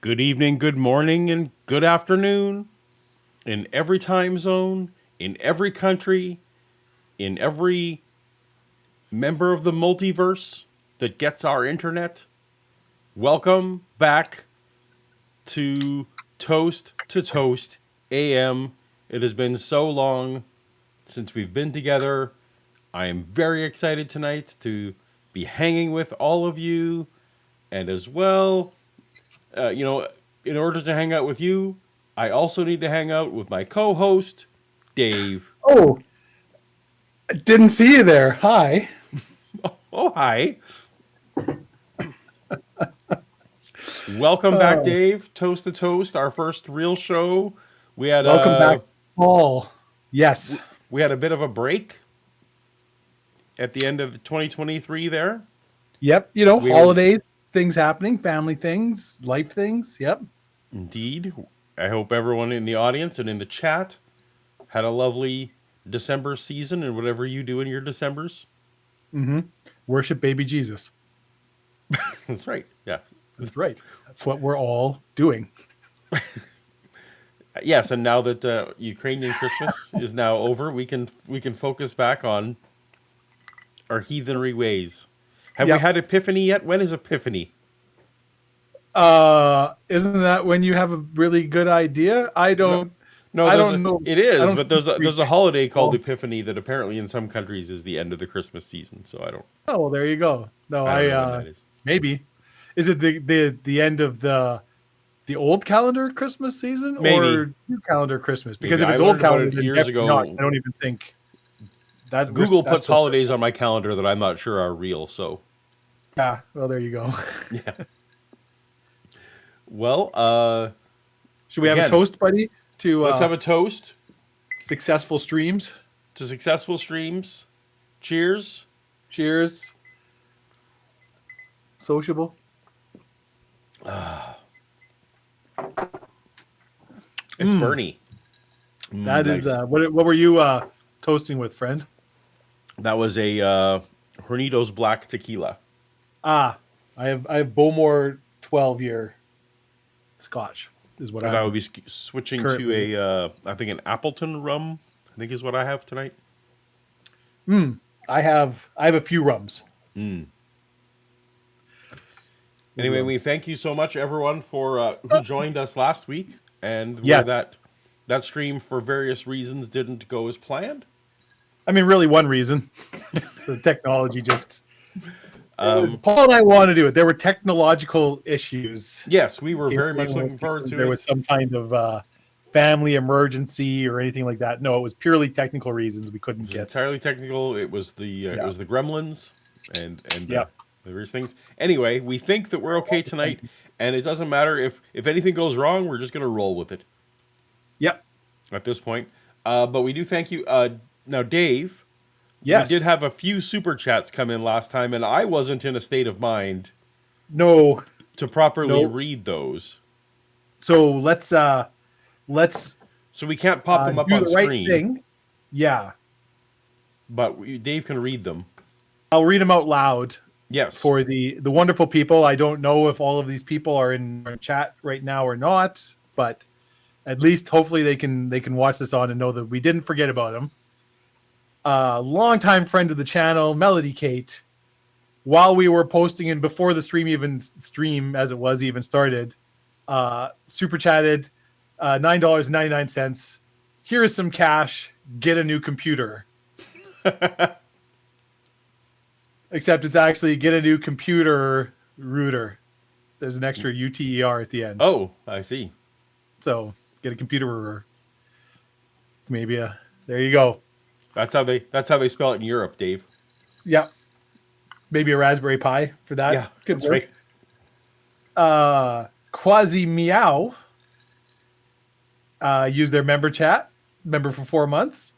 Good evening, good morning, and good afternoon in every time zone, in every country, in every member of the multiverse that gets our internet. Welcome back to Toast AM. It has been so long since we've been together. I am very excited tonight to be hanging with all of you, and as well, uh, you know, in order to hang out with you, I also need to hang out with my co-host, Dave. Oh, I didn't see you there. Hi. Oh, hi. Welcome back, Uh, Dave. Toast to Toast, our first real show. We had Welcome back, a Paul. Yes. we had a bit of a break at the end of 2023 there. Yep. We were Holidays, things happening, family things, life things. Yep. indeed. I hope everyone in the audience and in the chat had a lovely December season and whatever you do in your Decembers. Mm-hmm. Worship baby Jesus. That's right. Yeah. That's right. That's what we're all doing. Yes, and now that Ukrainian Christmas is now over, we can focus back on our heathenry ways. Have we Yep. had Epiphany yet? When is Epiphany? Isn't that when you have a really good idea? I No, don't. no, I there's a don't know. it I is, don't but speak there's Greek. a holiday called Oh, Epiphany that apparently in some countries is the end of the Christmas season. So oh, well, there you go. No, I don't know when that is. maybe. Is it the end of the old calendar Christmas season Maybe or new calendar Christmas? Because maybe if I it's old learned about calendar, it then years definitely not. ago. I don't even think that Google that's puts so. holidays on my calendar that I'm not sure are real. So Yeah. Well, there you go. yeah. Well, Should we have a again, toast, buddy, to let's have a toast successful streams? to successful streams. Cheers. Cheers. Sociable. It's Bernie. That is Nice. what were you toasting with, friend? That was a Hornitos Black Tequila. Ah, I have Bowmore 12-year Scotch is what And I will I'm be switching to currently. I think an Appleton rum. I think is what I have tonight. I have a few rums. Anyway, we thank you so much, everyone, for who joined us last week, and where Yes. that stream for various reasons didn't go as planned. I mean, really, one reason the technology just. It was Paul and I wanted to do it. There were technological issues. Yes, we were In case very much anyone looking was forward thinking to there it. was some kind of family emergency or anything like that. No, it was purely technical reasons we It couldn't was get. entirely technical. It was Yeah. the Gremlins and Yeah. the various things. Anyway, we think that we're okay tonight, and it doesn't matter if anything goes wrong. We're just gonna roll with it Yep. at this point. But we do thank you. Now, Dave, we did Yes. have a few super chats come in last time, and I wasn't in a state of mind No. to properly No. read those, So let's so we can't pop them up do on the right screen. thing. Yeah. But Dave can read them. I'll read them out loud Yes. for the wonderful people. I don't know if all of these people are in our chat right now or not, but at least hopefully they can watch this on and know that we didn't forget about them. Longtime friend of the channel, Melody Kate. While we were posting and before the stream as it was even started, super chatted $9.99. Here is some cash. Get a new computer. Except it's actually get a new computer router. There's an extra UTER at the end. Oh, I see. So get a computer router. Maybe there you go. That's how they spell it in Europe, Dave. Yep. Maybe a Raspberry Pi for that. Yeah, Could that's work. right. Quasi Meow used their member for 4 months,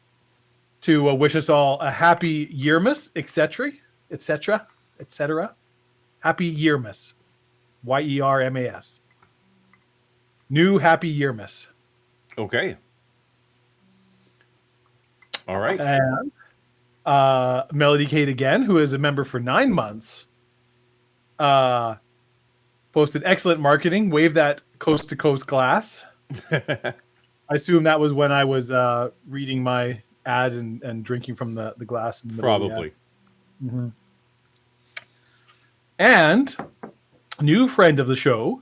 to wish us all a happy Yearmas, etc., etc., etc. Happy Yearmas, Yermas. New Happy Yearmas. Okay. All right. And Melody Kate again, who is a member for 9 months, posted excellent marketing. Wave that coast to coast glass. I assume that was when I was reading my ad and drinking from the glass in the middle of the ad. Probably. Mm-hmm. And new friend of the show,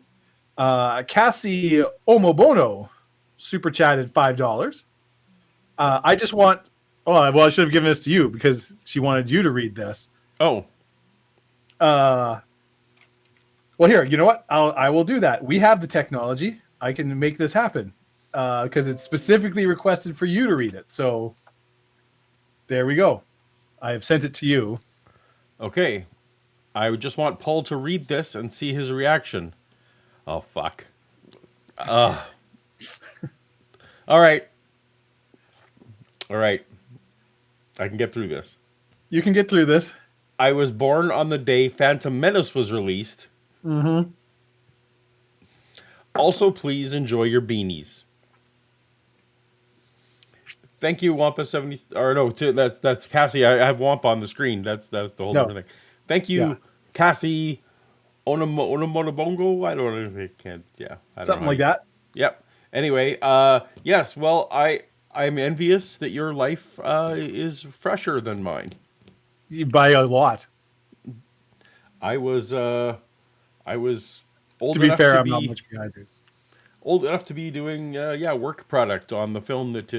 Cassie Omobono, super chatted $5. I just want. Oh, well, I should have given this to you because she wanted you to read this. Oh. Well, here, you know what? I will do that. We have the technology. I can make this happen because it's specifically requested for you to read it. So there we go. I have sent it to you. Okay. I would just want Paul to read this and see his reaction. Oh, fuck. All right. All right. I can get through this. You can get through this. I was born on the day Phantom Menace was released. Mm-hmm. Also, please enjoy your beanies. Thank you, Wampa70. Or no, that's Cassie. I have Wampa on the screen. That's the whole different thing. Thank you, Cassie Onamonobongo. I don't know if it can't. Yeah, I don't Something know like that. Yep. Anyway, yes. Well, I'm envious that your life is fresher than mine. By a lot. I was old To be enough fair, to I'm be not much behind you. old enough to be doing work product on the film that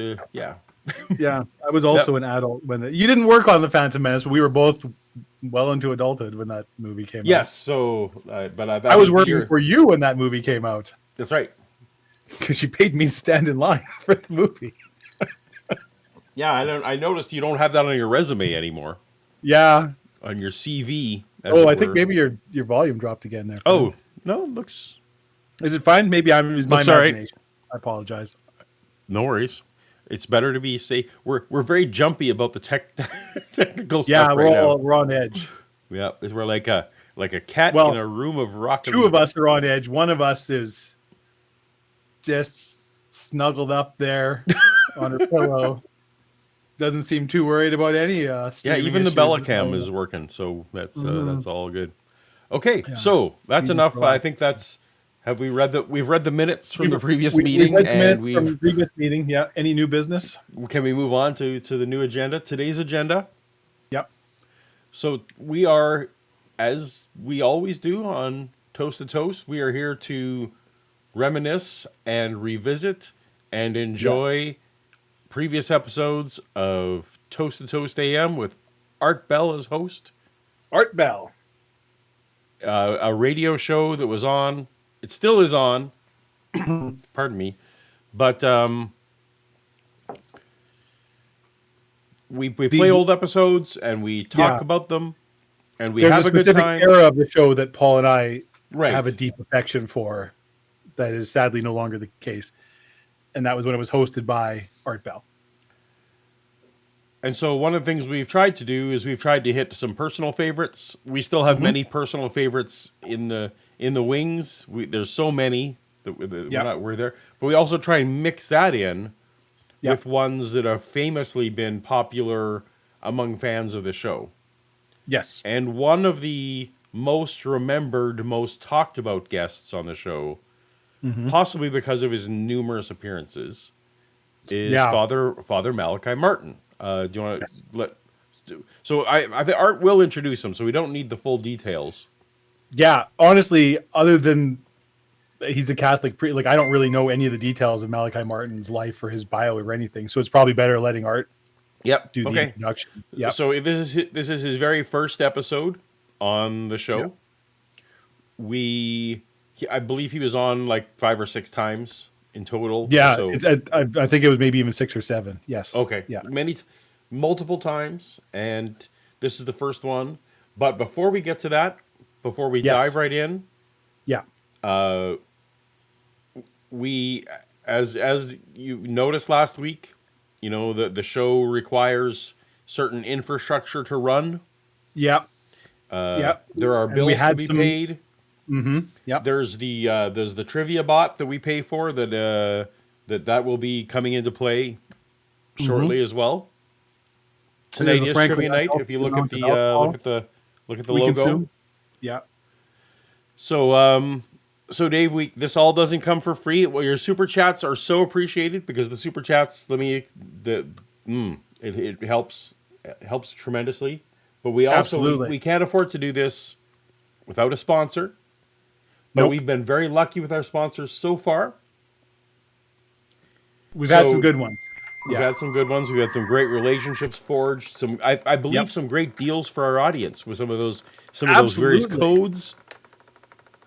Yeah, I was also an adult when you didn't work on the Phantom Menace, but we were both well into adulthood when that movie came out. Yes, so but I was working for you when that movie came out. That's right. Because you paid me to stand in line for the movie. Yeah, I noticed you don't have that on your resume anymore. Yeah. On your CV. I think maybe your volume dropped again there. Oh, no, it looks... Is it fine? Maybe it was my imagination. Right. I apologize. No worries. It's better to be safe. We're very jumpy about the technical stuff. Yeah, we're on edge. Yeah, we're like a cat in a room of rock. Two of us are on edge. One of us is just snuggled up there on her pillow. Doesn't seem too worried about any. Even the Bellicam is working, so that's all good. Okay, so that's enough. I think that's. We've read the minutes from the previous meeting, from the previous meeting. Yeah. Any new business? Can we move on to the new agenda? Today's agenda. Yep. So we are, as we always do on Toast to Toast, we are here to reminisce and revisit and enjoy previous episodes of Toast to Toast AM with Art Bell as host. Art Bell. A radio show that was on. It still is on. Pardon me. But we play old episodes and we talk about them. And we have a good time. There's a specific era of the show that Paul and I have a deep affection for that is sadly no longer the case. And that was when it was hosted by Art Bell. And so one of the things we've tried to do is we've tried to hit some personal favorites. We still have many personal favorites in the wings. There's so many that we're there. But we also try and mix that in with ones that have famously been popular among fans of the show. Yes. And one of the most remembered, most talked about guests on the show, possibly because of his numerous appearances, is Father Malachi Martin. Do you want to So I think Art will introduce him, so we don't need the full details. Yeah, honestly, other than he's a Catholic priest, I don't really know any of the details of Malachi Martin's life or his bio or anything. So it's probably better letting Art do the introduction. Yep. So this is his very first episode on the show. Yep. I believe he was on 5 or 6 times in total. Yeah, so I think it was maybe even 6 or 7. Yes. Okay. Yeah. Multiple times, and this is the first one. But before we get to that, before we dive right in, we as you noticed last week, the show requires certain infrastructure to run. Yep. There are bills to be paid. Mm-hmm. Yep. There's the trivia bot that we pay for that will be coming into play shortly as well. Tonight is trivia night. If you look at the logo. Consume. Yeah. So Dave, this all doesn't come for free. Well, your super chats are so appreciated because the super chats, it helps tremendously. But we also Absolutely. we can't afford to do this without a sponsor. But Nope. we've been very lucky with our sponsors so far. We've had some So good ones. we've Yeah. had some good ones. We've had some great relationships forged. I believe Yep. some great deals for our audience with some of those various Absolutely. codes.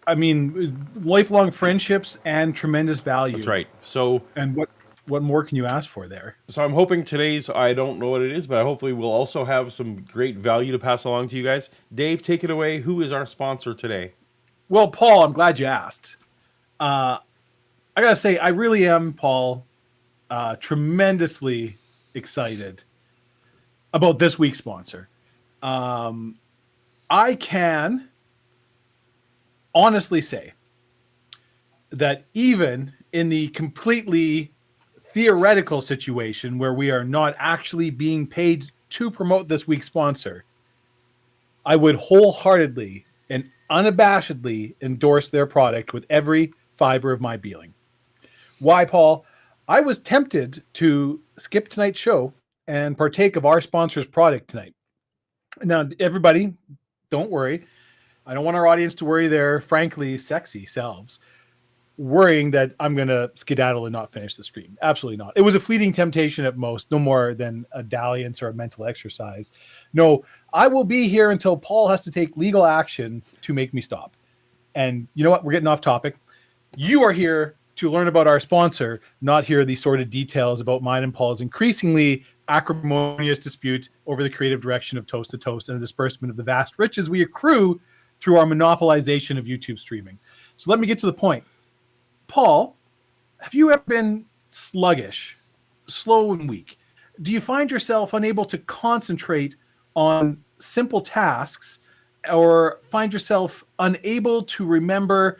I mean, lifelong friendships and tremendous value. That's right. And what more can you ask for there? So I'm hoping today's, I don't know what it is, but hopefully we'll also have some great value to pass along to you guys. Dave, take it away. Who is our sponsor today? Well, Paul, I'm glad you asked. I gotta say, I really am, Paul, tremendously excited about this week's sponsor. I can honestly say that even in the completely theoretical situation where we are not actually being paid to promote this week's sponsor, I would wholeheartedly and unabashedly endorse their product with every fiber of my being. Why, Paul? I was tempted to skip tonight's show and partake of our sponsor's product tonight. Now, everybody, don't worry. I don't want our audience to worry their frankly sexy selves, worrying that I'm going to skedaddle and not finish the stream. Absolutely not. It was a fleeting temptation at most, no more than a dalliance or a mental exercise. No, I will be here until Paul has to take legal action to make me stop. And you know what? We're getting off topic. You are here to learn about our sponsor, not hear the sordid details about mine and Paul's increasingly acrimonious dispute over the creative direction of Toast to Toast and the disbursement of the vast riches we accrue through our monopolization of YouTube streaming. So let me get to the point. Paul, have you ever been sluggish, slow and weak? Do you find yourself unable to concentrate on simple tasks or find yourself unable to remember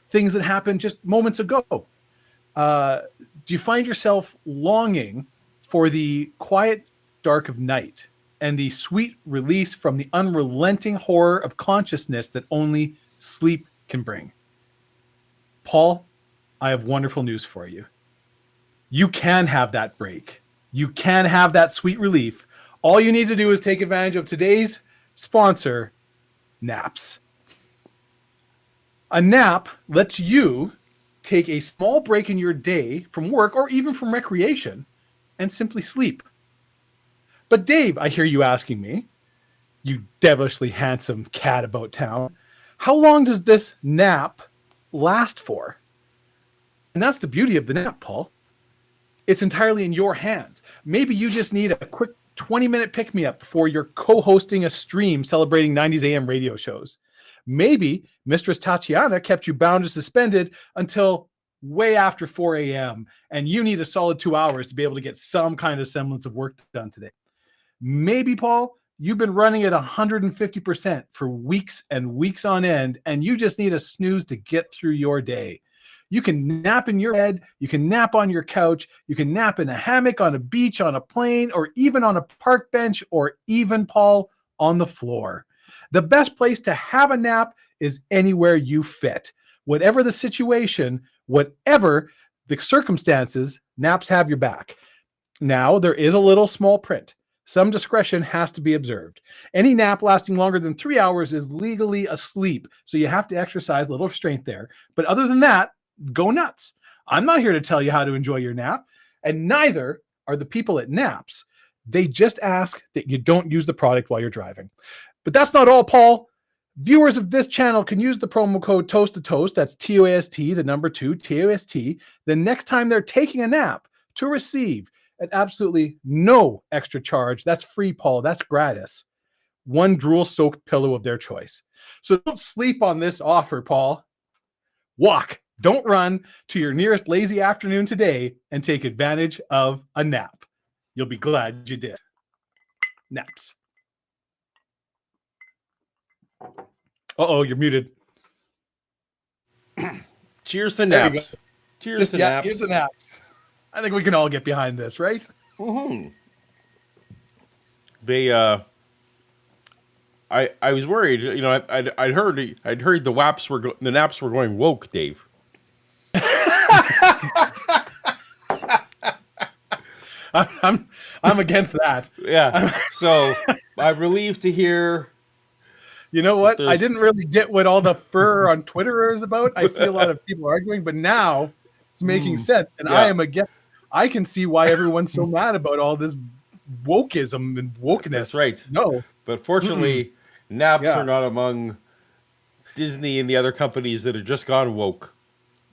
things that happened just moments ago? Do you find yourself longing for the quiet dark of night and the sweet release from the unrelenting horror of consciousness that only sleep can bring? Paul, I have wonderful news for you. You can have that break. You can have that sweet relief. All you need to do is take advantage of today's sponsor, naps. A nap lets you take a small break in your day from work or even from recreation and simply sleep. But Dave, I hear you asking me, you devilishly handsome cat about town, how long does this nap last for? And that's the beauty of the nap, Paul. It's entirely in your hands. Maybe you just need a quick 20-minute pick-me-up before you're co-hosting a stream celebrating 90s AM radio shows. Maybe Mistress Tatiana kept you bound and suspended until way after 4 a.m. and you need a solid 2 hours to be able to get some kind of semblance of work done today. Maybe, Paul, you've been running at 150% for weeks and weeks on end, and you just need a snooze to get through your day. You can nap in your bed, you can nap on your couch, you can nap in a hammock, on a beach, on a plane, or even on a park bench, or even, Paul, on the floor. The best place to have a nap is anywhere you fit. Whatever the situation, whatever the circumstances, naps have your back. Now, there is a little small print. Some discretion has to be observed. Any nap lasting longer than 3 hours is legally asleep, so you have to exercise a little restraint there. But other than that, go nuts. I'm not here to tell you how to enjoy your nap, and neither are the people at Naps. They just ask that you don't use the product while you're driving. But that's not all, Paul. Viewers of this channel can use the promo code Toast to Toast, that's TOAST, the number 2, TOST, the next time they're taking a nap to receive at absolutely no extra charge. That's free, Paul. That's gratis. One drool-soaked pillow of their choice. So don't sleep on this offer, Paul. Walk, don't run to your nearest lazy afternoon today and take advantage of a nap. You'll be glad you did. Naps. Uh-oh, you're muted. Cheers to There you go. naps. Cheers to naps. Here's the naps. I think we can all get behind this, right? Mm-hmm. I was worried. You know, I'd heard the the naps were going woke, Dave. I'm against that. Yeah. So I'm relieved to hear. You know what? I There's- didn't really get what all the furor on Twitter is about. I see a lot of people arguing, but now it's making sense. And yeah. I am again. I can see why everyone's so mad about all this wokeism and wokeness. That's right. No, But fortunately, naps Yeah. are not among Disney and the other companies that have just gone woke.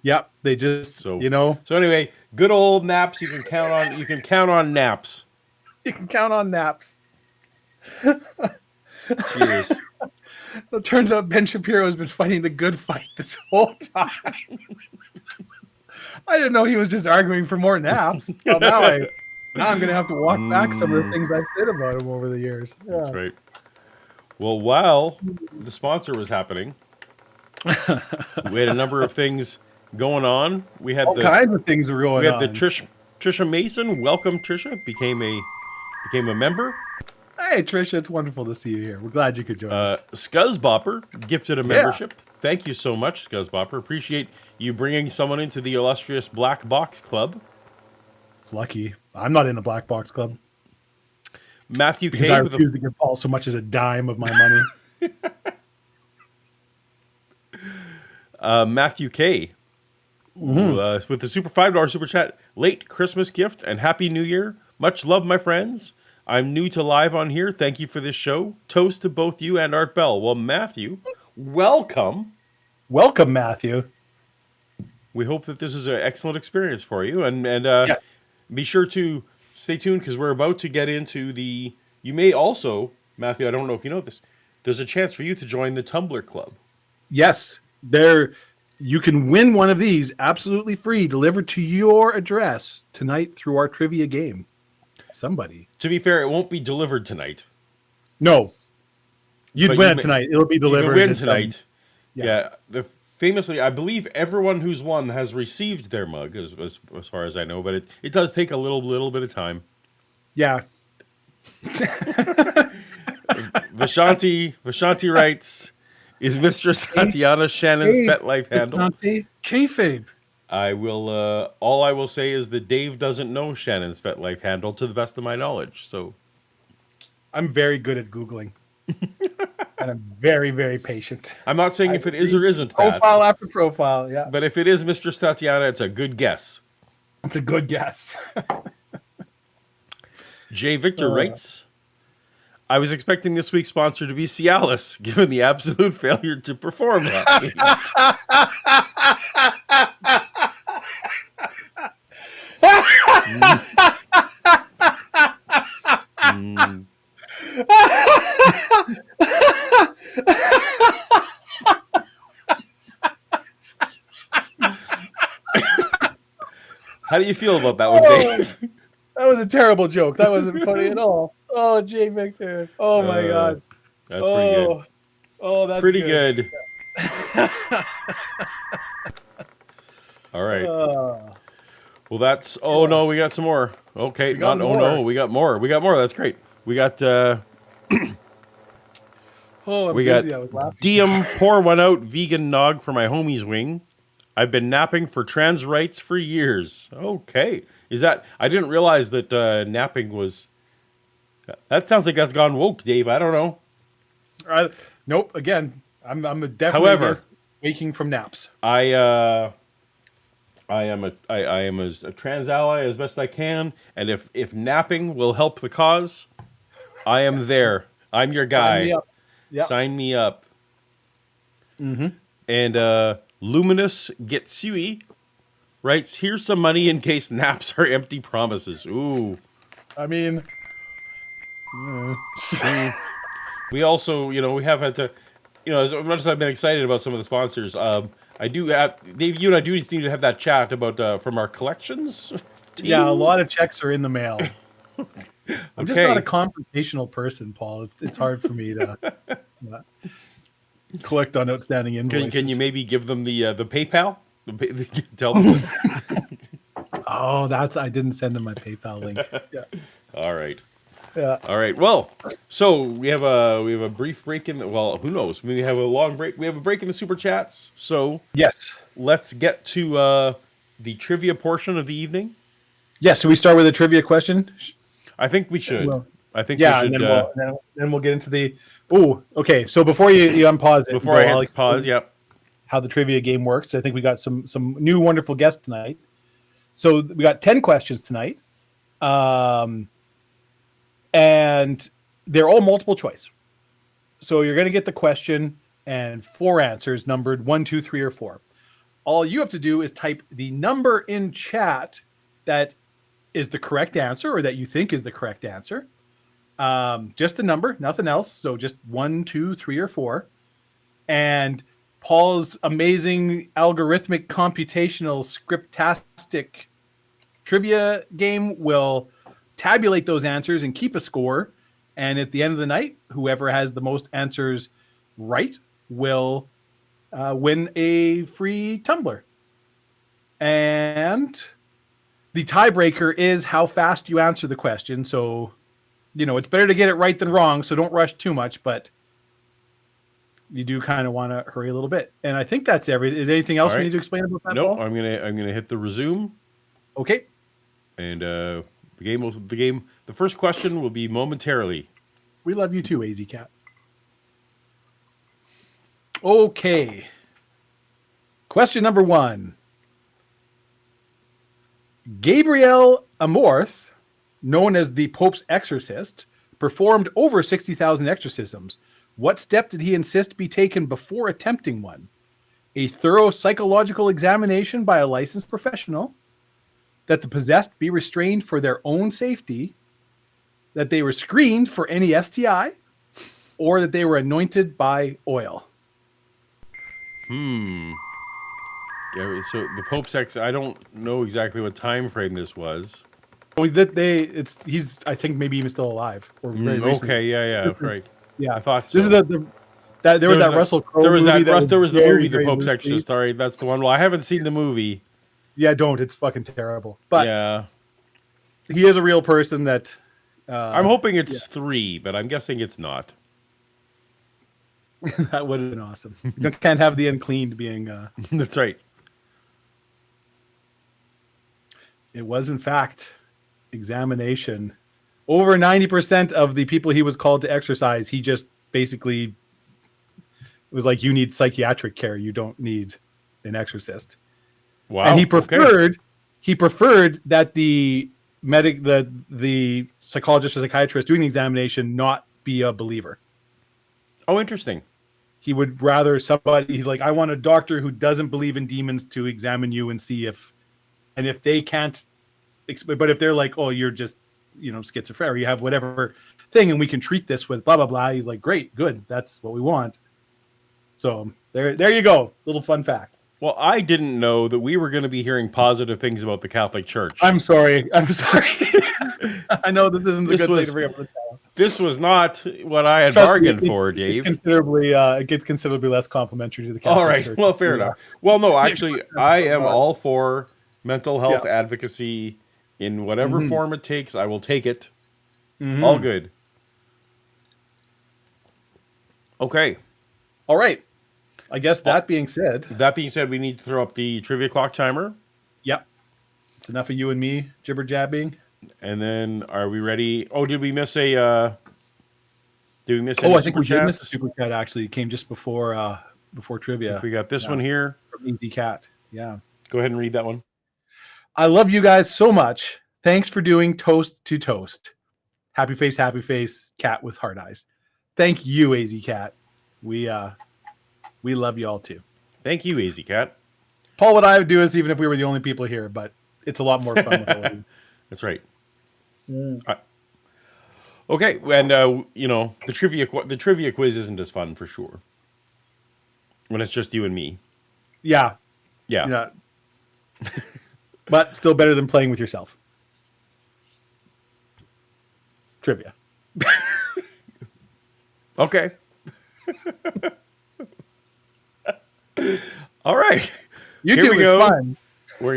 Yep, they just So So anyway, good old naps. You can count on. You can count on naps. you can count on naps. Cheers. It turns out Ben Shapiro has been fighting the good fight this whole time. I didn't know he was just arguing for more naps. Well, now I'm going to have to walk back some of the things I've said about him over the years. Yeah. That's right. Well, while the sponsor was happening, we had a number of things going on. We had All kinds of things were going on. We had the Trisha Mason. Welcome, Trisha. Became a member. Hey, Trisha, it's wonderful to see you here. We're glad you could join us. Scuzzbopper gifted a membership. Thank you so much, Scuzzbopper. Appreciate you bringing someone into the illustrious Black Box Club. Lucky. I'm not in the Black Box Club. Matthew Because K. I refuse to give Paul so much as a dime of my money. Matthew K. With the super $5 super chat. Late Christmas gift and Happy New Year. Much love, my friends. I'm new to live on here. Thank you for this show. Toast to both you and Art Bell. Well, Matthew, welcome. Welcome, Matthew. We hope that this is an excellent experience for you. And Yes. be sure to stay tuned because we're about to get into the... You may also, Matthew, I don't know if you know this, there's a chance for you to join the Tumblr Club. Yes, you can win one of these absolutely free, delivered to your address tonight through our trivia game. Somebody. To be fair, it won't be delivered tonight. No. You'd But win you it may- tonight. It'll be You delivered. can win at, tonight. yeah. Famously, I believe everyone who's won has received their mug, as far as I know, but it does take a little bit of time. Yeah. Vashanti writes, is Mistress Tatiana Shannon's FetLife handle? Kayfabe. I will. All I will say is that Dave doesn't know Shannon's FetLife handle to the best of my knowledge. So I'm very good at Googling. And I'm very, very patient. I'm not saying if it is or isn't that, Profile after profile, yeah. but if it is Mistress Tatiana, it's a good guess. It's a good guess. J. Victor writes, I was expecting this week's sponsor to be Cialis, given the absolute failure to perform that week. How do you feel about that one, Dave? That was a terrible joke. That wasn't funny at all. Oh, J. Victor. Oh, my God. That's pretty good. Oh, that's Pretty good. All right. Well, that's... Oh, no, we got some more. Okay. got Oh, more. no, we got more. We got more. That's great. We got... I'm we busy. got I was laughing. DM pour one out vegan nog for my homie's wing. I've been napping for trans rights for years. Okay. Is that... I didn't realize that napping was... That sounds like that's gone woke, Dave. I don't know. Nope. Again, I'm definitely However, against waking from naps. I am a trans ally as best I can, and if napping will help the cause, I am there. I'm your guy. Sign me up. Yep. Sign me up. Mm-hmm. And Luminous Getsui writes, "Here's some money in case naps are empty promises." Ooh. I mean, We also, we have had to, as much as I've been excited about some of the sponsors, I do have, Dave, you and I do need to have that chat about from our collections team. yeah, a lot of checks are in the mail. I'm just Okay. not a confrontational person, Paul. It's hard for me to collect on outstanding invoices. Can you maybe give them the PayPal? Tell them. Oh, I didn't send them my PayPal link. Yeah. All right. Yeah. All right. Well, so we have a brief break in the, well, who knows? We have a long break. We have a break in the super chats. So Yes. let's get to the trivia portion of the evening. Yes. So we start with a trivia question. I think we should. Well, I think we yeah, and should. then we'll get into the. Oh, okay. So before you unpause it and Before go, I I'll hit pause, explain yep. how the trivia game works. I think we got some new wonderful guests tonight. So we got 10 questions tonight, and they're all multiple choice. So you're going to get the question and 4 answers numbered 1, 2, 3, or 4. All you have to do is type the number in chat that is the correct answer or that you think is the correct answer. Just the number, nothing else. So just 1, 2, 3, or 4. And Paul's amazing algorithmic computational scriptastic trivia game will tabulate those answers and keep a score. And at the end of the night, whoever has the most answers right will win a free tumbler. And the tiebreaker is how fast you answer the question. So, it's better to get it right than wrong. So don't rush too much, but you do kind of want to hurry a little bit. And I think that's everything. Is there anything else we need to explain about that, No, Paul? I'm gonna hit the resume. Okay. And the first question will be momentarily. We love you too, AZ Cat. Okay. Question number 1. Gabriel Amorth, known as the Pope's exorcist, performed over 60,000 exorcisms. What step did he insist be taken before attempting one? A thorough psychological examination by a licensed professional, that the possessed be restrained for their own safety, that they were screened for any STI, or that they were anointed by oil. So the Pope's I don't know exactly what time frame this was. He's I think maybe even still alive or very recently. Okay, yeah, right. Yeah, I thought so. This is there was that Russell Crowe movie. There was the movie The very Pope's loosely. Exorcist. All right, that's the one. Well, I haven't seen the movie. Yeah, don't. It's fucking terrible. But yeah, he is a real person that. I'm hoping it's 3, but I'm guessing it's not. That would have been awesome. You can't have the uncleaned being. That's right. It was, in fact, examination. Over 90% of the people he was called to exercise, he just basically was like, "You need psychiatric care. You don't need an exorcist." Wow. And he preferred that the psychologist or psychiatrist doing the examination not be a believer. Oh, interesting. He would rather somebody I want a doctor who doesn't believe in demons to examine you and see if they can't, but if they're like, "Oh, you're just, schizophrenic, or you have whatever thing, and we can treat this with blah, blah, blah." He's like, "Great, good. That's what we want." So there you go. Little fun fact. Well, I didn't know that we were going to be hearing positive things about the Catholic Church. I'm sorry. I know this isn't the good thing to bring up on the channel. This was not what I had bargained for, Dave. It gets considerably less complimentary to the Catholic All right. Church. Well, fair enough. Well, no, actually, I am all for mental health advocacy in whatever form it takes. I will take it. All good. Okay. All right. I guess that being said, we need to throw up the trivia clock timer. Yep. It's enough of you and me jibber jabbing. And then, are we ready? Oh, did we miss a? Did we miss? I think we did miss the super chat. Actually, it came just before trivia. We got this one here from Easy Cat. Yeah. Go ahead and read that one. I love you guys so much. Thanks for doing Toast to Toast. Happy face, cat with heart eyes. Thank you, AZ Cat. We love you all too. Thank you, AZ Cat. Paul, what I would do is even if we were the only people here, but it's a lot more fun with all of you. That's right. Okay, and the trivia quiz isn't as fun for sure when it's just you and me. Yeah. But still better than playing with yourself. Trivia. Okay. All right. YouTube is fun. We're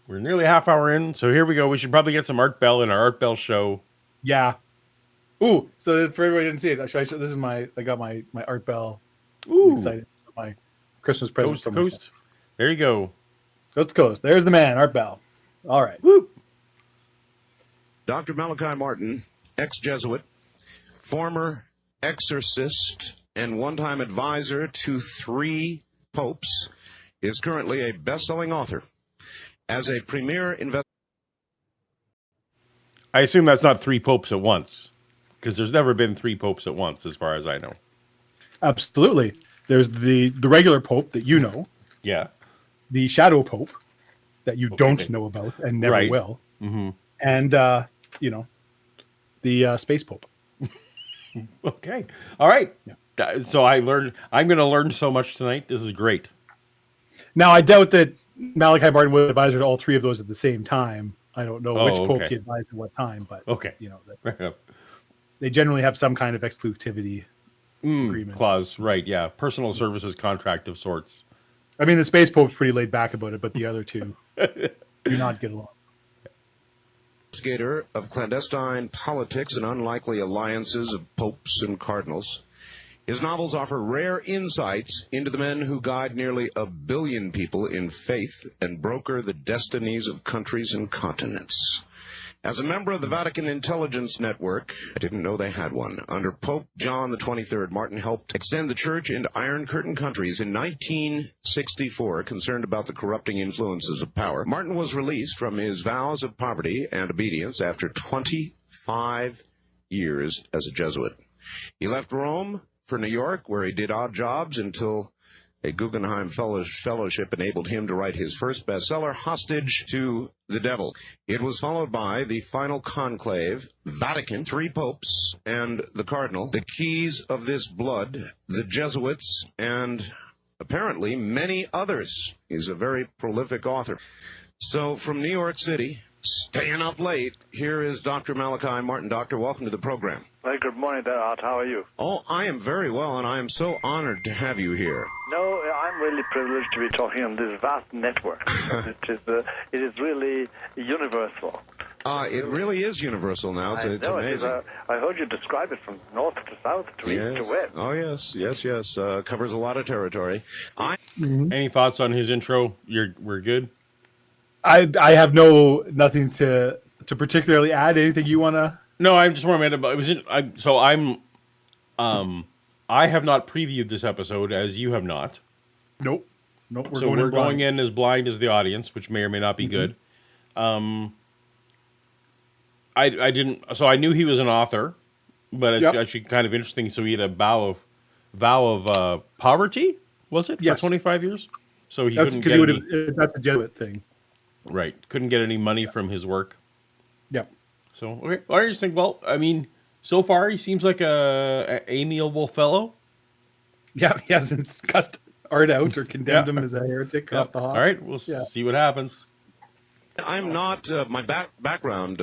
We're nearly a half hour in, so here we go. We should probably get some Art Bell in our Art Bell show. Yeah. Ooh, so for everybody who didn't see it, actually, this is I got my Art Bell. Ooh, I'm excited. My Christmas present coast to for myself. coast. There you go. Coast to coast. There's the man, Art Bell. All right. Whoop. Dr. Malachi Martin, ex-Jesuit, former exorcist, and one-time advisor to 3 popes, is currently a best-selling author. As a premier investigator... I assume that's not 3 popes at once, because there's never been 3 popes at once, as far as I know. Absolutely. There's the regular pope that you know, Yeah. the shadow pope that you don't know about and never Right. will, Mm-hmm. and the space pope. Okay. All right. Yeah. So I'm going to learn so much tonight. This is great. Now, I doubt that Malachi Martin would advise to all 3 of those at the same time. I don't know which pope okay. he advised at what time, but Okay. they generally have some kind of exclusivity agreement. Clause. Right. Yeah. Personal services contract of sorts. I mean, the space pope's pretty laid back about it, but the other 2 do not get along. Investigator of clandestine politics and unlikely alliances of popes and cardinals. His novels offer rare insights into the men who guide nearly 1 billion people in faith and broker the destinies of countries and continents. As a member of the Vatican Intelligence Network, I didn't know they had one, under Pope John the 23rd, Martin helped extend the church into Iron Curtain countries. In 1964, concerned about the corrupting influences of power, Martin was released from his vows of poverty and obedience after 25 years as a Jesuit. He left Rome for New York, where he did odd jobs until a Guggenheim Fellowship enabled him to write his first bestseller, Hostage to the Devil. It was followed by The Final Conclave, Vatican, 3 popes, and the Cardinal, The Keys of This Blood, The Jesuits, and apparently many others. He's a very prolific author. So from New York City, staying up late, here is Dr. Malachi Martin. Doctor, welcome to the program. Well, good morning there, Art. How are you? Oh, I am very well, and I am so honored to have you here. No, I'm really privileged to be talking on this vast network. It is really universal. It really is universal now. It's know, amazing. I heard you describe it from north to south to east to west. Oh, yes. Covers a lot of territory. Any thoughts on his intro? We're good? I have nothing to particularly add. Anything you want to? No, I just want to about it was. I have not previewed this episode as you have not. Nope. We're going in as blind as the audience, which may or may not be good. I didn't. So I knew he was an author, but it's actually kind of interesting. So he had a vow of poverty. Was it for 25 years? So he couldn't get any. That's a Jesuit thing. Right. Couldn't get any money from his work. Yep. So, okay. I just think, well, I mean, so far he seems like a amiable fellow. Yeah, he hasn't cussed Art out or condemned him as a heretic off the hop. All right, we'll see what happens. I'm not, my background...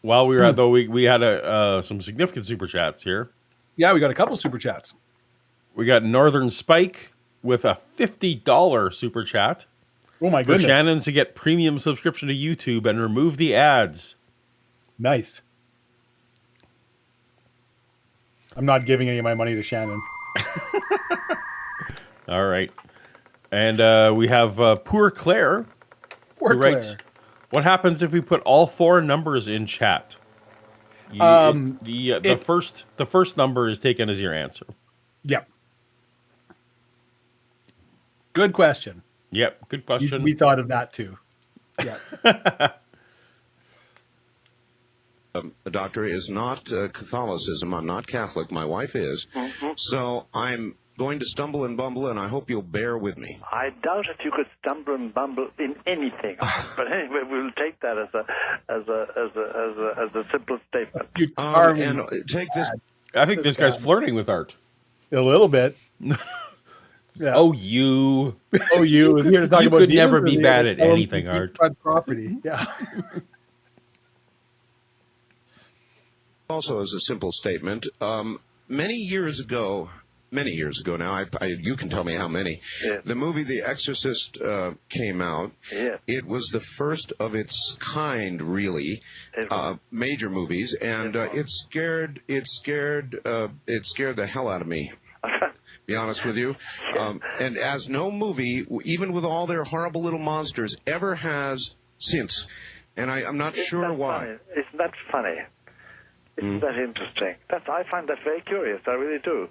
While we were at, though, we had some significant super chats here. Yeah, we got a couple super chats. We got Northern Spike with a $50 super chat. Oh, my goodness. For Shannon to get premium subscription to YouTube and remove the ads. Nice. I'm not giving any of my money to Shannon. All right. And we have Poor Claire, who writes, what happens if we put all 4 numbers in chat? The first number is taken as your answer. Yep. Good question. Yep, good question. We thought of that too. Yeah. Doctor, is not Catholicism. I'm not Catholic. My wife is. Mm-hmm. So I'm going to stumble and bumble, and I hope you'll bear with me. I doubt if you could stumble and bumble in anything. But anyway, we'll take that as a simple statement. And take this. I think this guy's flirting with Art. A little bit. Yeah. Oh, you. You could never be bad at anything, Art. Property. Yeah. Also, as a simple statement, many years ago, many years ago now. You can tell me how many. Yeah. The movie The Exorcist came out. Yeah. It was the first of its kind, really, major movies, and it scared the hell out of me. Be honest with you. And as no movie, even with all their horrible little monsters, ever has since. And I'm not sure why. Funny? Isn't that funny? Isn't that interesting? I find that very curious. I really do.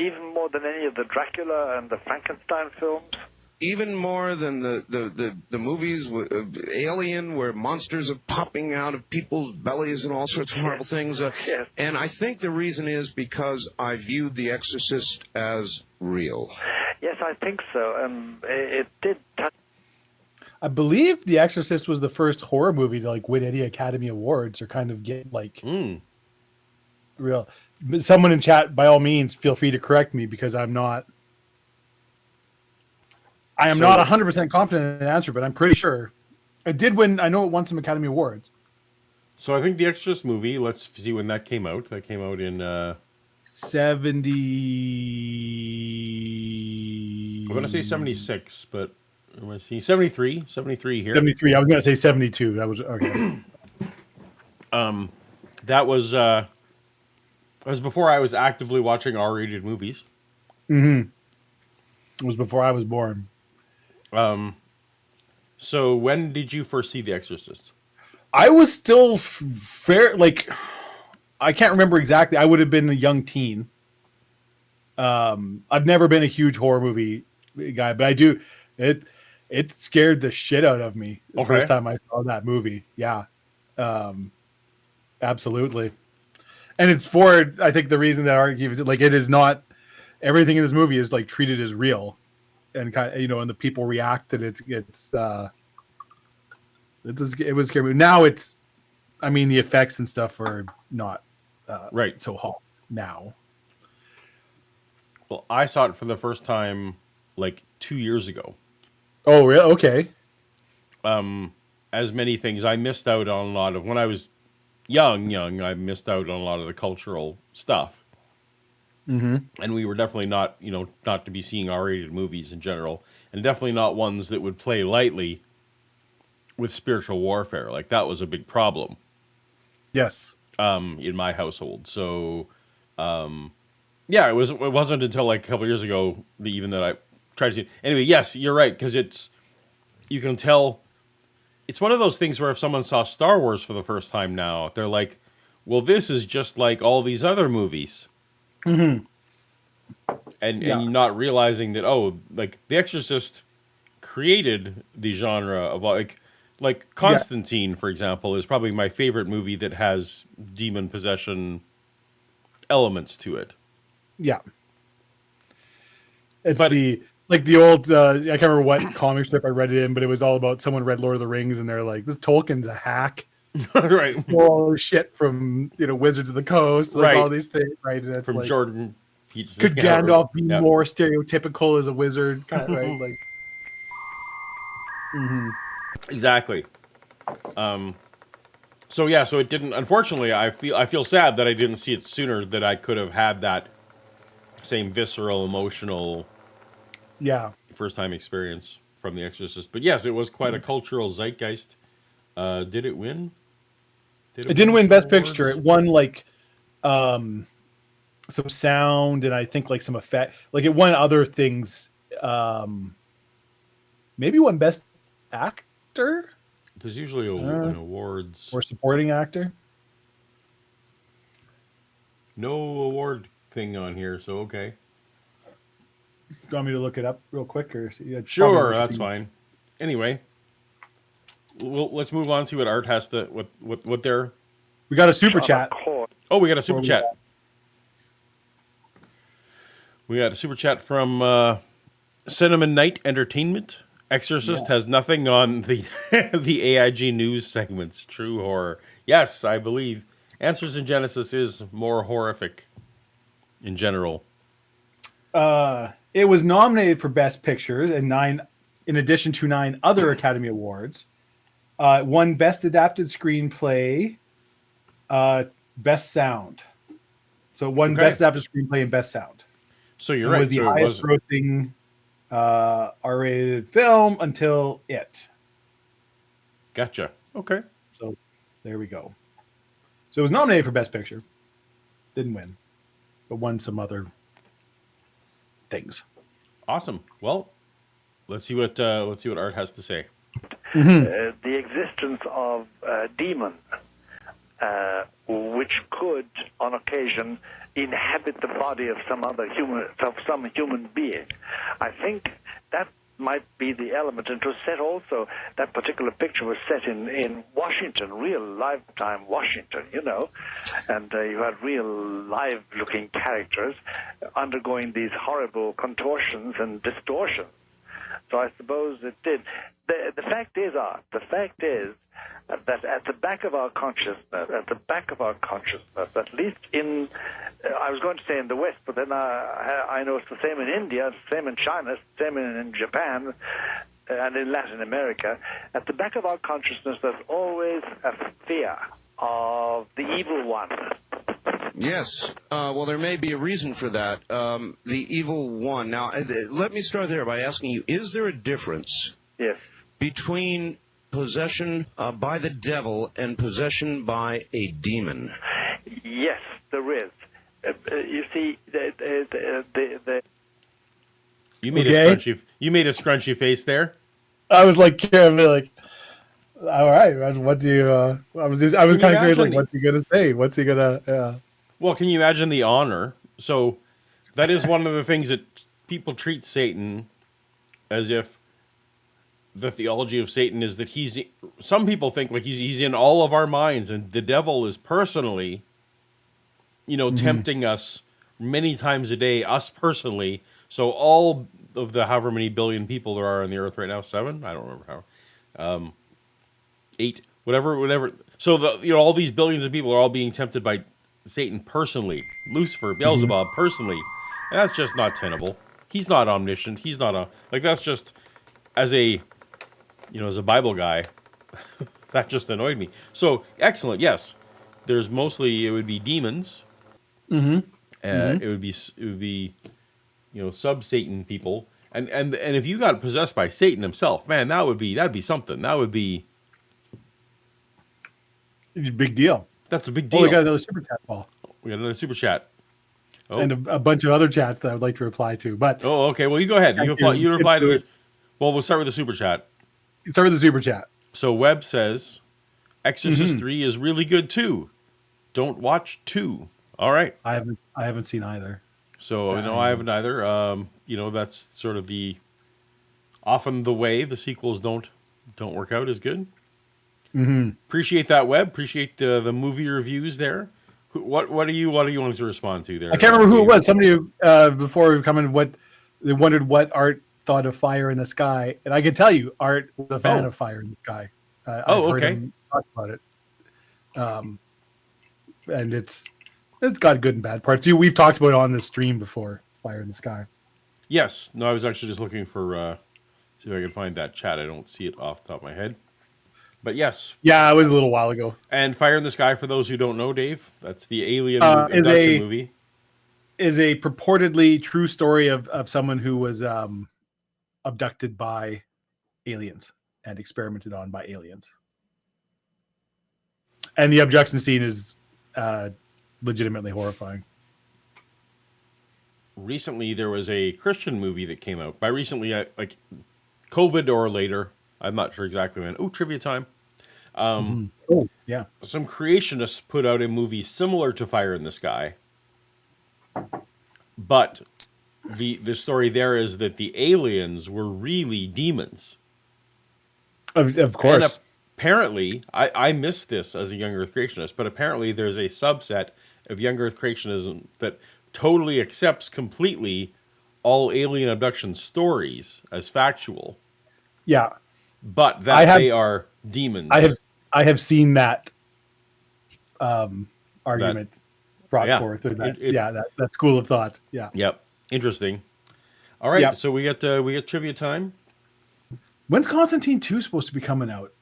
Even more than any of the Dracula and the Frankenstein films. Even more than the movies with Alien, where monsters are popping out of people's bellies and all sorts of horrible things. Yes. And I think the reason is because I viewed The Exorcist as real. Yes, I think so. It did touch. I believe The Exorcist was the first horror movie to like win any Academy Awards or kind of get like real. Someone in chat, by all means, feel free to correct me because I am not 100% confident in the answer, but I'm pretty sure it did win. I know it won some Academy Awards. So I think the Exorcist movie, let's see when that came out. That came out in 70. I'm going to say 76, but am I seeing 73 here. 73. I was going to say 72. That was okay. That was before I was actively watching R-rated movies. It was before I was born. So when did you first see The Exorcist? I was still I can't remember exactly. I would have been a young teen. I've never been a huge horror movie guy, but I do. It scared the shit out of me the first time I saw that movie. Yeah, absolutely. And it's for, I think, the reason that argues like it is not everything in this movie is like treated as real, and kind of, and the people react that it was scary. Now it's, I mean, the effects and stuff are not so hot now. Well, I saw it for the first time like 2 years ago. Oh, really? Okay. As many things, I missed out on a lot of, when I was young, I missed out on a lot of the cultural stuff. And we were definitely not to be seeing R-rated movies in general, and definitely not ones that would play lightly with spiritual warfare. Like, that was a big problem. Yes. In my household. So, yeah, it wasn't until like a couple years ago that I tried to. Anyway, yes, you're right, because you can tell. It's one of those things where if someone saw Star Wars for the first time now, they're like, well, this is just like all these other movies. And you're not realizing that, like The Exorcist created the genre of like Constantine, for example, is probably my favorite movie that has demon possession elements to it. Yeah. It's like the old, I can't remember what comic strip I read it in, but it was all about someone read Lord of the Rings and they're like, this Tolkien's a hack. Right. Stole all this shit from, Wizards of the Coast, like all these things, right? And it's from like, Jordan Peterson. Could Gandalf be more stereotypical as a wizard? Kind of, right? Like, Exactly. So it didn't. Unfortunately, I feel sad that I didn't see it sooner. That I could have had that same visceral, emotional, first time experience from The Exorcist. But yes, it was quite a cultural zeitgeist. Did it win? It didn't win Best Picture. It won like some sound and I think like some effect. Like it won other things. Maybe won Best Actor. There's usually an awards or supporting actor. No award thing on here, so okay. Do you want me to look it up real quick, or sure, that's fine. Anyway, let's move on. See what Art has to what they're. We got a super chat. Oh, we got a super chat. We got a super chat from Cinnamon Night Entertainment. Exorcist has nothing on the the AIG news segments. True horror. Yes, I believe Answers in Genesis is more horrific in general. It was nominated for Best Pictures and 9, in addition to 9 other Academy Awards. Won Best Adapted Screenplay, Best Sound. So it won Best Adapted Screenplay and Best Sound. So you're It right. was the So it highest was grossing R-rated film until it. gotcha. Okay. So there we go. So it was nominated for Best Picture. Didn't win, but won some other things. Awesome. Well, let's see what Art has to say. The existence of demons, which could, on occasion, inhabit the body of some human being. I think that might be the element. And it was set also, that particular picture was set in Washington, real lifetime Washington, and you had real live-looking characters undergoing these horrible contortions and distortions. So I suppose it did. The fact is, that at the back of our consciousness, at least in, I was going to say in the West, but then I know it's the same in India, it's the same in China, it's the same in Japan, and in Latin America. At the back of our consciousness, there's always a fear of the evil one. Yes. Well, there may be a reason for that. The evil one. Now, let me start there by asking you, is there a difference Yes. between possession by the devil and possession by a demon? Yes, there is. You see, You made Okay. a scrunchy face there. I was like, all right, what do you? I was kind of curious, like, what's he gonna say? What's he gonna? Yeah. Well, can you imagine the honor? So that is one of the things that people treat Satan as if the theology of Satan is that some people think like he's in all of our minds, and the devil is personally, tempting us many times a day, us personally. So all of the however many billion people there are on the earth right now, 7? I don't remember how. 8, whatever. So all these billions of people are all being tempted by Satan personally, Lucifer, Beelzebub personally, and that's just not tenable. He's not omniscient. He's not that's just as a Bible guy, that just annoyed me. So excellent, yes. There's mostly it would be demons. It would be sub Satan people, and if you got possessed by Satan himself, man, that'd be something. That would be Big deal. that's a big deal. Oh, we got another super chat, Paul, We got another super chat. Oh. and a bunch of other chats that I would like to reply to. But Okay. Well, you go ahead. You reply to it. Well, we'll start with the super chat. start with the super chat. So Webb says, Exorcist 3 is really good too. Don't watch 2. All right. I haven't seen either. So no, I haven't either. That's sort of often the way the sequels don't work out as good. Appreciate that, Webb. Appreciate the movie reviews there. What do you want to respond to there? I can't remember who it was. Somebody before we come in, they wondered what Art thought of Fire in the Sky, and I can tell you, Art was a fan of Fire in the Sky. I've heard him talk about it, and it's got good and bad parts. We've talked about it on this stream before. Fire in the Sky. Yes. No, I was actually just looking for see if I can find that chat. I don't see it off the top of my head. But yes. Yeah, it was a little while ago. And Fire in the Sky, for those who don't know, Dave, that's the alien abduction movie. Is a purportedly true story of someone who was abducted by aliens and experimented on by aliens. And the abduction scene is legitimately horrifying. Recently, there was a Christian movie that came out. By recently, like COVID or later. I'm not sure exactly when. Oh, trivia time. Oh, yeah. Some creationists put out a movie similar to Fire in the Sky. But the story there is that the aliens were really demons. Of course. And apparently, I missed this as a young Earth creationist, but apparently there's a subset of young Earth creationism that totally accepts completely all alien abduction stories as factual. Yeah. But that they are demons. I have seen that argument brought forth. That school of thought. Yeah. Yep. Interesting. All right. Yep. So we get trivia time. When's Constantine 2 supposed to be coming out?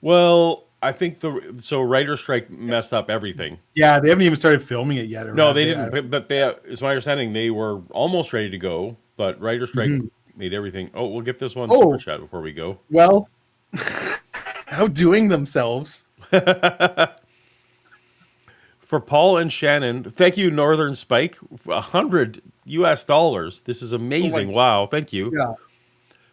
Well, I think writer strike messed up everything. Yeah, they haven't even started filming it yet. No, they didn't. But it's my understanding they were almost ready to go, but writer strike made everything. Oh, we'll get this one super chat before we go. Well, outdoing themselves. For Paul and Shannon, thank you, Northern Spike, $100. This is amazing. Wow, thank you. Yeah.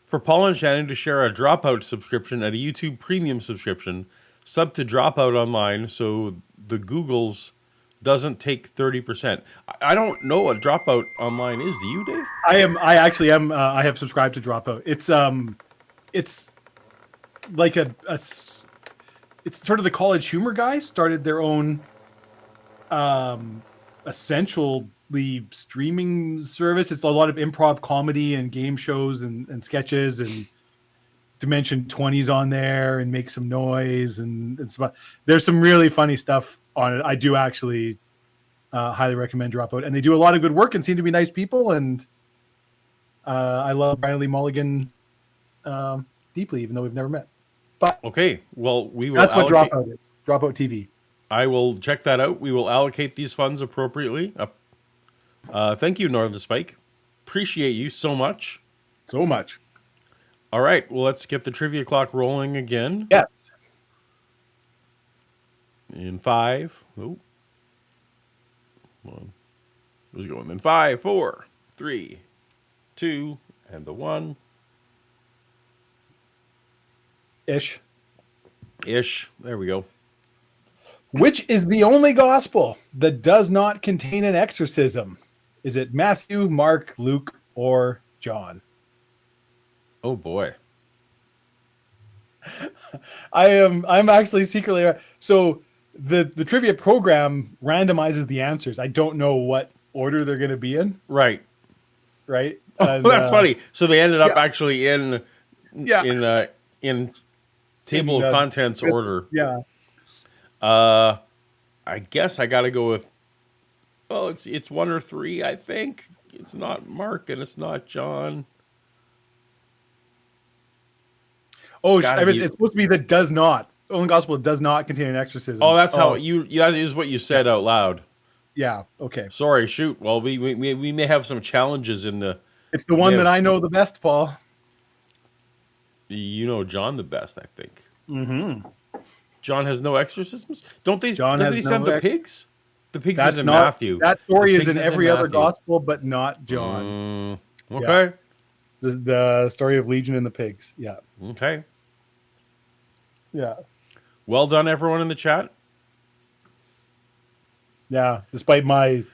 For Paul and Shannon to share a Dropout subscription at a YouTube Premium subscription, sub to Dropout Online so the Googles doesn't take 30%. I don't know what Dropout Online is. Do you, Dave? I actually am. I have subscribed to Dropout. It's like it's sort of the College Humor guys started their own essentially streaming service. It's a lot of improv comedy and game shows and sketches, and Dimension 20's on there and Make Some Noise, and there's some really funny stuff on it. I do actually highly recommend Dropout, and they do a lot of good work and seem to be nice people, and I love Brian Lee Mulligan deeply, even though we've never met. But okay, well, we will. That's what Dropout is. Dropout TV. I will check that out. We will allocate these funds appropriately. Thank you, Northern Spike. Appreciate you so much. So much. All right, well, let's get the trivia clock rolling again. Yes. In 5. Oh. One. Who's going? In 5, 4, 3, 2, and the 1. Ish. There we go. Which is the only gospel that does not contain an exorcism? Is it Matthew, Mark, Luke, or John? Oh boy. I'm actually secretly so the trivia program randomizes the answers. I don't know what order they're going to be in. Right. And, that's funny. So they ended up actually in table of contents order. Yeah. I guess I got to go with. Well, it's 1 or 3. I think it's not Mark and it's not John. It's supposed to be that does not. The only gospel does not contain an exorcism. Oh, that's how that is what you said out loud. Yeah. Okay. Sorry. Shoot. Well, we may have some challenges in the. It's the one that I know the best, Paul. You know John the best, I think. Mm-hmm. John has no exorcisms. Don't they? John doesn't he send the pigs? The pigs is in not, Matthew. That story is in every other gospel, but not John. Okay. Yeah. The story of Legion and the pigs. Yeah. Okay. Yeah. Well done, everyone in the chat. Yeah, despite my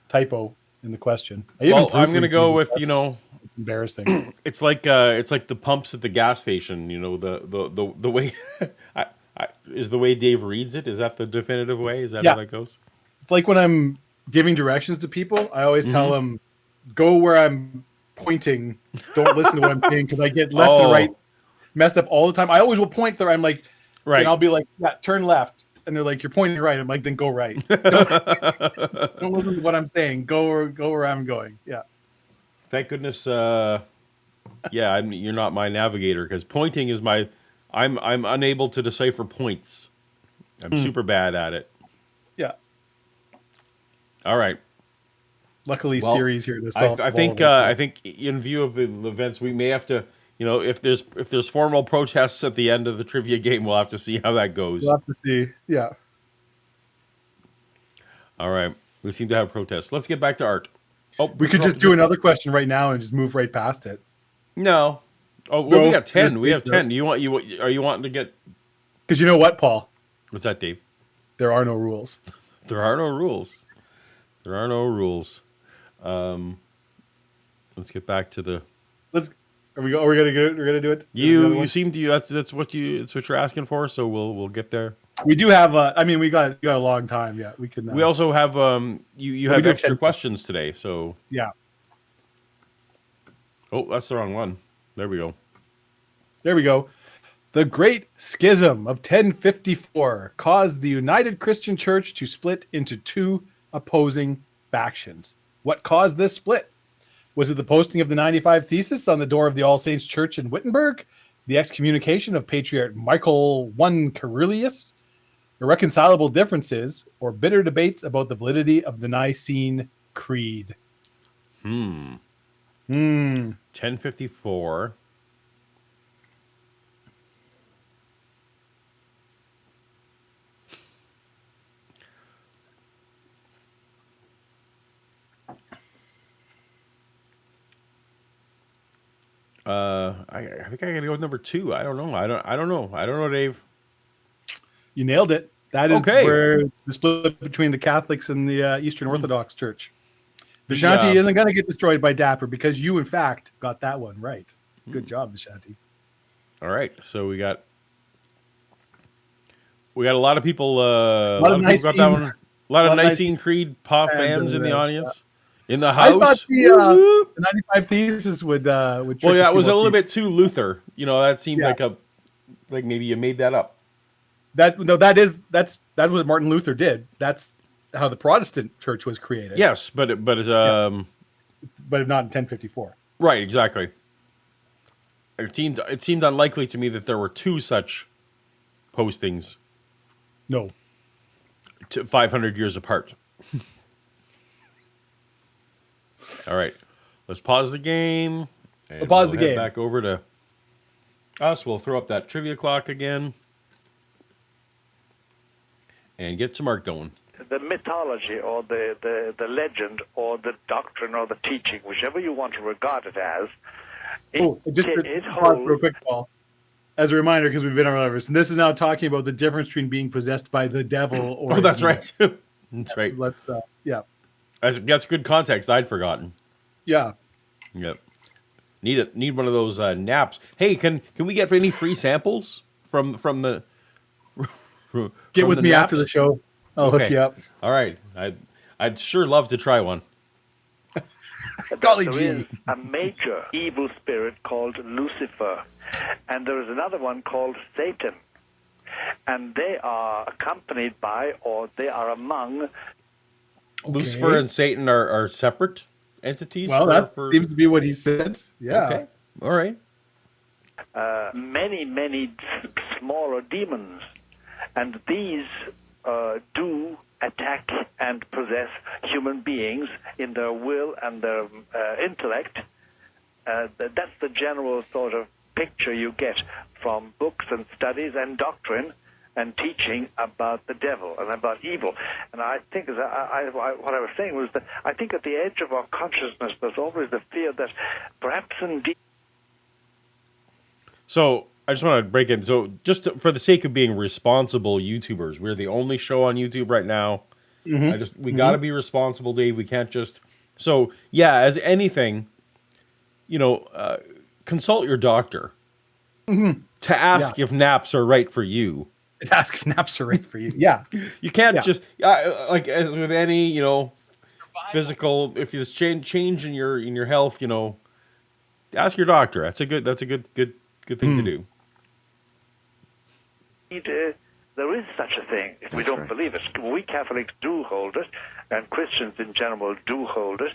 typo in the question. I'm going to go with, it's embarrassing. It's like the pumps at the gas station, the way is the way Dave reads it. Is that the definitive way? Is that how that goes? It's like when I'm giving directions to people, I always tell them, go where I'm pointing. Don't listen to what I'm saying, because I get left and right messed up all the time. I always will point there. I'm like, right. And I'll be like, yeah, turn left. And they're like, you're pointing right. I'm like, then go right. Don't listen to what I'm saying. Go where I'm going. Yeah. Thank goodness. You're not my navigator, because pointing is my. I'm unable to decipher points. I'm super bad at it. Yeah. All right. Luckily, Siri's here to solve. I think in view of the events, we may have to. If there's formal protests at the end of the trivia game, we'll have to see how that goes. We'll have to see. Yeah. All right. We seem to have protests. Let's get back to art. Oh, we could just do another question right now and just move right past it. No. Oh, well, we got 10. We have 10. Are you wanting to get? Because you know what, Paul? What's that, Dave? There are no rules. There are no rules. There are no rules. Let's get back to the. Are we gonna do it? We're gonna do it. You seem to. That's what you're asking for. So we'll get there. We do have. We got a long time. Yeah, we can. We also have. You have extra questions today. So yeah. Oh, that's the wrong one. There we go. The Great Schism of 1054 caused the United Christian Church to split into two opposing factions. What caused this split? Was it the posting of the 95 Thesis on the door of the All Saints Church in Wittenberg? the excommunication of Patriarch Michael I Carilius, irreconcilable differences, or bitter debates about the validity of the Nicene Creed. 1054. I think I gotta go with number 2. I don't know. I don't know, Dave. You nailed it. That is Okay. where the split between the Catholics and the Eastern Orthodox Church. Vishanti isn't going to get destroyed by Dapper because you, in fact, got that one right. Good job, Vishanti. All right, so we got a lot of people. A lot of people got that one. A lot of Nicene Creed pop fans in the audience, in the house. I thought the 95 Thesis would. Well, yeah, it was a little bit too Luther. You know, that seemed like maybe you made that up. That's what Martin Luther did. That's how the Protestant church was created. Yes, but not in 1054. Right, exactly. It seemed unlikely to me that there were 2 such postings. No. 500 years apart. All right, let's pause the game. And we'll pause the head game. Back over to us. We'll throw up that trivia clock again and get some art going. The mythology or the legend or the doctrine or the teaching, whichever you want to regard it as, it holds... real quick, Paul. As a reminder, because we've been over this, and this is now talking about the difference between being possessed by the devil or... Oh, that's right. That's right. That's good context. I'd forgotten. Yeah. Yep. Need one of those naps. Hey, can we get any free samples from the... Get with me after the show. I'll hook you up. All right. I'd sure love to try one. Golly there gee. is a major evil spirit called Lucifer, and there is another one called Satan, and they are accompanied by, or they are among... Lucifer and Satan are separate entities? Well, that seems to be what he said. Yeah. Okay. All right. Many smaller demons, and these do attack and possess human beings in their will and their intellect. That's the general sort of picture you get from books and studies and doctrine and teaching about the devil and about evil. And I think, what I was saying was that I think at the edge of our consciousness there's always the fear that perhaps indeed... So I just want to break in. So just for the sake of being responsible YouTubers, we're the only show on YouTube right now. Mm-hmm. We got to be responsible, Dave. We can't just... So, yeah, as anything, consult your doctor to ask if naps are right for you. Ask if naps are right for you. Yeah. You can't just... like, as with any, physical... If there's change in your health, ask your doctor. That's a good thing to do. There is such a thing, if we don't believe it. We Catholics do hold it, and Christians in general do hold it,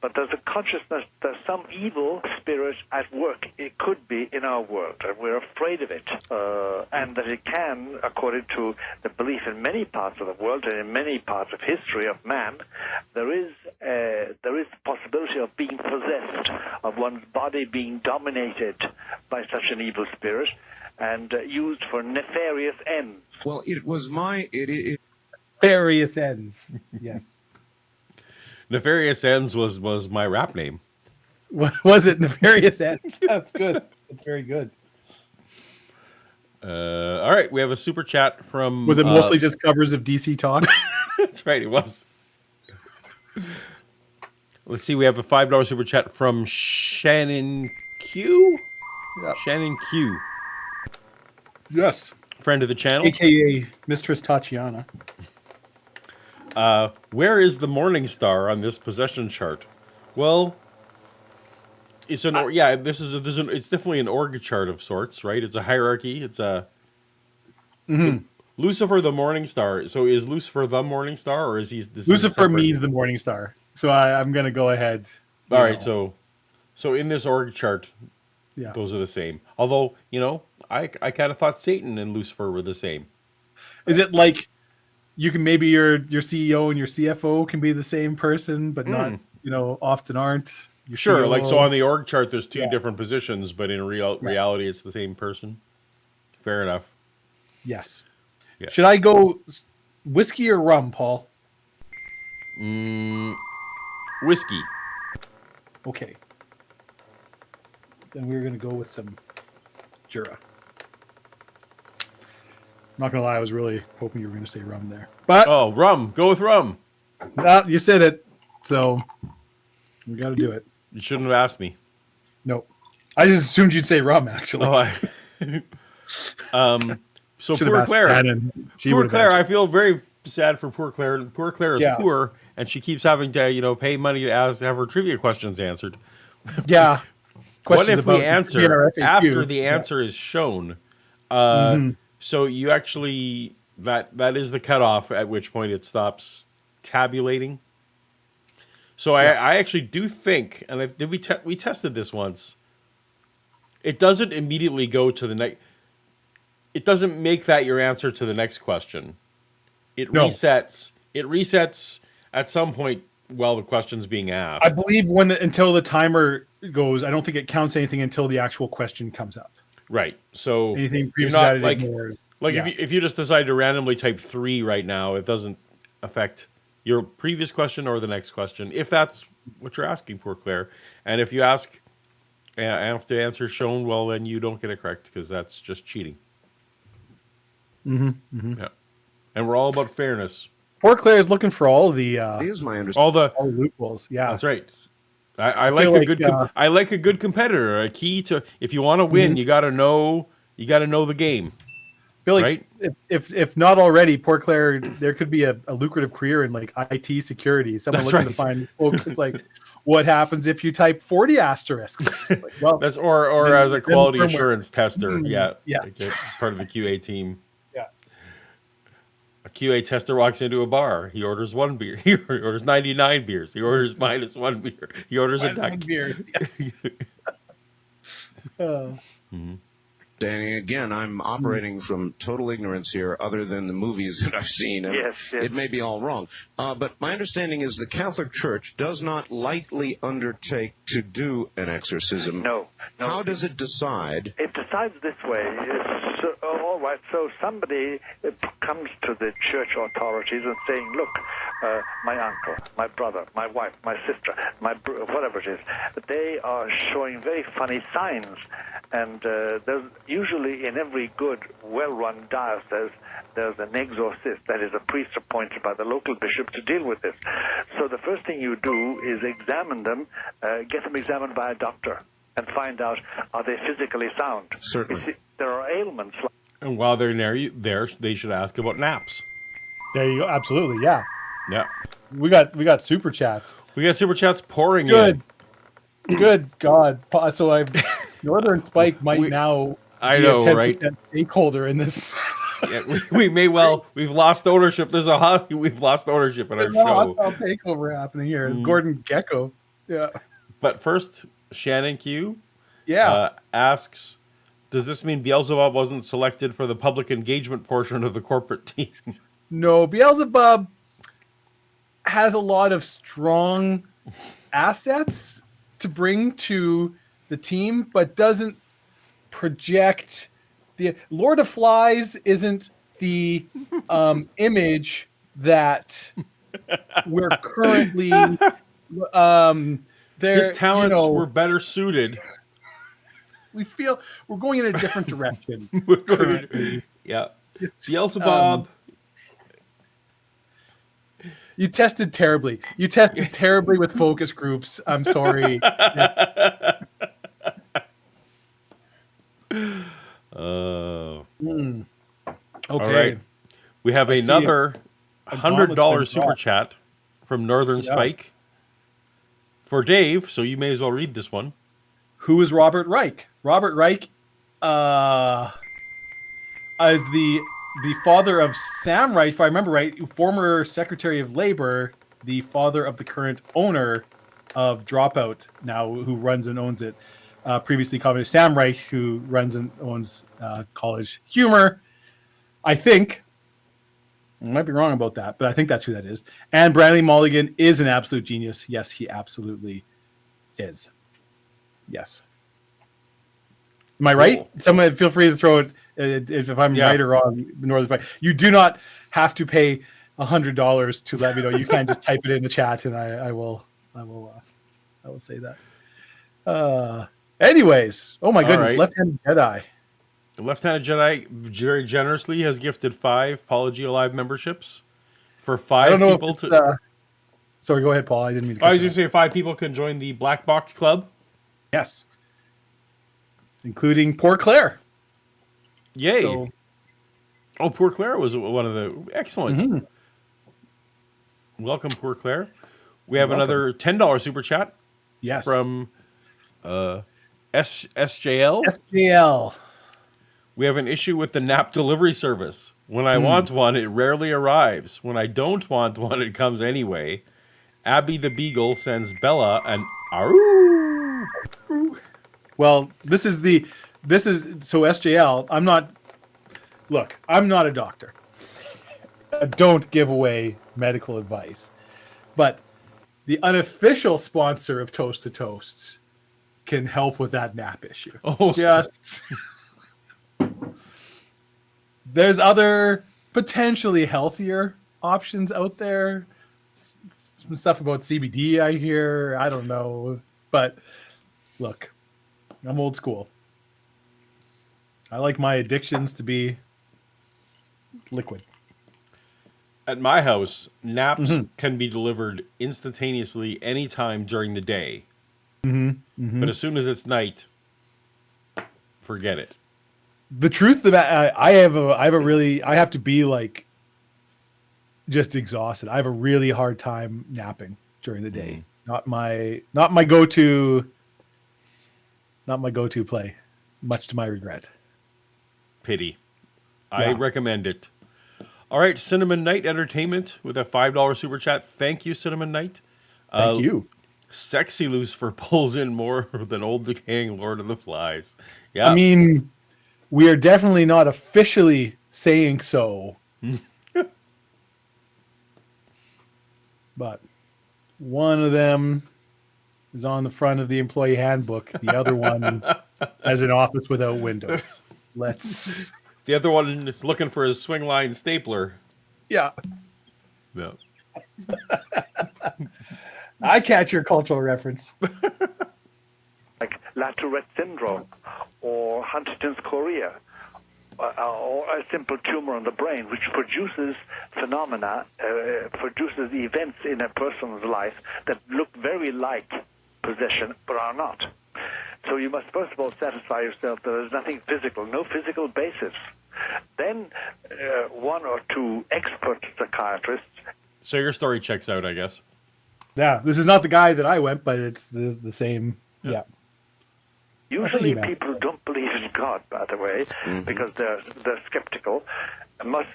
but there's a consciousness there's some evil spirit at work. It could be in our world, and we're afraid of it, and that it can, according to the belief in many parts of the world and in many parts of history of man, there is the possibility of being possessed, of one's body being dominated by such an evil spirit, and used for nefarious ends. Well, it was Nefarious ends. Yes. Nefarious Ends was my rap name. What was it? Nefarious ends. That's good. That's very good. All right, we have a super chat from... Was it mostly just covers of DC Talk? That's right, it was. Let's see, we have a $5 super chat from Shannon Q? Yep. Shannon Q. Yes. Friend of the channel. AKA Mistress Tatiana. Where is the Morning Star on this possession chart? Well, it's it's definitely an org chart of sorts, right? It's a hierarchy. It's a Lucifer the Morning Star. So is Lucifer the Morning Star, or is he? Lucifer means the Morning Star. So I'm going to go ahead. All right. So in this org chart, Yeah. Those are the same. Although, I kind of thought Satan and Lucifer were the same. Is it like you can maybe your CEO and your CFO can be the same person, but not, often aren't? Your Sure, like so COO? on the org chart, there's two Yeah. different positions, but in reality, it's the same person. Fair enough. Yes. Yes. Should I go whiskey or rum, Paul? Whiskey. Okay. Then we're going to go with some Jura. Not going to lie, I was really hoping you were going to say rum there. But Oh, rum. Go with rum. you said it, so we got to do it. You shouldn't have asked me. Nope. I just assumed you'd say rum, actually. So Should have poor asked Claire. Shannon. She Poor would have Claire, I answered. feel very sad for poor Claire. Poor Claire is Yeah. poor, and she keeps having to, pay money to have her trivia questions answered. Yeah. What Questions if we about answer being our FAQ. after the answer is shown? So you actually that is the cutoff at which point it stops tabulating. So I actually do think, and we tested this once. It doesn't immediately go to the next. It doesn't make that your answer to the next question. It resets. It resets at some point while the question's being asked. I believe until the timer goes, I don't think it counts anything until the actual question comes up. Right. So Anything you're previously not that it ignores. if you just decide to randomly type 3 right now, it doesn't affect your previous question or the next question, if that's what you're asking for, Claire. And if you ask after the answer shown, well, then you don't get it correct because that's just cheating. Yeah. And we're all about fairness. Poor Claire is looking for all the Here's my understanding. All the all the loopholes. Yeah. That's right. I like feel a like, good I like a good competitor. A key to if you want to win, you got to know the game. I feel like right? if not already, poor Claire, there could be a lucrative career in like IT security. Someone That's looking right. to find folks. It's like, what happens if you type 40 asterisks? It's like, well, That's or then- as a then quality firmware. assurance tester. Yeah. yes. Like part of the QA team. Yeah. A QA tester walks into a bar. He orders 1 beer. He orders 99 beers. He orders minus 1 beer. He orders a duck. Beers. Yes. Danny, again, I'm operating from total ignorance here, other than the movies that I've seen. And Yes, yes. it may be all wrong. But my understanding is the Catholic Church does not lightly undertake to do an exorcism. No. How does it decide? It decides this way. All right, so somebody comes to the church authorities and saying, look, my uncle, my brother, my wife, my sister, whatever it is, they are showing very funny signs. And there's usually in every good, well-run diocese, there's an exorcist, that is a priest appointed by the local bishop to deal with this. So the first thing you do is examine them, get them examined by a doctor, and find out, are they physically sound? Certainly. You see, there are ailments like And while they're there, they should ask about naps. There you go. Absolutely. Yeah. Yeah. We got super chats. We got super chats pouring Good. in. Good God. So Northern Spike might now I be know, a 10% right? stakeholder in this. Yeah, we may well. We've lost ownership. We've lost ownership in our There's no show. hostile takeover happening here. It's Gordon Gecko. Yeah. But first, Shannon Q Yeah. asks, does this mean Beelzebub wasn't selected for the public engagement portion of the corporate team? No, Beelzebub has a lot of strong assets to bring to the team, but doesn't project the Lord of Flies isn't the image that we're currently there. His talents were better suited. We feel we're going in a different direction. Currently. Yeah. Beelzebub. You tested terribly. You tested terribly with focus groups. I'm sorry. Okay. All right. We have another $100 super chat from Northern Spike for Dave, so you may as well read this one. Who is Robert Reich? Robert Reich is the father of Sam Reich, if I remember right, former Secretary of Labor, the father of the current owner of Dropout, now who runs and owns it. previously communist Sam Reich, who runs and owns College Humor. I think, I might be wrong about that, but I think that's who that is. And Bradley Mulligan is an absolute genius. Yes, he absolutely is. Yes. Am I right? Cool. Someone feel free to throw it if I'm right or wrong. You do not have to pay $100 to let me know. You can just type it in the chat, and I will say that. Anyways, oh my goodness, right. Left-Handed Jedi. The Left-Handed Jedi very generously has gifted 5 Paulogia Live memberships for 5 people to. Sorry, go ahead, Paul. I didn't mean to. I was going to say 5 people can join the Black Box Club. Yes, including poor Claire. Yay! So, poor Claire was one of the excellent. Mm-hmm. Welcome, poor Claire. We have another $10 super chat. Yes, from SJL. SJL. We have an issue with the NAP delivery service. When I want one, it rarely arrives. When I don't want one, it comes anyway. Abby the Beagle sends Bella an aroo. Well, this is so SJL. I'm not a doctor. I don't give away medical advice. But the unofficial sponsor of Toast to Toasts can help with that nap issue. Oh, just there's other potentially healthier options out there. Some stuff about CBD I hear. I don't know. But look, I'm old school. I like my addictions to be liquid. At my house, naps can be delivered instantaneously anytime during the day. But as soon as it's night, forget it. The truth of that, I have to be like just exhausted. I have a really hard time napping during the day. Not my go-to play, much to my regret. Pity. I recommend it. All right, Cinnamon Knight Entertainment with a $5 super chat. Thank you, Cinnamon Knight. Thank you. Sexy Lucifer pulls in more than old decaying Lord of the Flies. Yeah, I mean, we are definitely not officially saying so. But one of them is on the front of the employee handbook. The other one has an office without windows. The other one is looking for his swing line stapler. Yeah. No. I catch your cultural reference. Like La Tourette syndrome or Huntington's chorea or a simple tumor on the brain, which produces phenomena, produces events in a person's life that look very like possession but are not. So you must first of all satisfy yourself that there's nothing physical, no physical basis. Then one or two expert psychiatrists. So your story checks out, I guess. Yeah, this is not the guy that I went, but it's the same. Yeah. Usually people don't believe in God, by the way, because they're skeptical. Must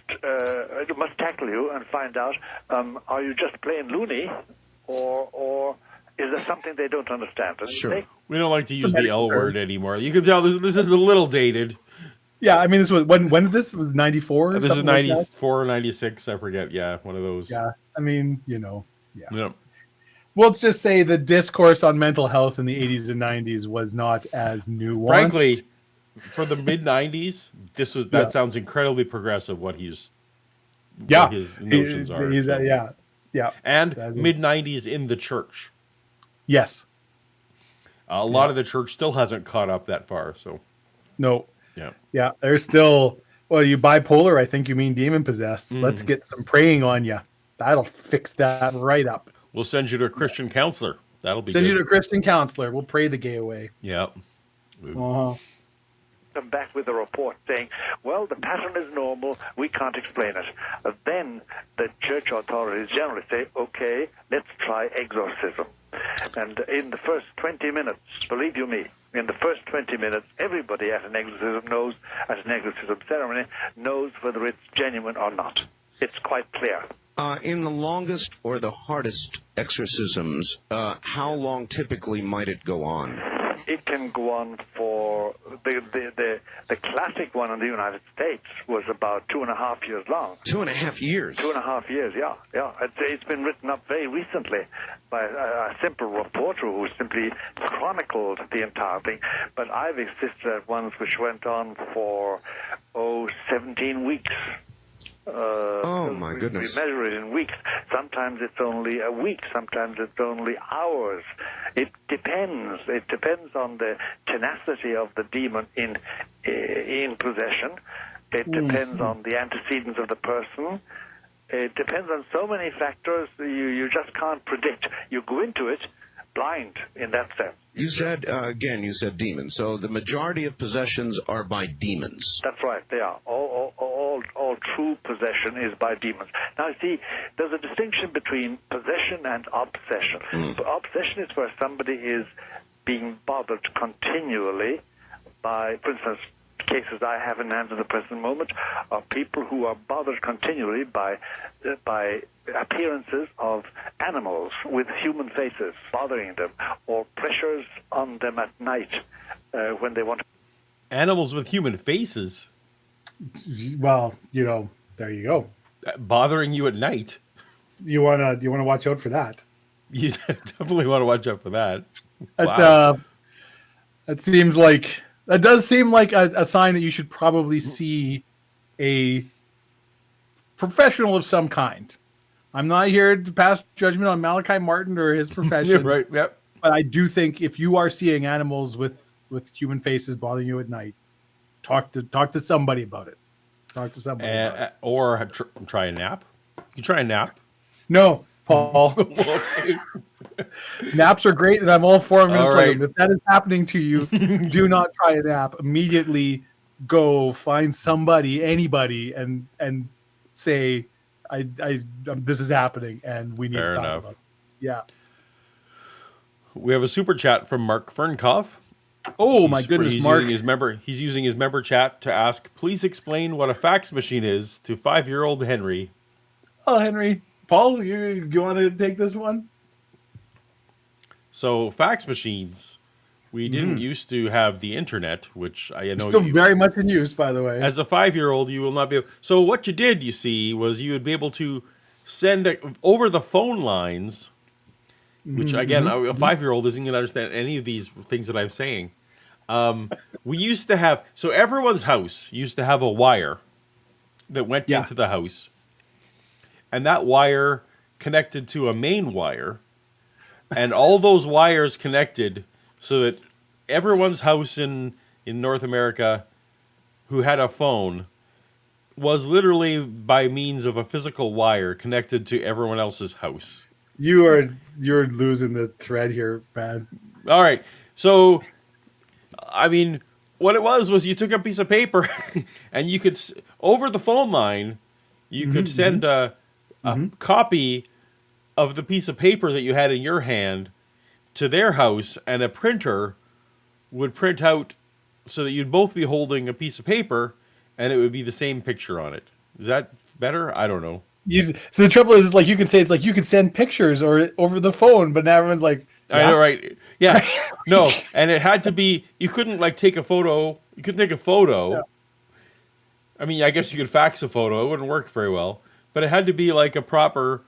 tackle you and find out, are you just plain loony, or is there something they don't understand? And sure. We don't like to use the L word anymore. You can tell this is a little dated. Yeah, I mean, this was when did this was 94? This is 94 or 96, I forget. Yeah, one of those. Yeah, I mean, yeah. We'll just say the discourse on mental health in the 80s and 90s was not as nuanced. Frankly, for the mid 90s, that sounds incredibly progressive. What his notions are. Yeah. And mid 90s in the church. Yes. A lot of the church still hasn't caught up that far. So. No. Yeah. Yeah. There's still. Well, you bipolar. I think you mean demon possessed. Let's get some praying on you. That'll fix that right up. We'll send you to a Christian counselor. That'll be send you to a Christian counselor. We'll pray the gay away. Yeah. Come back with a report saying, well, the pattern is normal. We can't explain it. Then the church authorities generally say, okay, let's try exorcism. And in the first 20 minutes, believe you me, in the first 20 minutes, everybody at an exorcism ceremony knows whether it's genuine or not. It's quite clear. In the longest or the hardest exorcisms, how long typically might it go on? it can go on for the classic one in the United States was about 2.5 years long. 2.5 years. 2.5 years, yeah. It's been written up very recently by a simple reporter who simply chronicled the entire thing. But I've assisted at ones which went on for 17 weeks. Oh my goodness! We measure it in weeks. Sometimes it's only a week. Sometimes it's only hours. It depends. It depends on the tenacity of the demon in possession. It depends on the antecedents of the person. It depends on so many factors. You just can't predict. You go into it blind in that sense. You said, you said demons. So the majority of possessions are by demons. That's right, they are. All true possession is by demons. Now, see, there's a distinction between possession and obsession. Obsession is where somebody is being bothered continually by, for instance, cases I have in hand at the present moment are people who are bothered continually by appearances of animals with human faces bothering them, or pressures on them at night when they want to. Animals with human faces Well, there you go. bothering you at night. You wanna watch out for that. You definitely want to watch out for that. That seems like that does seem like a sign that you should probably see a professional of some kind. I'm not here to pass judgment on Malachi Martin or his profession. Yeah, right. Yep. But I do think if you are seeing animals with human faces bothering you at night, talk to somebody about it. Talk to somebody about it. Or try a nap. You try a nap. No, Paul. Naps are great, and I'm all for them. All right. If that is happening to you, do not try a nap. Immediately go find anybody, and say, this is happening, and we need Fair to talk enough. about it. Yeah. We have a super chat from Mark Fernkopf. Oh my goodness, Mark! He's using his member chat to ask, please explain what a fax machine is to 5-year-old Henry. Oh, Henry, Paul, you want to take this one? So fax machines, we didn't used to have the internet, which I know Still very much in use, by the way. as a 5-year-old you will not be able. So what you did, you see, was you would be able to send over the phone lines. Which, again, a 5-year-old isn't going to understand any of these things that I'm saying. We used to have... So everyone's house used to have a wire that went into the house. And that wire connected to a main wire. And all those wires connected so that everyone's house in North America who had a phone was literally by means of a physical wire connected to everyone else's house. You're losing the thread here, man. All right. So, I mean, what it was you took a piece of paper and you could, over the phone line, you could send a copy of the piece of paper that you had in your hand to their house, and a printer would print out so that you'd both be holding a piece of paper and it would be the same picture on it. Is that better? I don't know. So the trouble is like you can say it's like you could send pictures or over the phone, but now everyone's like, I know, right? Yeah, no, and it had to be. You couldn't like take a photo. You couldn't take a photo. Yeah. I mean, I guess you could fax a photo. It wouldn't work very well, but it had to be like a proper,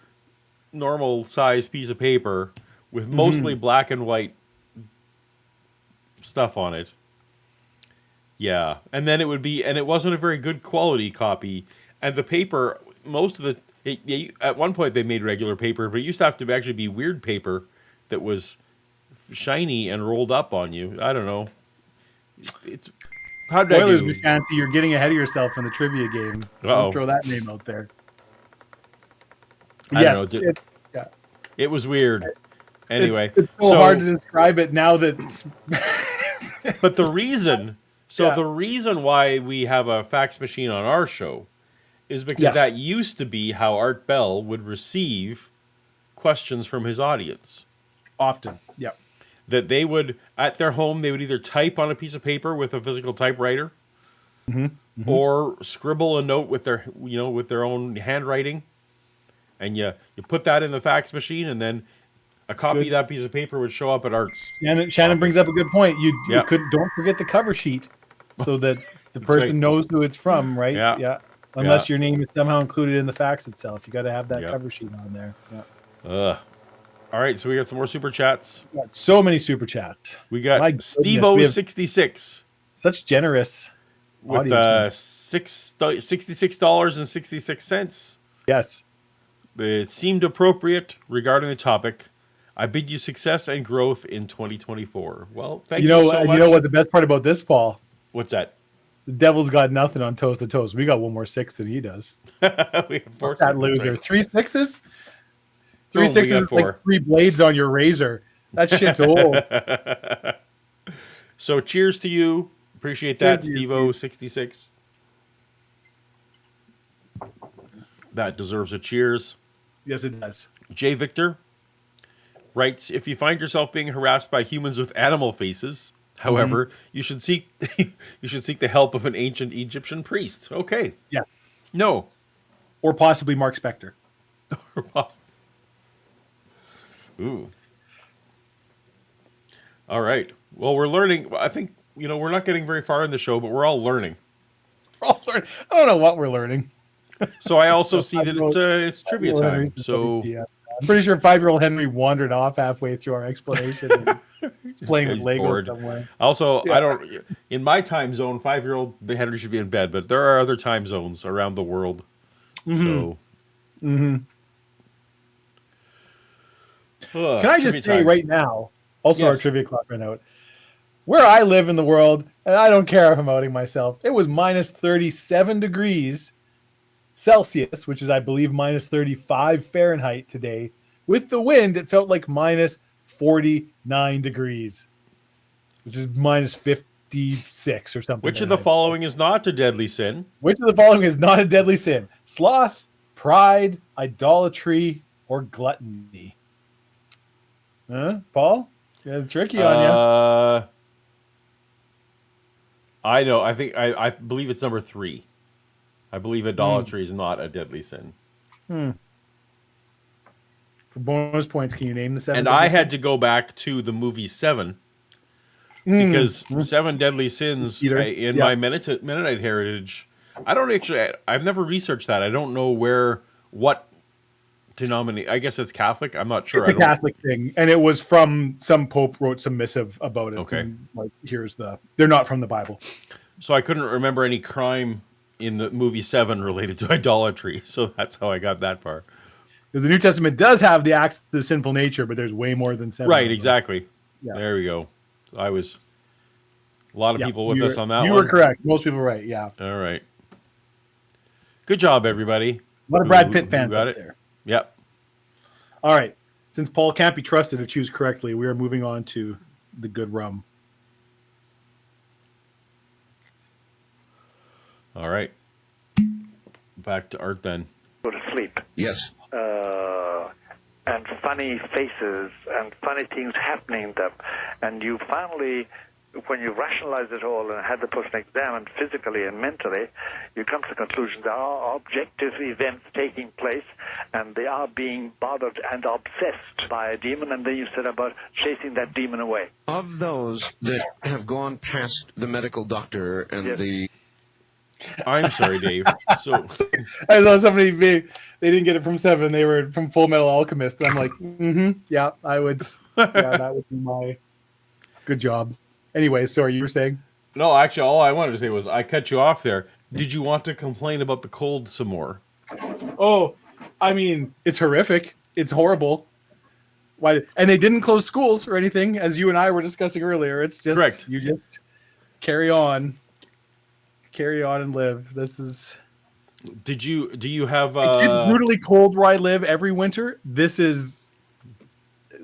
normal size piece of paper with mostly black and white stuff on it. Yeah, and then it would be, and it wasn't a very good quality copy, and the paper, most of the. At one point, they made regular paper, but it used to have to actually be weird paper that was shiny and rolled up on you. I don't know. How did spoilers, I do? Shanti, you're getting ahead of yourself in the trivia game. Don't throw that name out there. I Yes, don't know. It was weird. Anyway, it's so hard to describe it now that. But the reason, the reason why we have a fax machine on our show is because that used to be how Art Bell would receive questions from his audience. Often, yeah. That they would, at their home, they would either type on a piece of paper with a physical typewriter, or scribble a note with their, with their own handwriting, and you put that in the fax machine, and then a copy Good. of that piece of paper would show up at Art's. Shannon brings up a good point. You Yeah. don't forget the cover sheet so that the That's person right. knows who it's from, right? Yeah. Unless Yeah. your name is somehow included in the fax itself. You got to have that Yep. cover sheet on there. Yeah. All right, so we got some more super chats. Got so many super chat. We My got goodness, we have Steve-O66 Such generous with audience. $66.66. Yes. It seemed appropriate regarding the topic. I bid you success and growth in 2024. Well, thank you so much. You know what the best part about this, Paul? What's that? The devil's got nothing on Toast to Toast. We got one more 6 than he does. We have four. That That's loser. right. 3 6s? Oh, 3 we 6s got is 4. like 3 blades on your razor. That shit's old. So cheers to you. Appreciate Cheers that, to you, Steve-O66. That deserves a cheers. Yes, it does. J. Victor writes, if you find yourself being harassed by humans with animal faces, however, you should seek the help of an ancient Egyptian priest. Okay. Yeah. No. Or possibly Mark Spector. Ooh. All right. Well, we're learning. I think, we're not getting very far in the show, but we're all learning. I don't know what we're learning. So I also see that it's trivia time. So I'm pretty sure 5-year-old Henry wandered off halfway through our explanation. And he's playing with He's Legos bored. somewhere. Also, Yeah. I don't. In my time zone, 5-year-old Henry should be in bed, but there are other time zones around the world. So, Can I just say right now, also our Yes. trivia clock ran out, where I live in the world, and I don't care if I'm outing myself, it was minus 37 degrees Celsius, which is, I believe, minus 35 Fahrenheit today. With the wind, it felt like minus 49 degrees, which is minus 56 or something. Which of the Fahrenheit. following is not a deadly sin? Which of the following is not a deadly sin? Sloth, pride, idolatry, or gluttony? Huh, Paul? It's tricky on you. I know. I think I believe it's number 3. I believe idolatry is not a deadly sin. For bonus points, can you name the 7? And I had to go back to the movie 7 because 7 deadly sins in my Mennonite heritage. I don't actually. I've never researched that. I don't know what denomination. I guess it's Catholic. I'm not sure. It's a Catholic thing, and it was from some pope wrote some missive about it. Okay. And, they're not from the Bible. So I couldn't remember any crime in the movie 7 related to idolatry. So that's how I got that far. Because the New Testament does have the acts of the sinful nature, but there's way more than 7. Right, exactly. Yeah. There we go. I was a lot of people with you us on that You one. were correct. Most people were right, yeah. All right. Good job, everybody. A lot of Brad Pitt fans got out it? there. Yep. All right. Since Paul can't be trusted to choose correctly, we are moving on to the good rum. All right. Back to Art then. Go to sleep. Yes. And funny faces and funny things happening to them. And you finally, when you rationalize it all and had the person examined physically and mentally, you come to the conclusion there are objective events taking place and they are being bothered and obsessed by a demon, and then you set about chasing that demon away. Of those that have gone past the medical doctor and Yes. the I'm sorry, Dave. So I saw somebody, they didn't get it from 7. They were from Full Metal Alchemist. I'm like, yeah, I would. Yeah, that would be my good job. Anyway, sorry, you were saying? no, actually, all I wanted to say was I cut you off there. Did you want to complain about the cold some more? Oh, I mean, it's horrific. It's horrible. Why? And they didn't close schools or anything, as you and I were discussing earlier. It's just Correct. You just carry on and live. This is. Do you have It's brutally cold where I live every winter. This is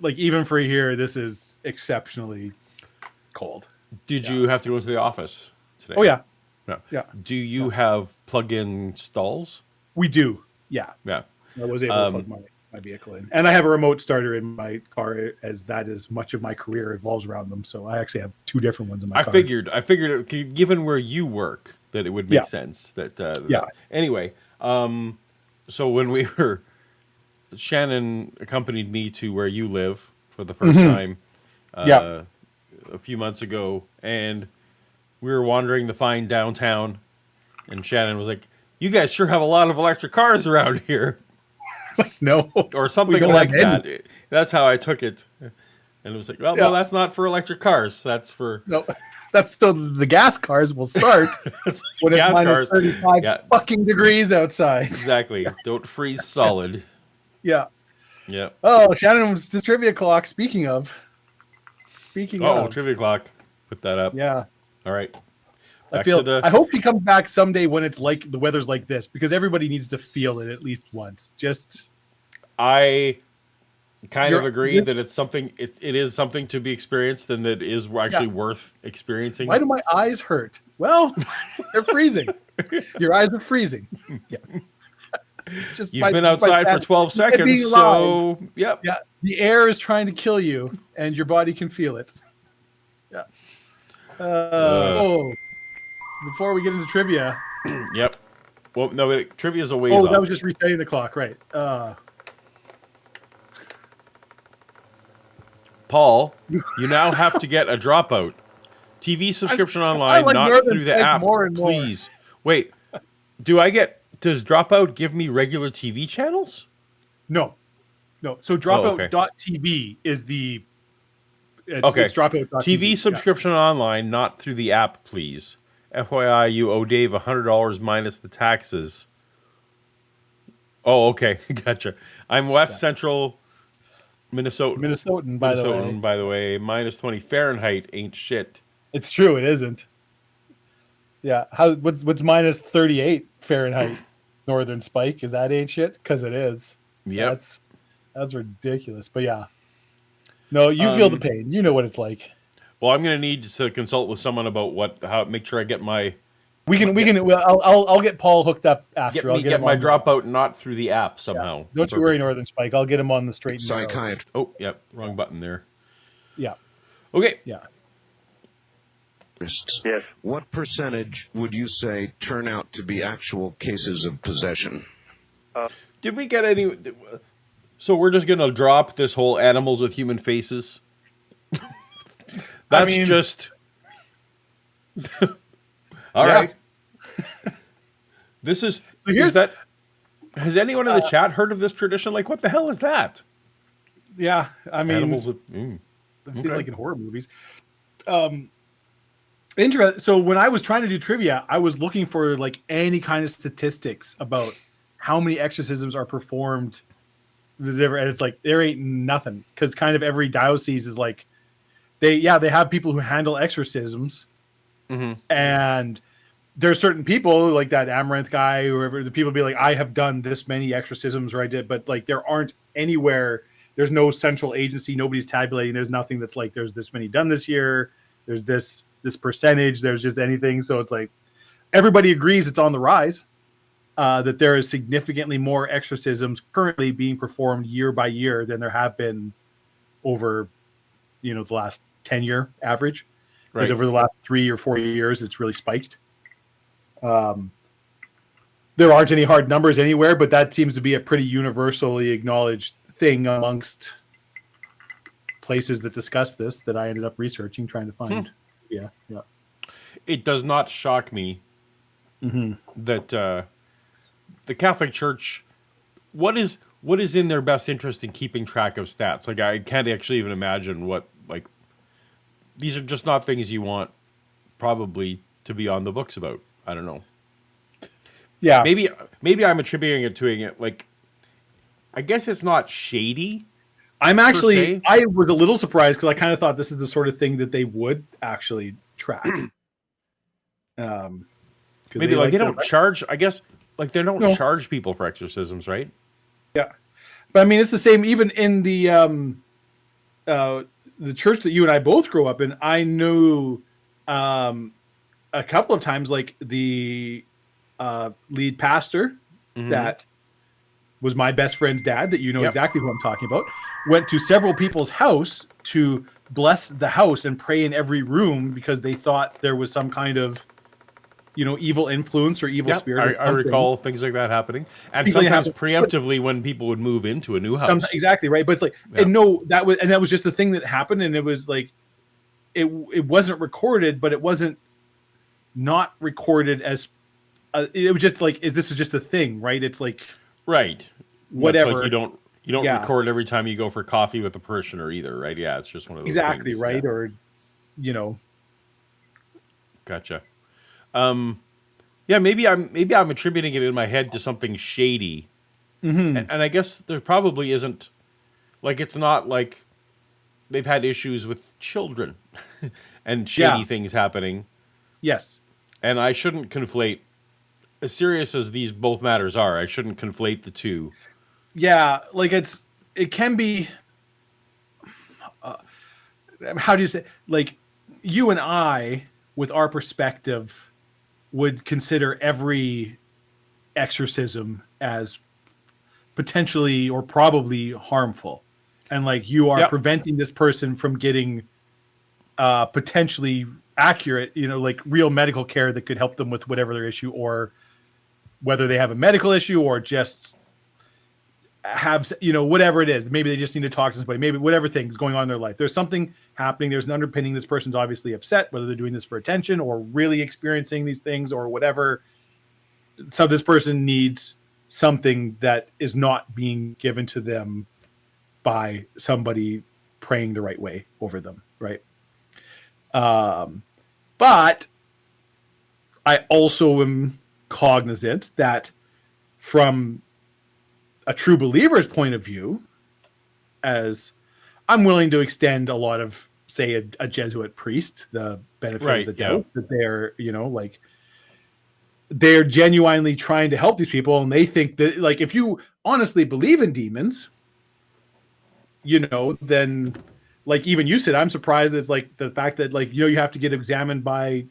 like, even for here, this is exceptionally cold. Did you have to go to the office today? Oh yeah, No. yeah. Do you have plug-in stalls? We do. Yeah. Yeah. So I was able to plug my vehicle in, and I have a remote starter in my car, as that is much of my career revolves around them. So I actually have 2 different ones in my car. I figured, given where you work, that it would make sense. That Anyway, so when we were, Shannon accompanied me to where you live, for the first time Yeah. a few months ago, and we were wandering the fine downtown, and Shannon was like, "You guys sure have a lot of electric cars around here," No. or something don't like have that. That's how I took it, and it was like, "Well, no, that's not for electric cars. That's for No. That's still the gas cars will start when it's gas minus cars. 35 Yeah. fucking degrees outside. Exactly. Don't freeze solid." Yeah. Yeah. Oh, Shannon, was this trivia clock. Speaking of. Oh, trivia clock. Put that up. Yeah. All right. I Back feel. to the- I hope he comes back someday when it's like the weather's like this, because everybody needs to feel it at least once. Just I kind of You're- agree that it's something. It is something to be experienced, and that is actually worth experiencing. why do my eyes hurt? Well, they're freezing. Your eyes are freezing. Yeah. Just You've been outside for 12 seconds, being so yep. Yeah, the air is trying to kill you, and your body can feel it. Yeah. Before we get into trivia. Yep. Well, no, trivia's a ways Oh, off. that was just resetting the clock, right? Paul, you now have to get a dropout. TV subscription online, like not Northern through the Peg app, more and more. please. Wait, does Dropout give me regular TV channels? No. So dropout.tv is the. It's dropout.tv. TV subscription online, not through the app, please. FYI, you owe Dave $100 minus the taxes. Oh, okay, gotcha. I'm West Central Minnesota. Minnesotan, by the way. Minus 20 Fahrenheit ain't shit. It's true. It isn't. Yeah. What's minus 38 Fahrenheit? Northern Spike, is that ain't shit? Because it is. Yep. That's ridiculous. But yeah. No, you feel the pain. You know what it's like. Well, I'm gonna need to consult with someone about make sure I get my. I'll get Paul hooked up after. I'll get my dropout not through the app somehow. Yeah. Don't you worry, Northern Spike. I'll get him on the straight and narrow. Psychiatry. Oh, yep, wrong button there. Yeah. Okay. Yeah. Yes. What percentage would you say turn out to be actual cases of possession? Did we get any? So we're just gonna drop this whole animals with human faces. That's just. All right. This is. Is that? Has anyone in the chat heard of this tradition? Like, what the hell is that? Yeah, I mean, Animals with. I've seen it like in horror movies. So when I was trying to do trivia, I was looking for like any kind of statistics about how many exorcisms are performed. And it's like there ain't nothing, because kind of every diocese is like they have people who handle exorcisms, and there's certain people like that Amaranth guy or whoever, the people be like, I have done this many exorcisms, or I did, but like there aren't anywhere. There's no central agency. Nobody's tabulating. There's nothing that's like there's this many done this year. There's this percentage. There's just anything. So it's like everybody agrees it's on the rise. That there is significantly more exorcisms currently being performed year by year than there have been over, the last 10-year average. Right. But over the last 3 or 4 years, it's really spiked. There aren't any hard numbers anywhere, but that seems to be a pretty universally acknowledged thing amongst places that discuss this that I ended up researching, trying to find. Yeah. It does not shock me that the Catholic Church, what is in their best interest in keeping track of stats? Like, I can't actually even imagine what, like, these are just not things you want probably to be on the books about. I don't know. Yeah. Maybe I'm attributing it to it, like, I guess it's not shady. I was a little surprised because I kind of thought this is the sort of thing that they would actually track. Maybe like they don't charge, I guess, like they don't charge people for exorcisms, right? Yeah. But I mean, it's the same even in the church that you and I both grew up in. I knew a couple of times, like the lead pastor that was my best friend's dad, that exactly who I'm talking about, went to several people's house to bless the house and pray in every room because they thought there was some kind of evil influence or evil Yeah, spirit. Or I recall things like that happening, and Things like sometimes happen- preemptively when people would move into a new house. Exactly right, but it's like, Yeah. and that was just the thing that happened, and it was like, it wasn't recorded, but it wasn't not recorded as. It was just like, this is just a thing, right? It's like, Right. whatever. Much like you don't Yeah. record every time you go for coffee with a parishioner either, right? Yeah, it's just one of those Exactly things. right, Yeah. or Gotcha. Yeah, maybe I'm attributing it in my head to something shady, and I guess there probably isn't. Like, it's not like they've had issues with children and shady things happening, yes, and I shouldn't conflate. As serious as these both matters are, I shouldn't conflate the two. yeah, like it can be. How do you say? Like, you and I, with our perspective, would consider every exorcism as potentially or probably harmful, and like, you are Yep. preventing this person from getting potentially accurate, like real medical care that could help them with whatever their issue, or whether they have a medical issue or just have, whatever it is. Maybe they just need to talk to somebody, maybe whatever thing's going on in their life. There's something happening. There's an underpinning. This person's obviously upset, whether they're doing this for attention or really experiencing these things or whatever. So this person needs something that is not being given to them by somebody praying the right way over them, right? But I also am cognizant that from a true believer's point of view, as I'm willing to extend a lot of, say, a Jesuit priest the benefit Right, of the doubt, that they're, like, they're genuinely trying to help these people, and they think that, like, if you honestly believe in demons, then, like, even you said, I'm surprised it's like the fact that, like, you have to get examined by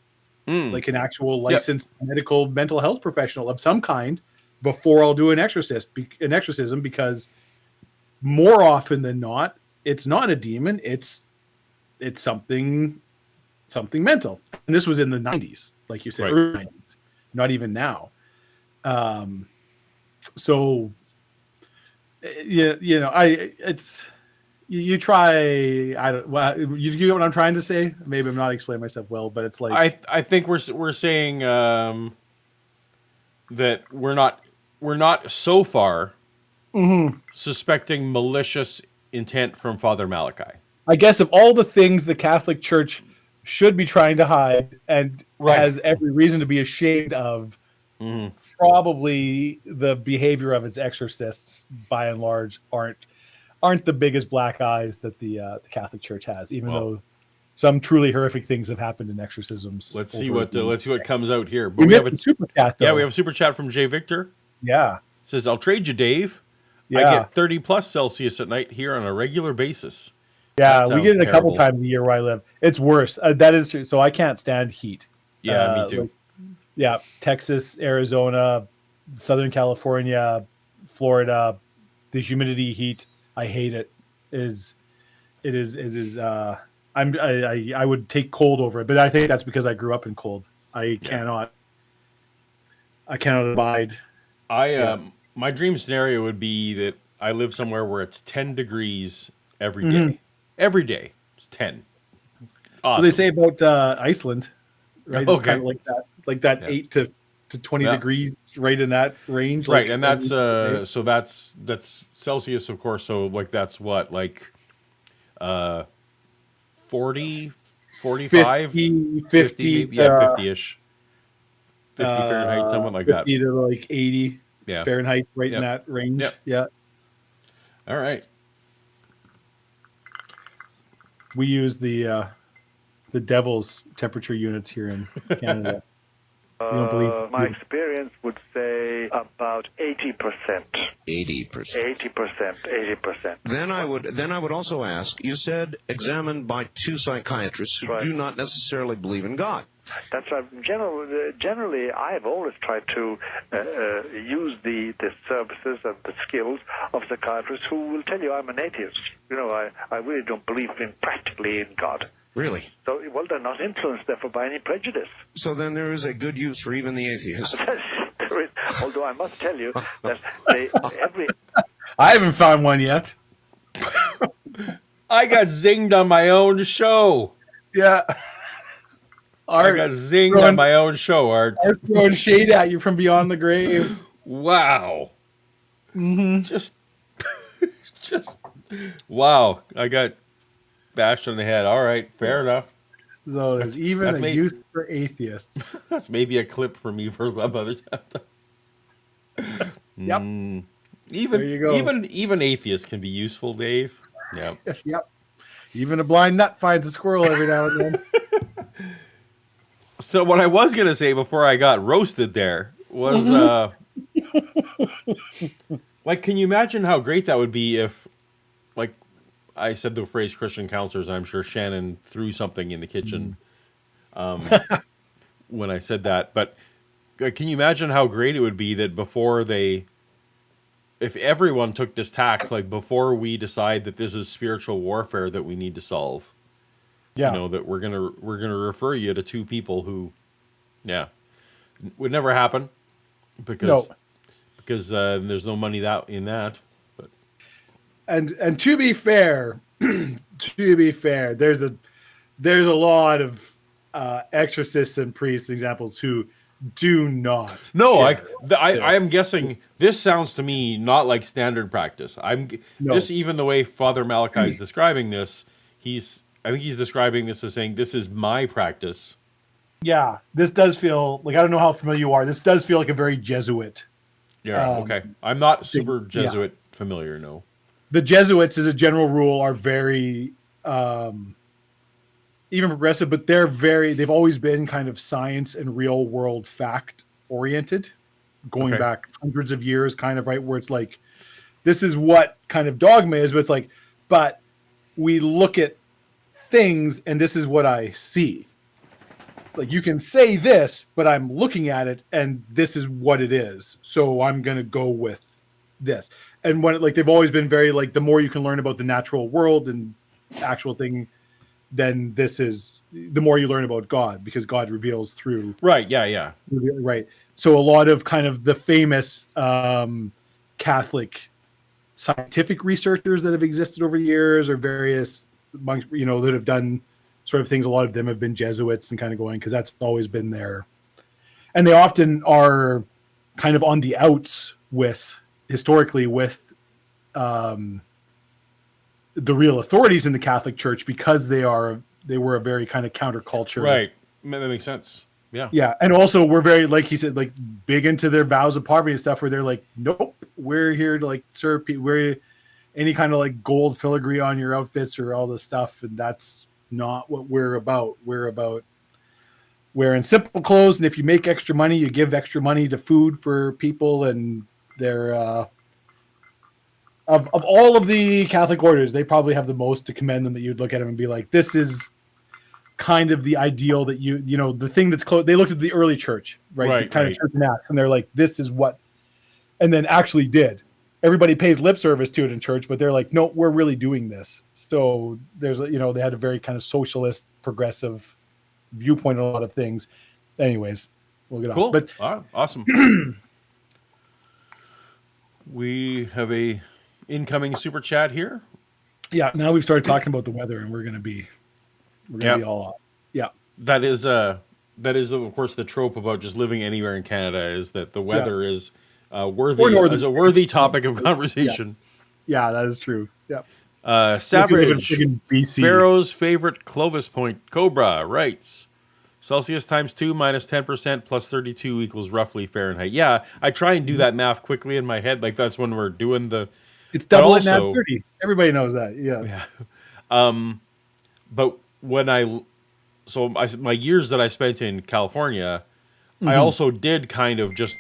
like an actual licensed medical mental health professional of some kind before I'll do an exorcism, because more often than not, it's not a demon, it's something mental. And this was in the 90s, like you said, Right. early 90s, not even now. So you try. I don't. Well, you get what I'm trying to say. Maybe I'm not explaining myself well, but it's like, I think we're saying that we're not so far suspecting malicious intent from Father Malachi. I guess, of all the things the Catholic Church should be trying to hide and has every reason to be ashamed of, probably the behavior of its exorcists, by and large, aren't the biggest black eyes that the Catholic Church has, even though some truly horrific things have happened in exorcisms. Let's see what comes out here. But we have a super chat, though. Yeah, we have a super chat from Jay Victor. Yeah, Says, "I'll trade you, Dave. yeah. I get 30 plus Celsius at night here on a regular basis." Yeah, That we get it sounds a couple terrible. times a year where I live. It's worse. That is true. So I can't stand heat. Yeah, me too. Texas, Arizona, Southern California, Florida, the humidity, heat. I hate it. I would take cold over it, but I think that's because I grew up in cold. I cannot abide. My dream scenario would be that I live somewhere where it's 10 degrees every day. Every day it's 10. Awesome. So they say about Iceland, right? It's kind of like that, 8 to 20 degrees, right in that range. Right, like, and that's so that's Celsius, of course. So like that's what, like 40, 45, 50, maybe, 50-ish. 50 Fahrenheit, something like that. 50 to like 80 Fahrenheit, right in that range. Yep. Yeah. All right. We use the devil's temperature units here in Canada. You don't believe my experience would say about 80%. 80%. 80%. Then I would also ask, you said examined by 2 psychiatrists who do not necessarily believe in God. That's right. Generally, I've always tried to use the services and the skills of psychiatrists who will tell you I'm an atheist. I really don't believe practically in God. Really? So, well, they're not influenced, therefore, by any prejudice. So then there is a good use for even the atheist. There is, although I must tell you that every... I haven't found one yet. I got zinged on my own show. Yeah. I got zinged on my own show, Art. Art throwing shade at you from beyond the grave. Wow. Just, wow. I got bashed on the head. All right, fair enough. So there's even that's a use for atheists. That's maybe a clip for me for some other time. Yep. Even There you go. even atheists can be useful, Dave. Yeah. Yep. Even a blind nut finds a squirrel every now and then. So what I was gonna say before I got roasted there was, like, can you imagine how great that would be if, like, I said the phrase Christian counselors, I'm sure Shannon threw something in the kitchen when I said that. But can you imagine how great it would be that if everyone took this tack, like before we decide that this is spiritual warfare that we need to solve, Yeah. you know, that we're gonna refer you to two people who, would never happen because there's no money in that. But And to be fair, there's a lot of exorcists and priests examples who do not. no, share I am this. guessing this sounds to me not like standard practice. No. This, even the way Father Malachi is describing this, I think he's describing this as saying this is my practice. Yeah, this does feel like, I don't know how familiar you are. This does feel like a very Jesuit. Yeah, okay. I'm not super Jesuit familiar, no. The Jesuits, as a general rule, are very even progressive, but they've always been kind of science and real world fact oriented, going back hundreds of years, kind of, right, where it's like, this is what kind of dogma is, but it's like, but we look at things and this is what I see. Like, you can say this, but I'm looking at it and this is what it is. So I'm going to go with this. And when, like, they've always been very, like, the more you can learn about the natural world and actual thing, then the more you learn about God, because God reveals through. Right, yeah. Right. So a lot of kind of the famous Catholic scientific researchers that have existed over the years, or various monks, you know, that have done sort of things. A lot of them have been Jesuits and kind of going, because that's always been there. And they often are kind of on the outs historically with the real authorities in the Catholic Church, because they were a very kind of counterculture. Right. That makes sense. Yeah. Yeah. And also we're very, like he said, like, big into their vows of poverty and stuff, where they're like, nope, we're here to, like, serve people. We're any kind of, like, gold filigree on your outfits or all this stuff. And that's not what we're about. We're about wearing simple clothes. And if you make extra money, you give extra money to food for people. And they're, of all of the Catholic orders, they probably have the most to commend them, that you'd look at them and be like, this is kind of the ideal that you know, the thing that's close. They looked at the early church, right? The kind of church in Acts, and they're like, this is what, and then actually did. Everybody pays lip service to it in church, but they're like, no, we're really doing this. So there's, you know, they had a very kind of socialist, progressive viewpoint on a lot of things. Anyways, we'll get cool. on. But awesome. We have a incoming super chat here. Yeah, now we've started talking about the weather, and we're gonna be all up. Yeah. That is of course the trope about just living anywhere in Canada, is that the weather is a worthy topic of conversation. Yeah, that is true. Yeah. Savage, in BC. Pharaoh's favorite Clovis Point Cobra writes, Celsius times 2 minus 10% plus 32 equals roughly Fahrenheit. Yeah, I try and do that math quickly in my head. Like, that's when we're doing it's double at 30. Everybody knows that. Yeah. But when my years that I spent in California, I also did kind of, just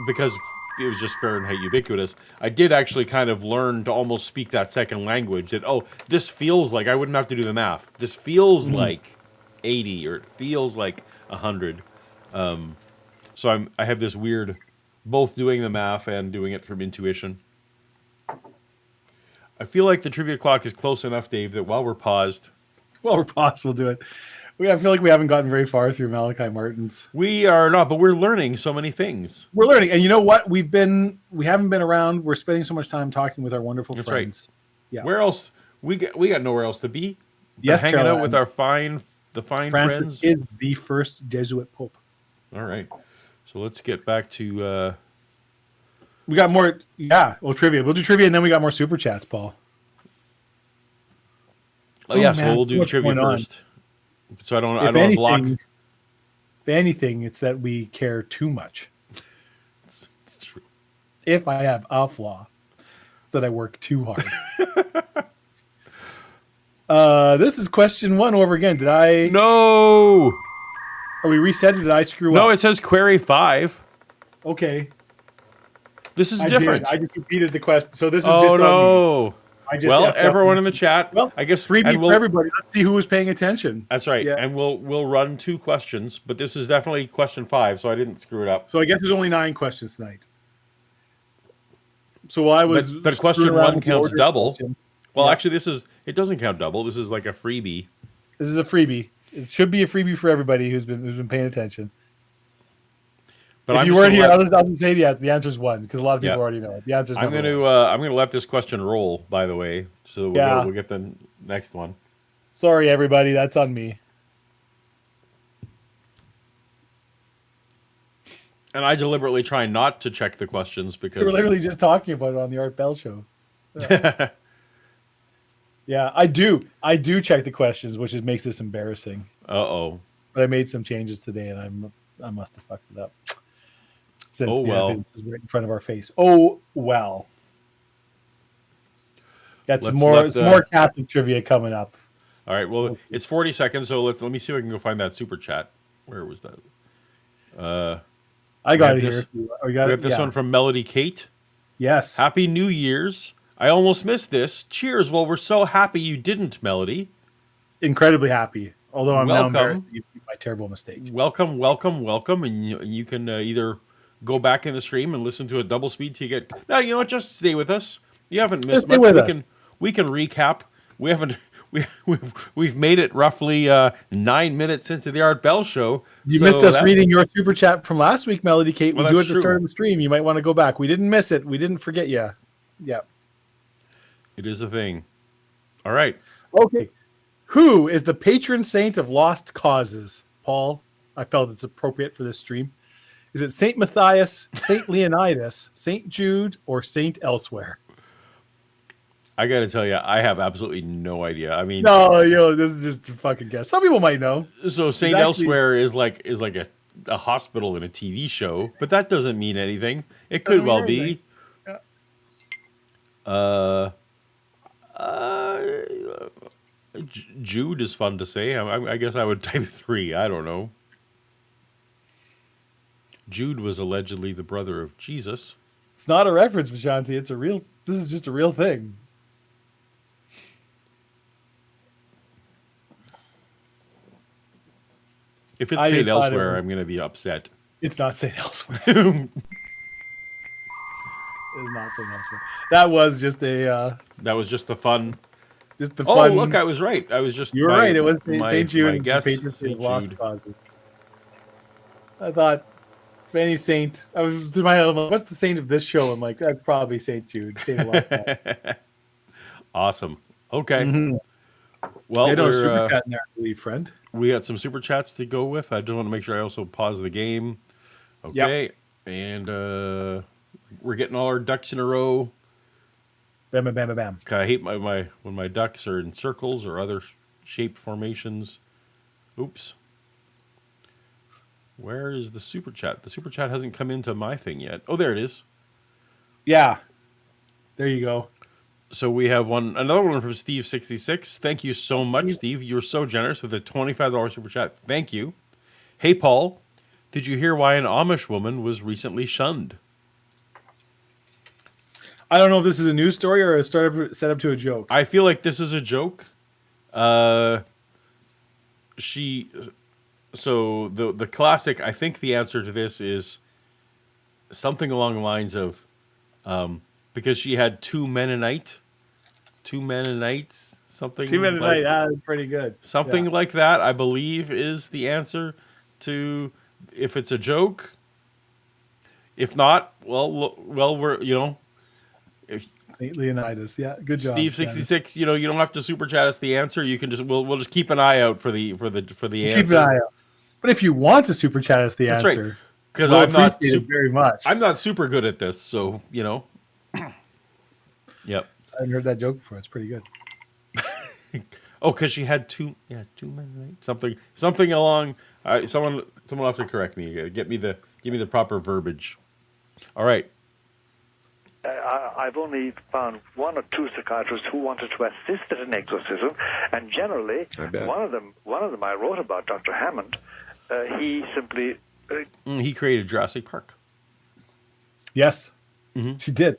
because it was just Fahrenheit ubiquitous, I did actually kind of learn to almost speak that second language, that, this feels like, I wouldn't have to do the math. This feels like 80, or it feels like 100. So I have this weird, both doing the math and doing it from intuition. I feel like the trivia clock is close enough, Dave, that while we're paused, Well, we're possible to it. I feel like we haven't gotten very far through Malachi Martin's. We are not, but we're learning so many things. We're learning, and you know what? We haven't been around. We're spending so much time talking with our wonderful That's friends. right. Yeah. Where else? We got nowhere else to be. Yes, hanging out Caroline. with our fine Francis friends. is the first Jesuit pope. All right. So let's get back to. We got more. Yeah. Well, trivia. We'll do trivia, and then we got more super chats, Paul. Oh yeah. man, So we'll do what's trivia going on? first. So I don't block. If anything, it's that we care too much. It's true. If I have a flaw, that I work too hard. This is question 1 over again. Did I? No. Are we reset? Or did I screw up? No, it says query 5. Okay. This is I different. did. I just repeated the question. So this is Oh just on me. no. I just Well, effed up. everyone in the chat. Well, I guess freebie for everybody. Let's see who was paying attention. That's right. Yeah. And we'll run 2 questions, but this is definitely question 5, so I didn't screw it up. So I guess there's only 9 questions tonight. So while I was, But question screwing around 1 with the counts order of double. questions- Well, Yeah. actually, it doesn't count double. This is like a freebie. This is a freebie. It should be a freebie for everybody who's been paying attention. But if I'm you just weren't gonna here, let- I'll just say yes. The answer's 1 because a lot of people Yeah. already know it. The answer's I'm number going 1. to let this question roll. By the way, so Yeah. we'll get the next one. Sorry, everybody. That's on me. And I deliberately try not to check the questions We because were literally just talking about it on the Art Bell show. Yeah, I do. I do check the questions, which makes this embarrassing. Uh-oh. But I made some changes today, and I must have fucked it up. Since Oh, the well. evidence is right in front of our face. Oh well. Got some Let's let more Catholic trivia coming up. All right. Well, it's 40 seconds, so let me see if I can go find that super chat. Where was that? I got it this- here. We have this one from Melody Kate. Yes. Happy New Year's. I almost missed this. Cheers. Well, we're so happy you didn't, Melody. Incredibly happy. Although I'm now Welcome. embarrassed that you've seen my terrible mistake. Welcome. And you can either go back in the stream and listen to a double speed till you get. No, you know what? Just stay with us. You haven't missed stay much. with us. We can recap. We haven't. We've made it roughly 9 minutes into the Art Bell show. You so missed us that's- reading your super chat from last week, Melody Kate. Well, we do it that's at the start true. of the stream. You might want to go back. We didn't miss it. We didn't forget you. Yeah. It is a thing. All right. Okay. Who is the patron saint of lost causes? Paul, I felt it's appropriate for this stream. Is it Saint Matthias, Saint Leonidas, Saint Jude, or Saint Elsewhere? I got to tell you, I have absolutely no idea. I mean, No, this is just a fucking guess. Some people might know. so Saint actually- Elsewhere is like a hospital in a TV show, but that doesn't mean anything. It could Doesn't mean well be. anything. Jude is fun to say. I guess I would type 3. I don't know. Jude was allegedly the brother of Jesus. It's not a reference, Vishanti. This is just a real thing. If it's I Saint just thought it Elsewhere, was- I'm going to be upset. It's not Saint Elsewhere. It is not Saint Elsewhere. That was just That was just the fun. the Oh, fun. look, I was right. I was just. You were right. It was my Saint Jude. and the guess, patron saint Saint of lost Jude. causes. I thought, if any saint, I was in my head, I'm like, what's the saint of this show? I'm like, that's probably Saint Jude. Saint of lost causes. Awesome. Okay. Mhm. Well, They don't we're, super chat in there, I believe, friend. we got some super chats to go with. I just want to make sure I also pause the game. Okay. And we're getting all our ducks in a row. Bam, bam, bam, bam, bam. I hate when my ducks are in circles or other shape formations. Oops. Where is the super chat? The super chat hasn't come into my thing yet. Oh, there it is. Yeah. There you go. So we have another one from Steve66. Thank you so much, Steve. You're so generous with a $25 super chat. Thank you. Hey, Paul, did you hear why an Amish woman was recently shunned? I don't know if this is a news story or a set up to a joke. I feel like this is a joke. So the classic, I think the answer to this is something along the lines of because she had two Mennonites Something 2 minute like, night. That's pretty good. something Yeah. like that, I believe, is the answer to if it's a joke. If not, well, we're if St. Leonidas. Yeah. Good job. Steve 66, you don't have to super chat us the answer. You can just we'll just keep an eye out for the Keep answer. an eye out. But if you want to super chat us the That's right. answer, Because we'll I'm not appreciate it very much. I'm not super good at this, so Yep. I haven't heard that joke before. It's pretty good. Oh, because she had 2 men, right? Something along. Someone will have to correct me. Give me the proper verbiage. All right. I've only found 1 or 2 psychiatrists who wanted to assist at an exorcism, and generally, I bet. one of them I wrote about, Dr. Hammond. He simply He created Jurassic Park. Yes. Mm-hmm. She did.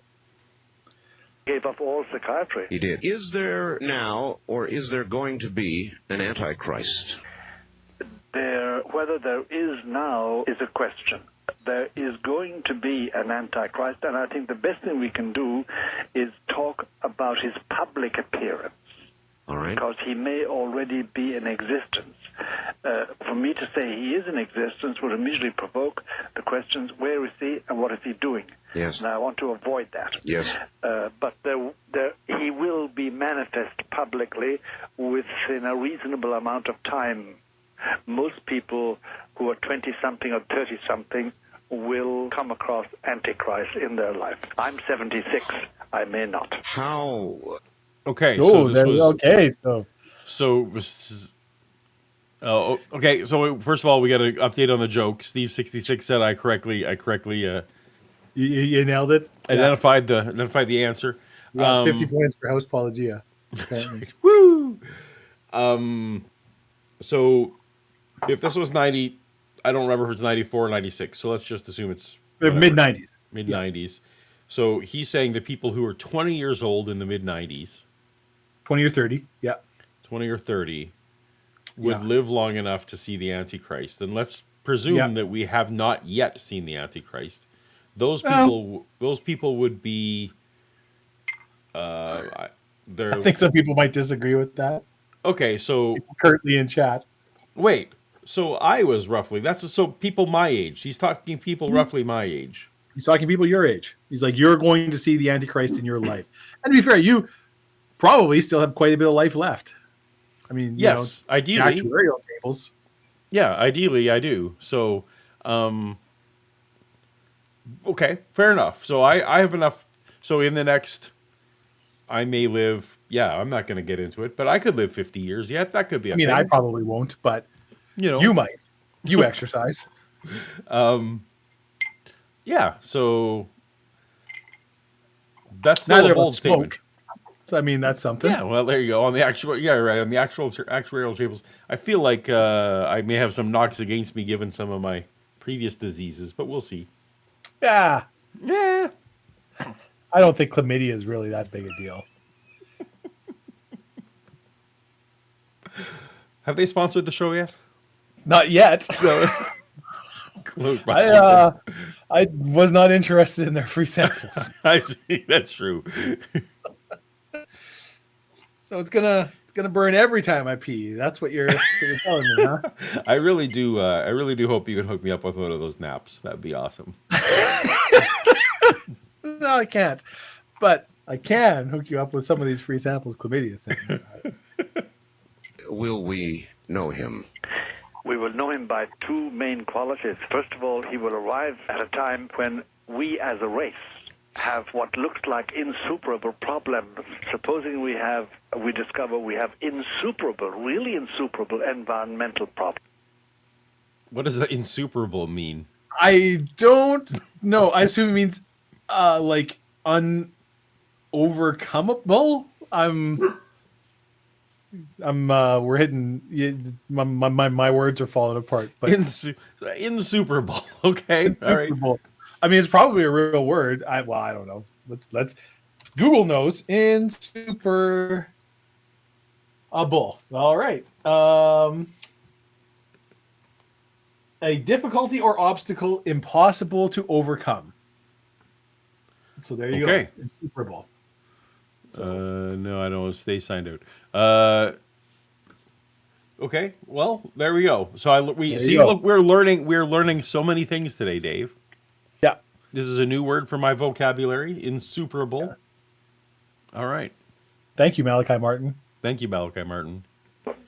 gave up all psychiatry. He did. Is there now, or is there going to be, an antichrist? Whether there is now is a question. There is going to be an antichrist, and I think the best thing we can do is talk about his public appearance. All right. Because he may already be in existence. For me to say he is in existence would immediately provoke the questions, where is he and what is he doing? Yes. And I want to avoid that. Yes. But he will be manifest publicly within a reasonable amount of time. Most people who are 20-something or 30-something will come across Antichrist in their life. I'm 76. I may not. How? Okay. Oh, So this was okay. So okay. So first of all, we got an update on the joke. Steve 66 said I correctly you nailed it. identified the answer. Yeah, 50 points for House Paulogia. Okay. Woo! So if this was 90, I don't remember if it's 94 or 96. So let's just assume it's Mid 90s. Mid 90s. So he's saying the people who are 20 years old in the mid 90s, 20 or 30. Yeah. 20 or 30, would Yeah. live long enough to see the Antichrist. And let's presume that we have not yet seen the Antichrist. Those people would be I think some people might disagree with that. okay, so Currently in chat. wait. So I was roughly so people my age. He's talking people roughly my age. He's talking people your age. He's like, you're going to see the Antichrist in your life. And to be fair, you probably still have quite a bit of life left. I mean, Yes, the ideally. actuarial tables. Yeah, ideally I do. So okay, fair enough. So I have enough. So in the next, I may live. Yeah, I'm not going to get into it, but I could live 50 years yet. That could be. I mean, I probably won't, but you might. You exercise. Yeah. So that's Neither not a of bold us statement. smoke. So, I mean, that's something. Yeah. Well, there you go. On the actual, on the actual actuarial tables, I feel like I may have some knocks against me given some of my previous diseases, but we'll see. Yeah. Yeah. I don't think chlamydia is really that big a deal. Have they sponsored the show yet? Not yet. I was not interested in their free samples. I see. That's true. So it's gonna burn every time I pee. That's what you're telling me, huh? I really do hope you can hook me up with one of those naps. That'd be awesome. No, I can't. But I can hook you up with some of these free samples chlamydia sent me. Will we know him? We will know him by two main qualities. First of all, he will arrive at a time when we as a race have what looks like insuperable problems. Supposing we discover we have really insuperable environmental problems. What does the insuperable mean? I don't know. I assume it means like unovercomable. We're hitting my words are falling apart. But insuperable. Okay. All right. I mean, it's probably a real word. I don't know. Let's Google knows. Insuperable. All right. A difficulty or obstacle impossible to overcome. So there you go. Insuperable. So No, I don't. Stay signed out. Okay, well, there we go. So we there see. you go. Look, we're learning so many things today, Dave. Yeah. This is a new word for my vocabulary. Insuperable. All right. Thank you, Malachi Martin. Thank you, Malachi Martin.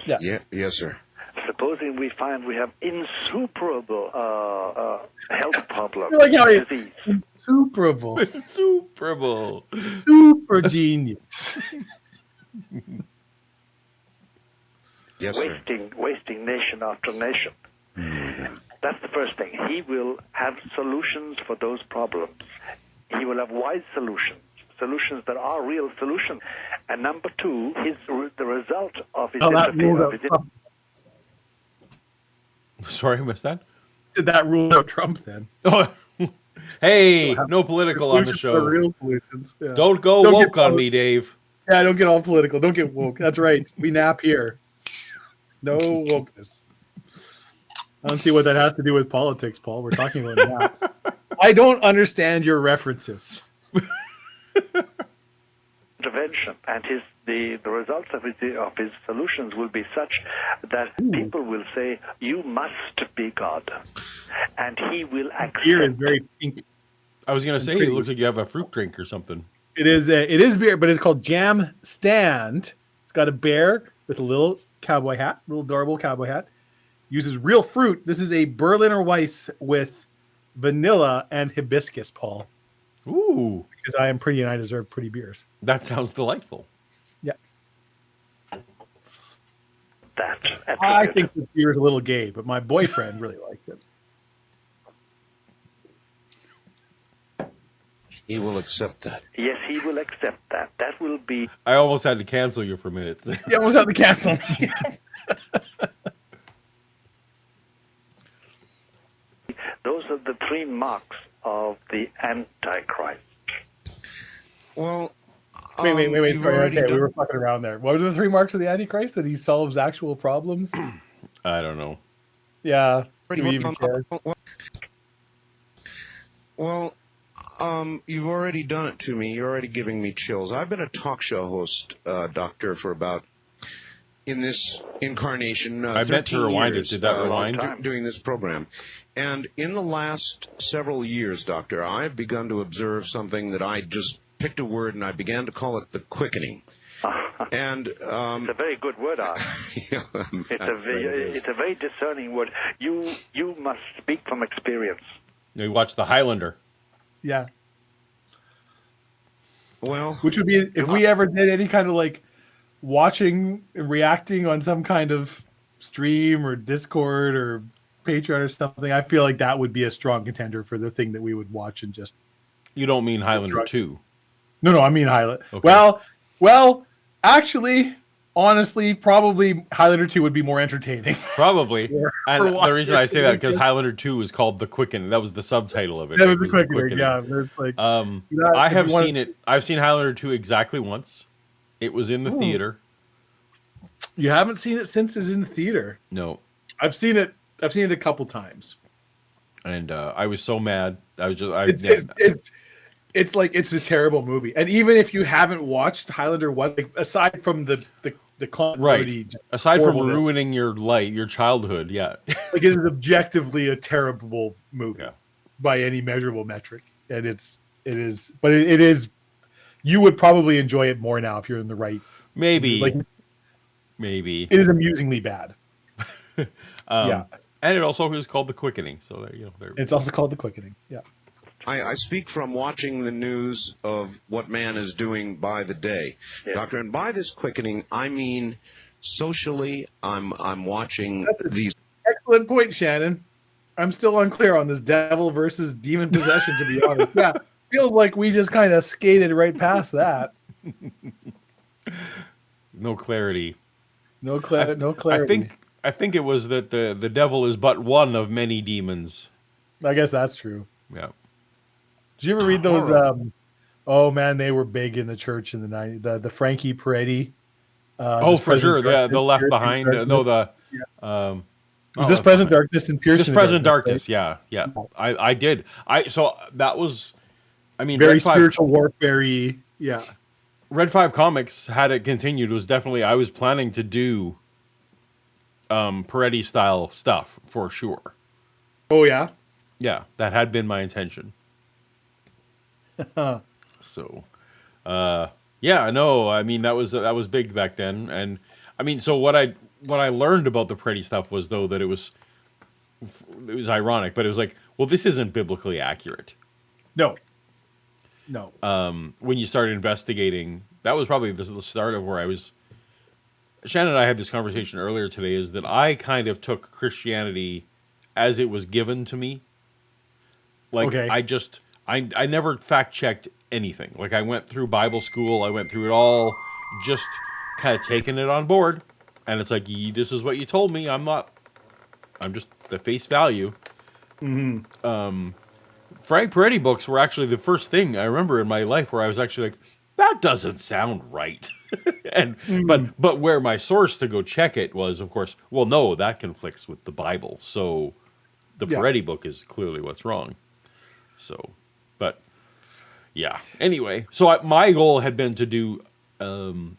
Yeah. Yes, sir. Supposing we find we have insuperable health problems, Like how disease. Insuperable. Insuperable. Super genius. Yes, sir. wasting nation after nation. That's the first thing. He will have solutions for those problems. He will have wise solutions that are real solutions. And number two, the result of his That ruled out interference. Trump. Sorry, I missed that. Did that rule out Trump then? Oh, hey, no political on the Solutions are show. real solutions. Yeah. Don't go Don't woke get on me, Dave. Yeah, don't get all political. Don't get woke. That's right. We nap here. No wokeness. I don't see what that has to do with politics, Paul. We're talking about naps. I don't understand your references. Intervention and the results of his solutions will be such that people will say, "You must be God," and he will accept. Beer is very pink. I was going to say, pretty. it looks like you have a fruit drink or something. It is beer, but it's called Jam Stand. It's got a bear with a little cowboy hat, little adorable cowboy hat. Uses real fruit. This is a Berliner Weiss with vanilla and hibiscus, Paul. Ooh, Because I am pretty and I deserve pretty beers. that sounds delightful. Yeah. that. I think this beer is a little gay, but my boyfriend really likes it. He will accept that. Yes, he will accept that. That will be. I almost had to cancel you for a minute. You almost have to cancel me. Those are the three marks of the Antichrist. Well, Wait. you've Sorry, already okay, we done- were fucking around there. What are the three marks of the Antichrist? That he solves actual problems? I don't know. Yeah. already Do we worked even on- care? Well, you've already done it to me. You're already giving me chills. I've been a talk show host, Doctor, for about, in this incarnation, I meant to 13 rewind years, it. Did that rewind? doing this program. And in the last several years, Doctor, I've begun to observe something that I just picked a word and I began to call it the quickening. And It's a very good word, Art. yeah, It's a very discerning word. You must speak from experience. You watch The Highlander. Yeah. well, Which would be if we ever did any kind of like watching, reacting on some kind of stream or Discord or Patreon or something. I feel like that would be a strong contender for the thing that we would watch and just. You don't mean Highlander Drunk. 2. No, I mean Highlander. Okay. Well, actually, honestly, probably Highlander 2 would be more entertaining. Probably. And the reason I say that because watching. Highlander 2 is called The Quickening. That was the subtitle of it. That It was the The quickening, yeah. It's like, I have seen it. I've seen Highlander 2 exactly once. It was in the theater. you haven't seen it since it's in the theater. No. I've seen it a couple times. And I was so mad. I was just It's like it's a terrible movie. And even if you haven't watched Highlander 1, like, aside from the continuity, right. Aside from horrible- ruining your life, your childhood, yeah. like, it is objectively a terrible movie Yeah. by any measurable metric. And it is you would probably enjoy it more now if you're in the right. Maybe. Like, Maybe. it is amusingly bad. Yeah. And it also is called The Quickening. So there you go. It's also called The Quickening. Yeah. I speak from watching the news of what man is doing by the day, Yeah. Doctor. And by this quickening, I mean socially. I'm watching these. Excellent point, Shannon. I'm still unclear on this devil versus demon possession, to be honest. Yeah. Feels like we just kind of skated right past that. No clarity. No clarity. I think it was that the devil is but one of many demons. I guess that's true. Yeah. Did you ever read those? Horrible. Oh man, they were big in the church in the 90s. The Frankie Peretti. Oh, for sure. Yeah, the Left Behind. No, the. Was this Present Darkness and Pierce? This Present Darkness. Yeah. I did. So that was. I mean, Very Red 5 spiritual warfare. Yeah. Red 5 Comics, had it continued, was definitely, I was planning to do Peretti style stuff for sure. Oh yeah. Yeah, that had been my intention. So, yeah, no, I mean that was big back then, and I mean, so what I learned about the Peretti stuff was though that it was ironic, but it was like, well, this isn't biblically accurate. No. No. When you started investigating, that was probably the start of where I was. Shannon and I had this conversation earlier today. Is that I kind of took Christianity as it was given to me. Like Okay. I never fact checked anything. Like I went through Bible school, I went through it all, just kind of taking it on board. And it's like, this is what you told me. I'm just the face value. Frank Peretti books were actually the first thing I remember in my life where I was actually like, that doesn't sound right. And but where my source to go check it was, of course, well, no, that conflicts with the Bible. So the Peretti book is clearly what's wrong. So, but yeah. Anyway, so my goal had been to do, and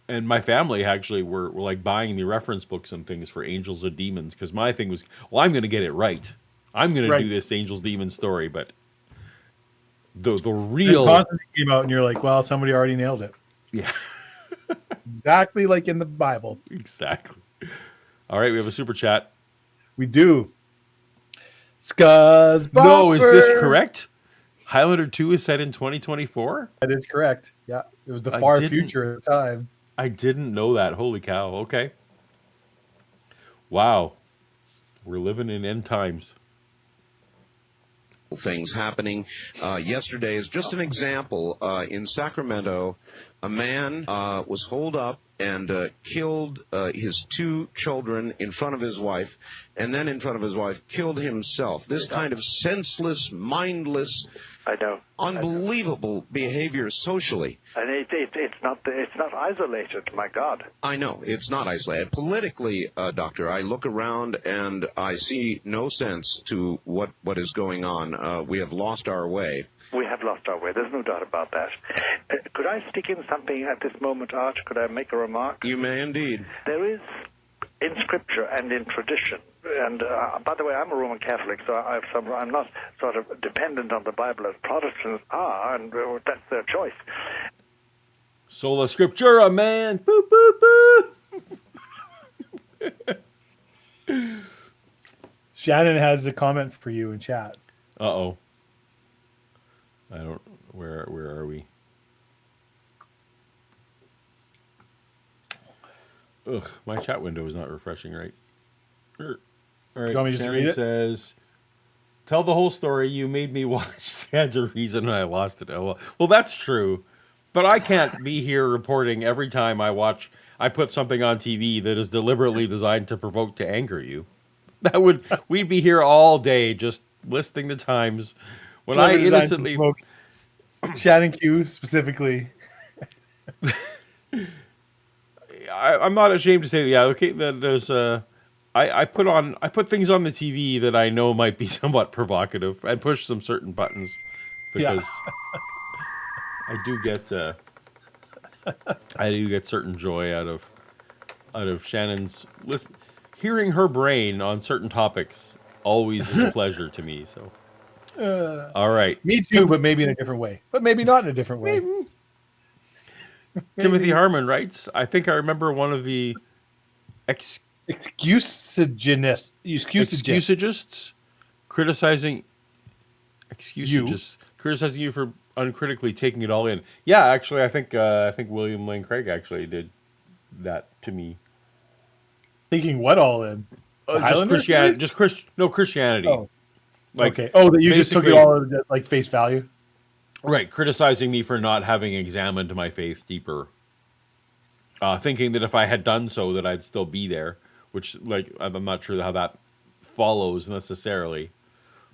my family actually were like buying me reference books and things for Angels and Demons, because my thing was, well, I'm going to get it right. I'm going to do this Angels Demons story, but the real Constantine came out and you're like, well, somebody already nailed it. Yeah. Exactly like in the Bible. Exactly. All right, we have a super chat. We do. Scuzz No, is this correct? Highlander 2 is set in 2024? That is correct. Yeah. It was the far future at the time. I didn't know that. Holy cow. Okay. Wow. We're living in end times. Things happening. Yesterday is just an example. In Sacramento, a man was holed up and killed his 2 children in front of his wife, and then in front of his wife killed himself. This kind of senseless, mindless, unbelievable behavior socially. And it's not isolated. My God. I know it's not isolated politically, Doctor. I look around and I see no sense to what is going on. We have lost our way. We have lost our way. There's no doubt about that. Could I stick in something at this moment, Art? Could I make a remark? You may indeed. There is, in Scripture and in tradition, and by the way, I'm a Roman Catholic, so I'm not sort of dependent on the Bible as Protestants are, and that's their choice. Sola Scriptura, man. Boop, boop, boop. Shannon has a comment for you in chat. Uh-oh. I don't... Where are we? Ugh, my chat window is not refreshing, right? All right, Do you want me just to read it? Says, tell the whole story. You made me watch Stands to Reason and I lost it. Oh, well, that's true. But I can't be here reporting every time I put something on TV that is deliberately designed to provoke to anger you. We'd be here all day just listing the times when I innocently... Shannon Q specifically. I'm not ashamed to say that. Yeah, okay. There's I put things on the TV that I know might be somewhat provocative and push some certain buttons because I do get certain joy out of Shannon's hearing her brain on certain topics. Always is a pleasure to me. So. All right. Me too, but maybe in a different way. But maybe not in a different way. Maybe. Timothy Harmon writes, I think I remember one of the excusagists criticizing you for uncritically taking it all in. Yeah, actually, I think William Lane Craig actually did that to me. Taking what all in? Just Christianity. Christianity. Oh. Like, okay. Oh, that you just took it all at like face value? Right. Criticizing me for not having examined my faith deeper. Thinking that if I had done so, that I'd still be there. Which, like, I'm not sure how that follows necessarily.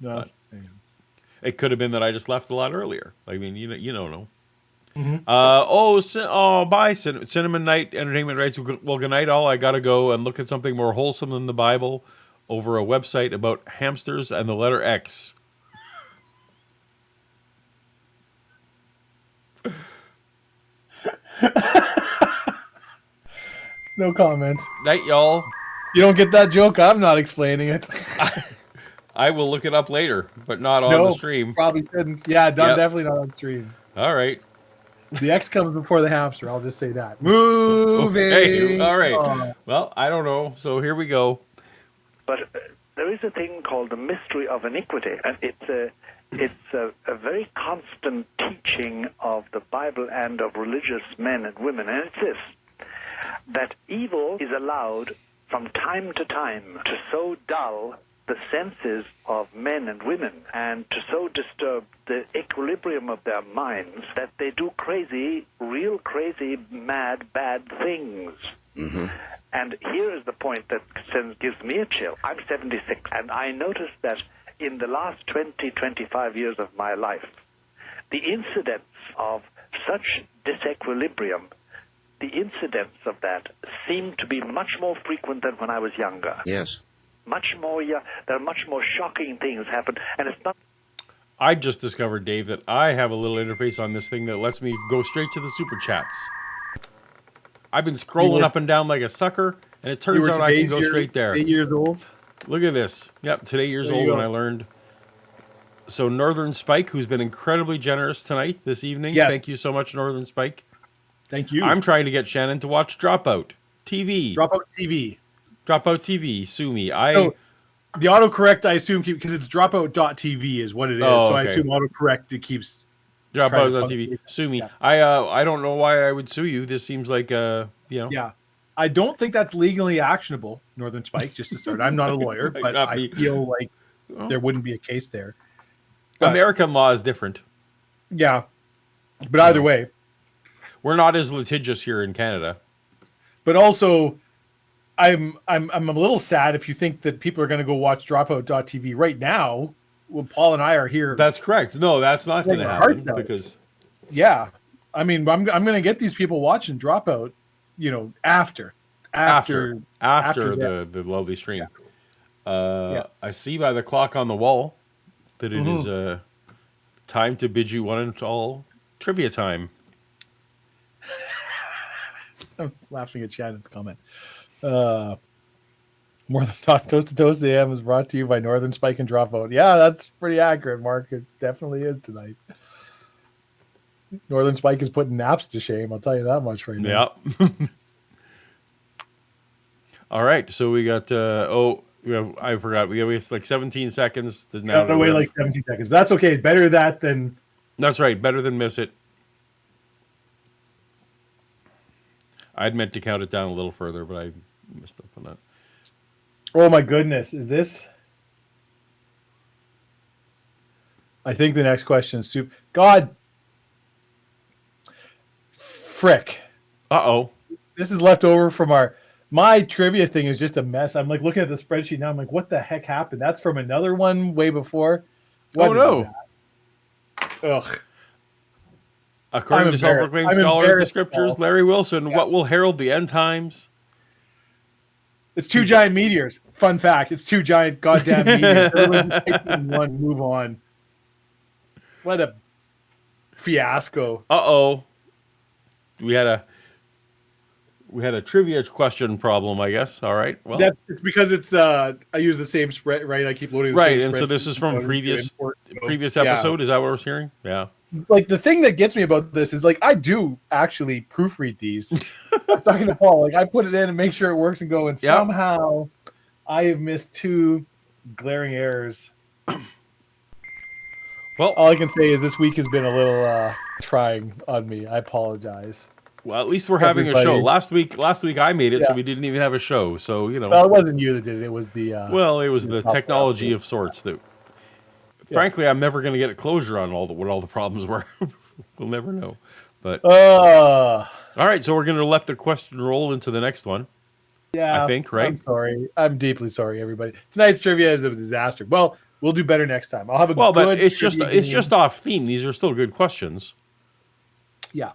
No. It could have been that I just left a lot earlier. I mean, you don't know. Mm-hmm. Bye. Cinnamon Night Entertainment writes, well, good night all. I got to go and look at something more wholesome than the Bible over a website about hamsters and the letter X. No comment. Night, y'all. You don't get that joke? I'm not explaining it. I will look it up later, but not on the No, stream. probably couldn't. Yeah, Yep. definitely not on stream. All right. The X comes before the hamster. I'll just say that. Moving. Okay, all right. on. Well, I don't know. So here we go. But there is a thing called the mystery of iniquity, and it's a very constant teaching of the Bible and of religious men and women, and it's this, that evil is allowed from time to time to so dull the senses of men and women and to so disturb the equilibrium of their minds that they do crazy, real crazy, mad, bad things. Mm-hmm. And here is the point that gives me a chill. I'm 76, and I noticed that in the last 20, 25 years of my life, the incidents of such disequilibrium, the incidents of that seem to be much more frequent than when I was younger. Yes. Much more, there are much more shocking things happen, and it's not. I just discovered, Dave, that I have a little interface on this thing that lets me go straight to the super chats. I've been scrolling up and down like a sucker, and it turns out I can go straight there. 8 years old. Look at this. Yep, today years old go. when I learned. So Northern Spike, who's been incredibly generous tonight, this evening. Yes. Thank you so much, Northern Spike. Thank you. I'm trying to get Shannon to watch Dropout TV. Dropout TV. Dropout TV. Sue me. So the autocorrect, I assume, because it's dropout.tv is what it is. Oh, so I okay. assume autocorrect, it keeps. Dropout TV. Sue me. Yeah. I don't know why I would sue you. This seems like Yeah. I don't think that's legally actionable, Northern Spike, just to start. I'm not a lawyer, Might but not I be. feel like there wouldn't be a case there. But, American law is different. yeah. But either way. We're not as litigious here in Canada. But also, I'm a little sad if you think that people are going to go watch dropout.tv right now. Well, Paul and I are here. That's correct. No, that's not going to our happen hearts out. because Yeah. I mean, I'm going to get these people watching Dropout, after this. the lovely stream. I see by the clock on the wall that it is time to bid you one and all trivia time. I'm laughing at Shannon's comment. More Than Talk Toast to Toast AM is brought to you by Northern Spike and Dropout. Yeah, that's pretty accurate, Mark. It definitely is tonight. Northern Spike is putting naps to shame. I'll tell you that much right now. Yep. All right, so we got. I forgot. We have like 17 seconds to now. Got away like 17 seconds. But that's okay. Better that than. That's right. Better than miss it. I'd meant to count it down a little further, but I messed up on that. Oh my goodness. Is this? I think the next question is soup. God. Frick. Uh-oh. This is left over from my trivia thing is just a mess. I'm like looking at the spreadsheet now. I'm like, what the heck happened? That's from another one way before. What no. Ugh. According to self-proclaimed scholar of the scriptures, Larry Wilson, what will herald the end times? It's two giant meteors. Fun fact. It's two giant goddamn meteors. One, move on. What a fiasco. Uh-oh. We had a trivia question problem, I guess. All right. Well, it's because it's I use the same spread, right? I keep loading the same and so this is from previous episode. Yeah. Is that what we're hearing? Yeah. Like the thing that gets me about this is like I do actually proofread these. I'm talking to Paul. Like I put it in and make sure it works and go. And somehow I have missed two glaring errors. Well, all I can say is this week has been a little trying on me. I apologize. Well, at least we're having a show. Last week I made it, so we didn't even have a show. So Well, it wasn't you that did it. It was the. It was the technology of sorts that. Frankly, I'm never going to get a closure on what all the problems were. We'll never know. But all right, so we're going to let the question roll into the next one. Yeah, I think, right? I'm sorry. I'm deeply sorry, everybody. Tonight's trivia is a disaster. Well, we'll do better next time. I'll have a good. But it's just off theme. These are still good questions. Yeah,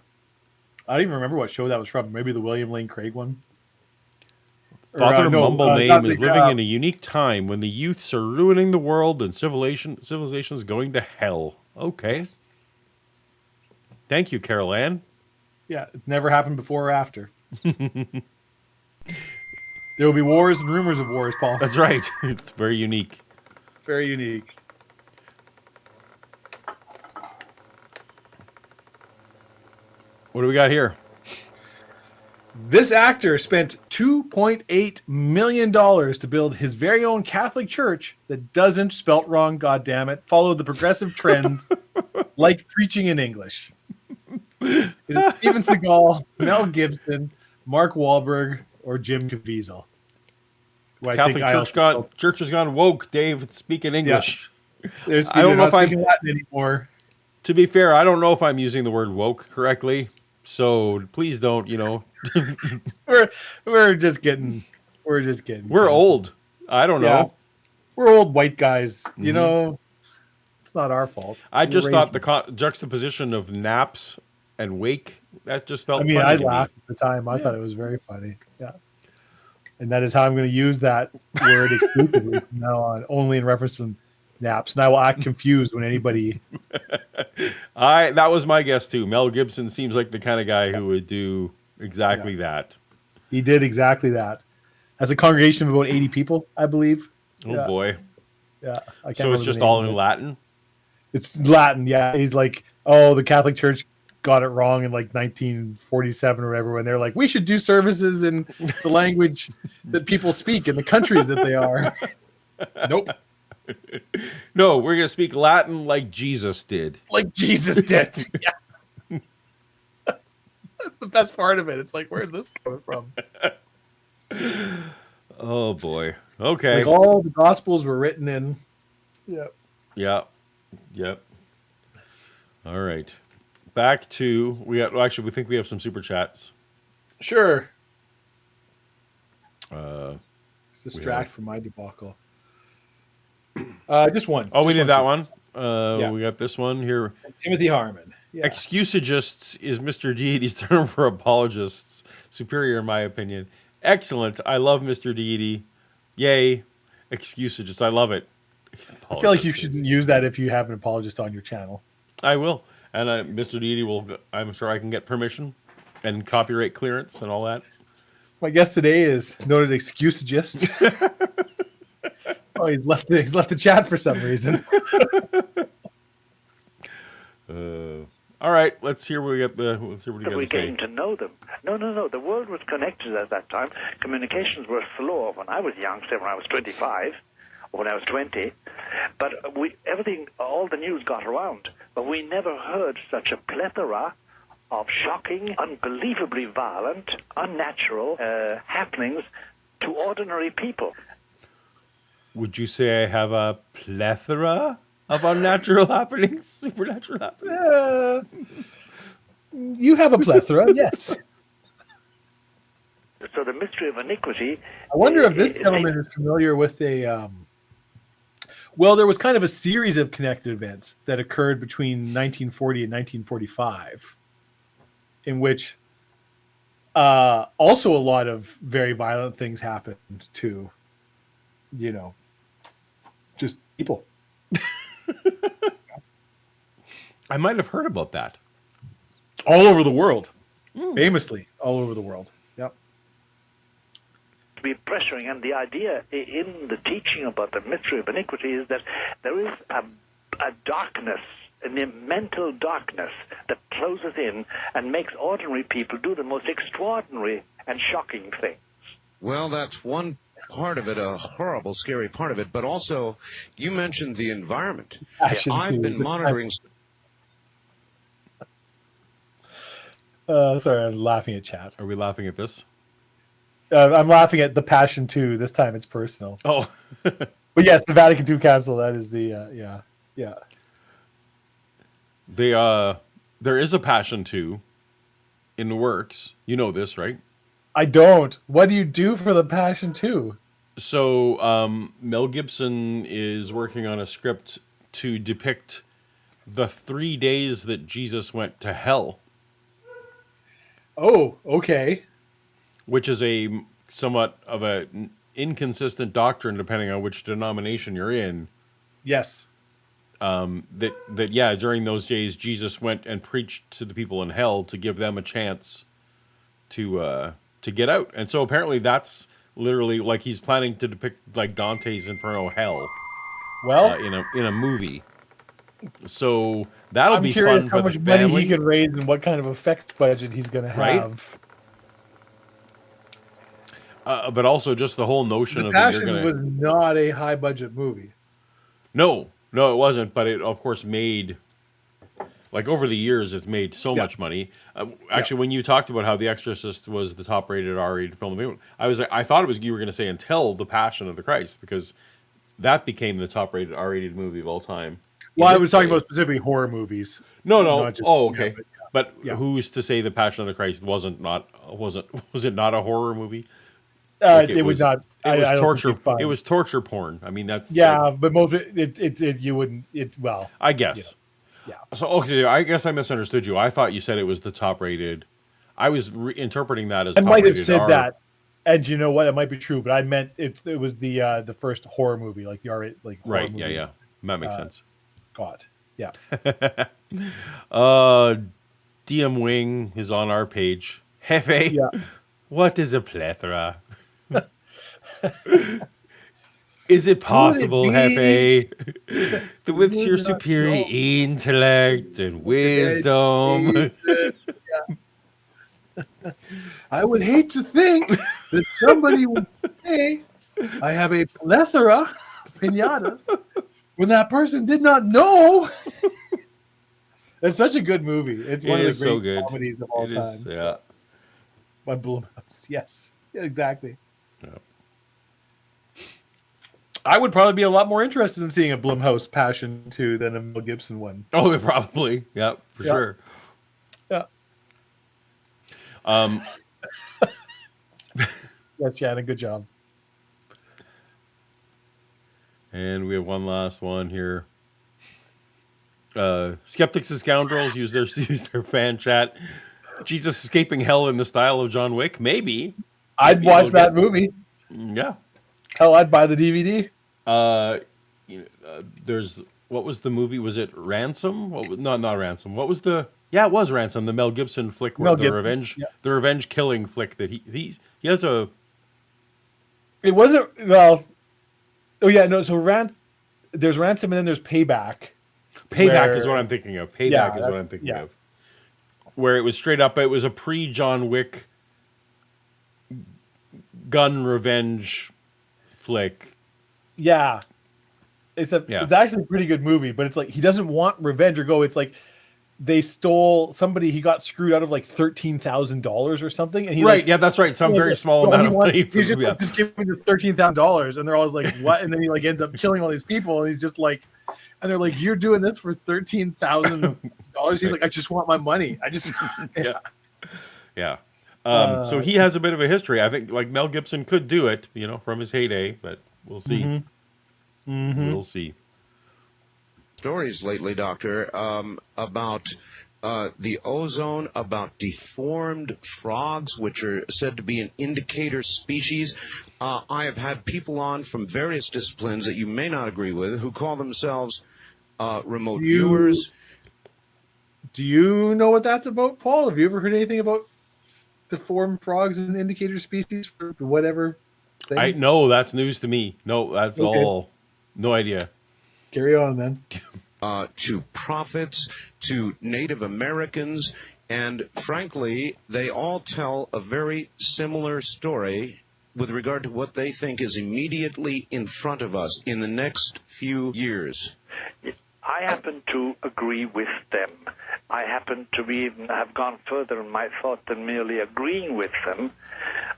I don't even remember what show that was from. Maybe the William Lane Craig one. Father Mumble Name is living in a unique time when the youths are ruining the world and civilization is going to hell. Okay. Thank you, Carol Ann. Yeah, it never happened before or after. There will be wars and rumors of wars, Paul. That's right. It's very unique. Very unique. What do we got here? This actor spent $2.8 million to build his very own Catholic church that doesn't, spelt wrong, goddammit, follow the progressive trends like preaching in English. Is it Steven Seagal, Mel Gibson, Mark Wahlberg, or Jim Caviezel? Who I Catholic think Church has gone woke, Dave. It's speaking English. I don't know if I'm Latin anymore. To be fair, I don't know if I'm using the word woke correctly. So please don't, We're just getting We're old. I don't know. We're old white guys. You know, it's not our fault. I just thought the juxtaposition of naps and wake, that just felt funny I to laughed me. at the time. I thought it was very funny. Yeah. And that is how I'm going to use that word exclusively from now on, only in reference to naps. And I will act confused when anybody. That was my guess too. Mel Gibson seems like the kind of guy who would do exactly that. He did exactly that. As a congregation of about 80 people, I believe. Oh boy. Yeah. So it's just all in Latin? It's Latin, yeah. He's like, oh, the Catholic Church got it wrong in like 1947 or whatever, when they're like, we should do services in the language that people speak in the countries that they are. Nope. No, we're going to speak Latin like Jesus did. Like Jesus did. Yeah. That's the best part of it. It's like, where's this coming from? Oh boy. Okay. Like all the Gospels were written in. Yeah. Yeah. Yep. All right. Back to we think we have some super chats. Sure. Distract from my debacle. Just one. Oh, we Just did that one. one. We got this one here. Timothy Harmon. Yeah. Excusagists is Mr. Deity's term for apologists. Superior, in my opinion. Excellent. I love Mr. Deity. Yay. Excusagists. I love it. I feel like you shouldn't use that if you have an apologist on your channel. I will. And Mr. Deity will, I'm sure I can get permission and copyright clearance and all that. My guest today is noted excusagist. Oh, he's left the chat for some reason. All right, let's hear what we got. Let's hear what you got We're to say. getting to know them. No. The world was connected at that time. Communications were slow when I was young, say when I was 25 or when I was 20. But all the news got around. But we never heard such a plethora of shocking, unbelievably violent, unnatural happenings to ordinary people. Would you say I have a plethora of unnatural happenings, supernatural happenings? You have a plethora, yes. So the mystery of iniquity... I wonder if this gentleman is familiar with a... Well, there was kind of a series of connected events that occurred between 1940 and 1945, in which also a lot of very violent things happened to, just people. I might have heard about that. All over the world. Famously, all over the world. Yep. To be pressuring, and the idea in the teaching about the mystery of iniquity is that there is a darkness, a mental darkness that closes in and makes ordinary people do the most extraordinary and shocking things. Well, that's one part of it, a horrible, scary part of it. But also, you mentioned the environment. I've been monitoring... Sorry, I'm laughing at chat. Are we laughing at this? I'm laughing at the Passion 2. This time it's personal. Oh. But yes, the Vatican II Council, that is the, yeah. There is a Passion 2 in the works. You know this, right? I don't. What do you do for the Passion 2? So Mel Gibson is working on a script to depict the 3 days that Jesus went to hell. Oh, okay. Which is a somewhat of an inconsistent doctrine depending on which denomination you're in. Yes. that during those days Jesus went and preached to the people in hell to give them a chance to get out. And so apparently that's literally like he's planning to depict like Dante's Inferno hell Well, in a movie. So that'll I'm be curious fun how for much the money family, he can raise and what kind of effects budget he's going to Right? have. but also just the whole notion The of that you're Passion gonna. was not a high budget movie. No, it wasn't. But it of course made. Like over the years, it's made so Yeah. much money. Actually, when you talked about how The Exorcist was the top-rated R-rated film, I thought it was you were going to say until The Passion of the Christ, because that became the top-rated R-rated movie of all time. Well, You I did was talking say- about specifically horror movies. no. not just- Oh, okay. yeah, But Yeah. who's to say The Passion of the Christ was it not a horror movie? Like, it was not. It was I don't think torture. you'd find- It was torture porn. I mean, that's Yeah, like, but most of it you wouldn't. Well, I guess. yeah. So okay, I guess I misunderstood you. I thought you said it was the top-rated. I was interpreting that as I might have top-rated said R. that, and you know what? It might be true, but I meant it was the first horror movie, like the R like horror Right? movie. Yeah. That makes sense. God, yeah. DM Wing is on our page. Hefe, Yeah. what is a plethora? Is it possible, be? Hefe, that with would your not superior know. intellect and wisdom, I would hate to think that somebody would say I have a plethora of pinatas when that person did not know. It's such a good movie. It's one It of is the so great good. comedies of all It time. is, yeah. By Blumhouse. Yes, yeah, exactly. Yeah. I would probably be a lot more interested in seeing a Blumhouse Passion 2 than a Mel Gibson one. Oh, probably. Yeah, for Yeah. sure. Yeah. Yes, Shannon, good job. And we have one last one here. Skeptics and scoundrels use their fan chat. Jesus escaping hell in the style of John Wick? Maybe. I'd Maybe watch we'll that get- movie. Yeah. Hell, I'd buy the DVD. There's what was the movie? Was it Ransom? Not Ransom. What was the? Yeah, it was Ransom. The Mel Gibson flick, Mel the Gibson, revenge, yeah. the revenge killing flick that he has a. It wasn't well. Oh yeah, no. So there's Ransom and then there's Payback. Payback Where- is what I'm thinking of. Payback Yeah, is what that's- I'm thinking yeah. of. Where it was straight up, it was a pre-John Wick gun revenge flick. Yeah, it's Yeah. it's actually a pretty good movie, but it's like he doesn't want revenge or go. It's like they stole somebody. He got screwed out of like $13,000 or something, and he Right, like, yeah, that's right. Some Yeah, very small no, amount he of wants- money. He's just yeah. like, just give me the $13,000, and they're always like, "What?" And then he like ends up killing all these people, and he's just like, and they're like, "You're doing this for $13,000?" He's like, "I just want my money. I just." Yeah. Yeah. So he has a bit of a history. I think like Mel Gibson could do it, from his heyday, but we'll see. We'll see. Stories lately, Doctor, about the ozone, about deformed frogs, which are said to be an indicator species. I have had people on from various disciplines that you may not agree with who call themselves remote viewers. Do you know what that's about, Paul? Have you ever heard anything about deformed frogs as an indicator species for whatever thing? I no, that's news to me. No, that's Okay. all. No idea. Carry on then. To prophets, to Native Americans, and frankly, they all tell a very similar story with regard to what they think is immediately in front of us in the next few years. I happen to agree with them. I happen to even have gone further in my thought than merely agreeing with them.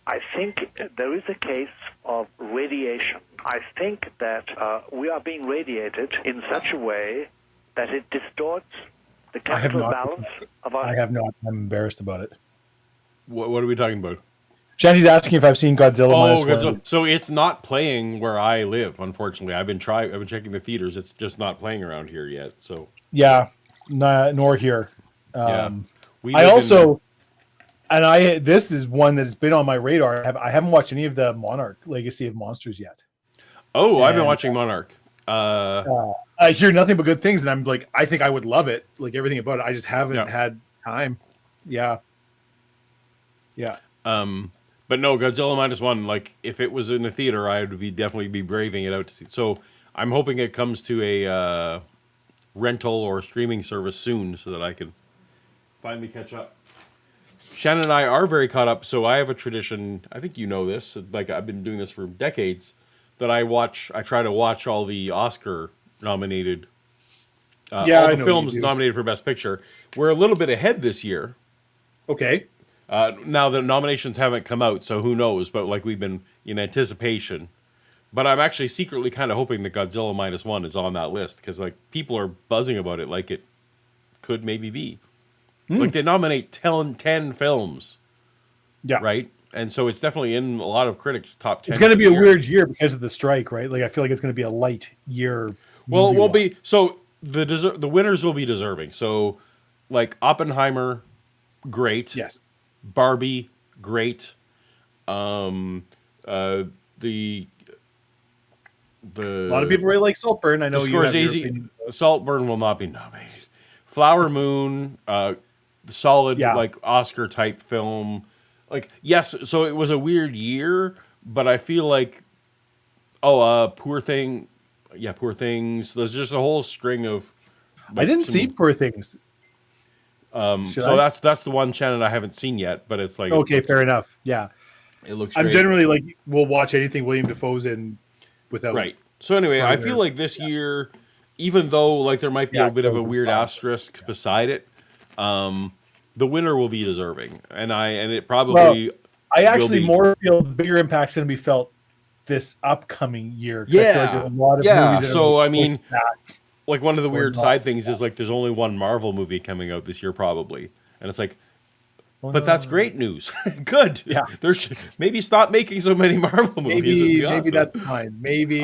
I think there is a case of radiation. I think that we are being radiated in such a way that it distorts the I have chemical not. balance of our... I have not. I'm embarrassed about it. What are we talking about? Shanty's asking if I've seen Godzilla Oh, minus so, one. so it's not playing where I live. Unfortunately, I've been checking the theaters. It's just not playing around here yet. So Yeah, nor here. yeah, we I live in- also, and this is one that's been on my radar. I haven't watched any of the Monarch Legacy of Monsters yet. I've been and- watching Monarch. I hear nothing but good things, and I'm like, I think I would love it. Like everything about it, I just haven't Yeah. had time. Yeah, yeah. But no, Godzilla -1. Like if it was in the theater, I would definitely be braving it out to see. So I'm hoping it comes to a rental or streaming service soon, so that I can finally catch up. Shannon and I are very caught up. So I have a tradition. I think you know this. Like I've been doing this for decades. That I try to watch all the Oscar nominated. Yeah, all I the know films you do. nominated for Best Picture. We're a little bit ahead this year. Okay. Now the nominations haven't come out, so who knows? But like we've been in anticipation. But I'm actually secretly kind of hoping that Godzilla -1 is on that list because like people are buzzing about it, like it could maybe be. Like they nominate 10 films, Yeah. right? And so it's definitely in a lot of critics' top 10. It's going to for be the a year. weird year because of the strike, right? Like I feel like it's going to be a light year. Well, it won't movie-wise. be. So the winners will be deserving. So like Oppenheimer, great. Yes. Barbie, great. The A lot of people really like Saltburn. I know you have your Scorsese opinion. Saltburn will not be nominated. Flower Moon, solid Yeah. like Oscar type film. Like yes, so it was a weird year, but I feel like Poor Thing, yeah, Poor Things. There's just a whole string of. I like, didn't some- see Poor Things. Should So I? that's the one Shannon I haven't seen yet, but it's like Okay, fair enough. Yeah. it looks. I'm great. generally like, we'll watch anything William Defoe's in without. Right. So anyway, I further- feel like this year, even though like there might be Yeah, a bit of a frozen weird fine. asterisk beside it, the winner will be deserving, and it probably I actually be. more feel the bigger impact's going to be felt this upcoming year. 'Cause I feel like Yeah. there's a lot of Yeah, movies that so, are I mean, pushed back. like one of the weird not. side things is like there's only one Marvel movie coming out this year probably, and it's like. But that's great news. Good. Yeah. Maybe stop making so many Marvel movies. It'd Maybe be awesome. that's fine. Maybe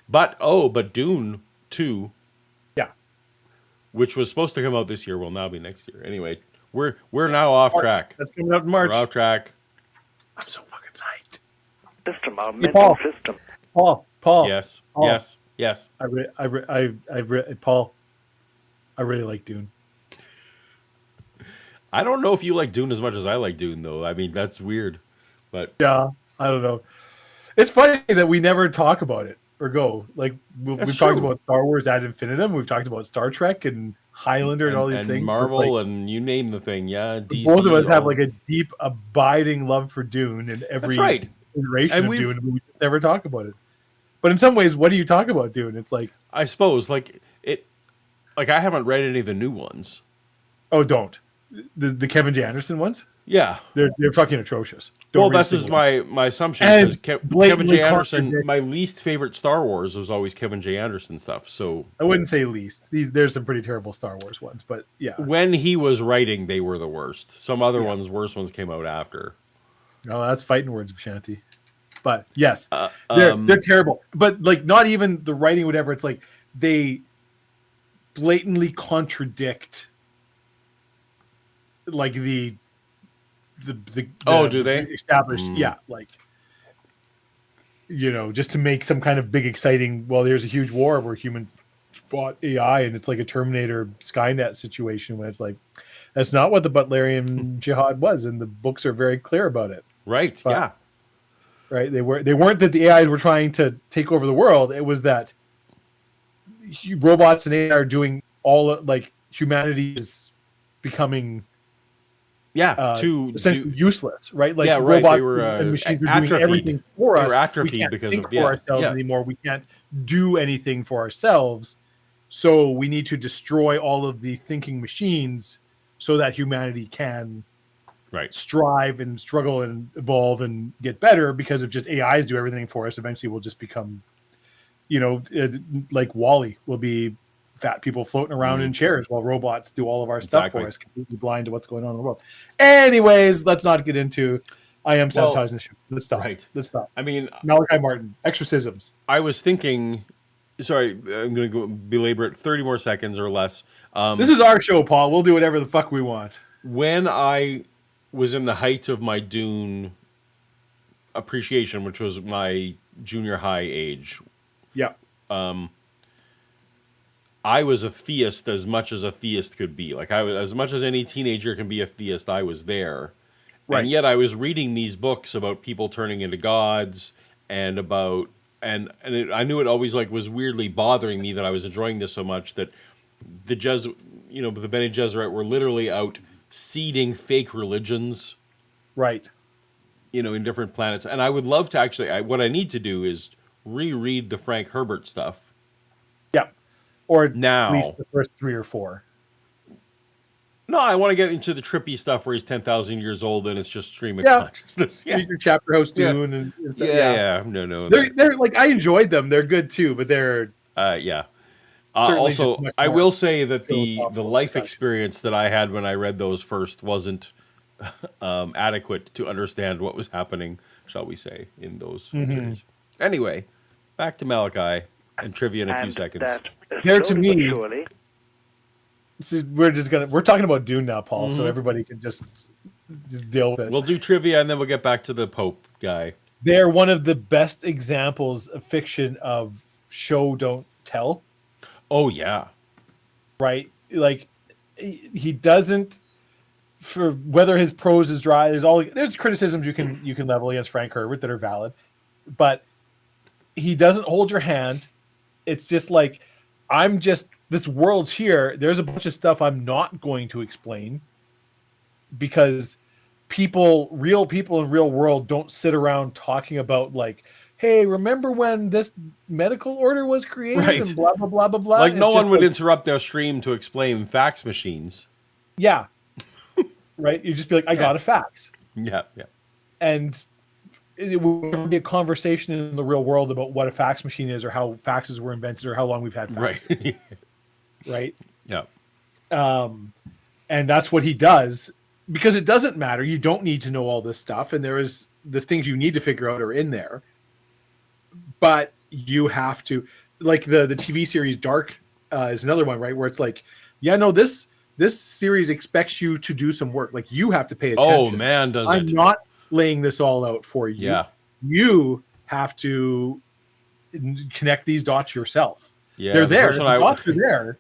But Dune 2, yeah. which was supposed to come out this year, will now be next year. Anyway, we're now off track. That's coming out in March. We're off track. I'm so fucking psyched. System, our Hey, mental Paul. system. Paul. Yes. Oh. Yes. Paul. I really like Dune. I don't know if you like Dune as much as I like Dune, though. I mean, that's weird. But Yeah, I don't know. It's funny that we never talk about it or go. Like we've That's talked true. about Star Wars ad infinitum. We've talked about Star Trek and Highlander and all these and things. but, Marvel like, and you name the thing, yeah. DC, both of us have all- like a deep, abiding love for Dune and every That's right. iteration And of we've- Dune. But we just never talk about it. But in some ways, what do you talk about Dune? It's like, I suppose like it. Like I haven't read any of the new ones. oh, don't the Kevin J. Anderson ones. Yeah. They're fucking atrocious. Well, Don't read a this is single one. my assumption And because Kevin blatantly J. Anderson. contradict- My least favorite Star Wars was always Kevin J. Anderson stuff. So I wouldn't say least. There's some pretty terrible Star Wars ones, but yeah. when he was writing, they were the worst. Some other Yeah. worse ones came out after. Oh, that's fighting words of Shanty. But yes, Uh, they're terrible. But like, not even the writing, whatever. It's like they blatantly contradict, like the Oh, do they? established? Mm. Yeah, like just to make some kind of big exciting. Well, there's a huge war where humans fought AI, and it's like a Terminator Skynet situation. When it's like that's not what the Butlerian Jihad was, and the books are very clear about it. Right. But- Yeah. Right? They weren't that the AIs were trying to take over the world. It was that robots and AI are doing like humanity is becoming Yeah. essentially useless, right? Like Yeah, right. robots They were, and machines are atrophied. doing everything for They us. were atrophied we can't because think of- for yeah, ourselves yeah. anymore. We can't do anything for ourselves. So we need to destroy all of the thinking machines so that humanity can Right. strive and struggle and evolve and get better. Because if just AIs do everything for us, eventually we'll just become, like Wall-E. We'll be fat people floating around in chairs while robots do all of our stuff Exactly. for us, completely blind to what's going on in the world. Anyways, let's not get into. I am Well, sabotaging the show. Let's stop. right. Let's stop. I mean, Malachi Martin, exorcisms. I was thinking. Sorry, I'm going to go belabor it 30 more seconds or less. This is our show, Paul. We'll do whatever the fuck we want. When I was in the height of my Dune appreciation, which was my junior high age, Yeah. I was a theist as much as a theist could be. Like I was, as much as any teenager can be a theist, I was there. And Right. yet I was reading these books about people turning into gods and about I knew it always like was weirdly bothering me that I was enjoying this so much that the the Bene Gesserit were literally out seeding fake religions, Right. in different planets. And I would love to actually, what I need to do is reread the Frank Herbert stuff Yeah. Or at least now. the first 3 or 4. No, I want to get into the trippy stuff where he's 10,000 years old and it's just stream of Yeah. consciousness. Yeah. Read your Chapter House Yeah. Dune and stuff. Yeah. No. They're like, I enjoyed them. They're good too, but they're Yeah. certainly Also, just much I more will say that the philosophical life discussion. experience that I had when I read those first wasn't adequate to understand what was happening, shall we say, in those series. Anyway, back to Malachi and trivia in a few And seconds. that There to slowly but me- surely, So we're talking about Dune now, Paul, so everybody can just deal with it. We'll do trivia and then we'll get back to the Pope guy. They're one of the best examples of fiction of show don't tell, Oh yeah, right? Like he doesn't, for whether his prose is dry. There's criticisms you can level against Frank Herbert that are valid, but he doesn't hold your hand. It's just like, this world's here. There's a bunch of stuff I'm not going to explain because real people in real world don't sit around talking about like, hey, remember when this medical order was created Right. and blah blah blah blah blah. like It's no just one would like, interrupt their stream to explain fax machines. yeah, right. You just be like, I got a fax, Yeah. and it would never be a conversation in the real world about what a fax machine is or how faxes were invented or how long we've had faxes, Right. right? Yeah. And that's what he does because it doesn't matter. You don't need to know all this stuff, and the things you need to figure out are in there. But you have to, like the TV series Dark is another one, right? Where it's like, yeah, no, this series expects you to do some work. Like you have to pay attention. Oh man, does I'm it? not laying this all out for you. Yeah. You have to connect these dots yourself. Yeah. They're the there. person The dots are there.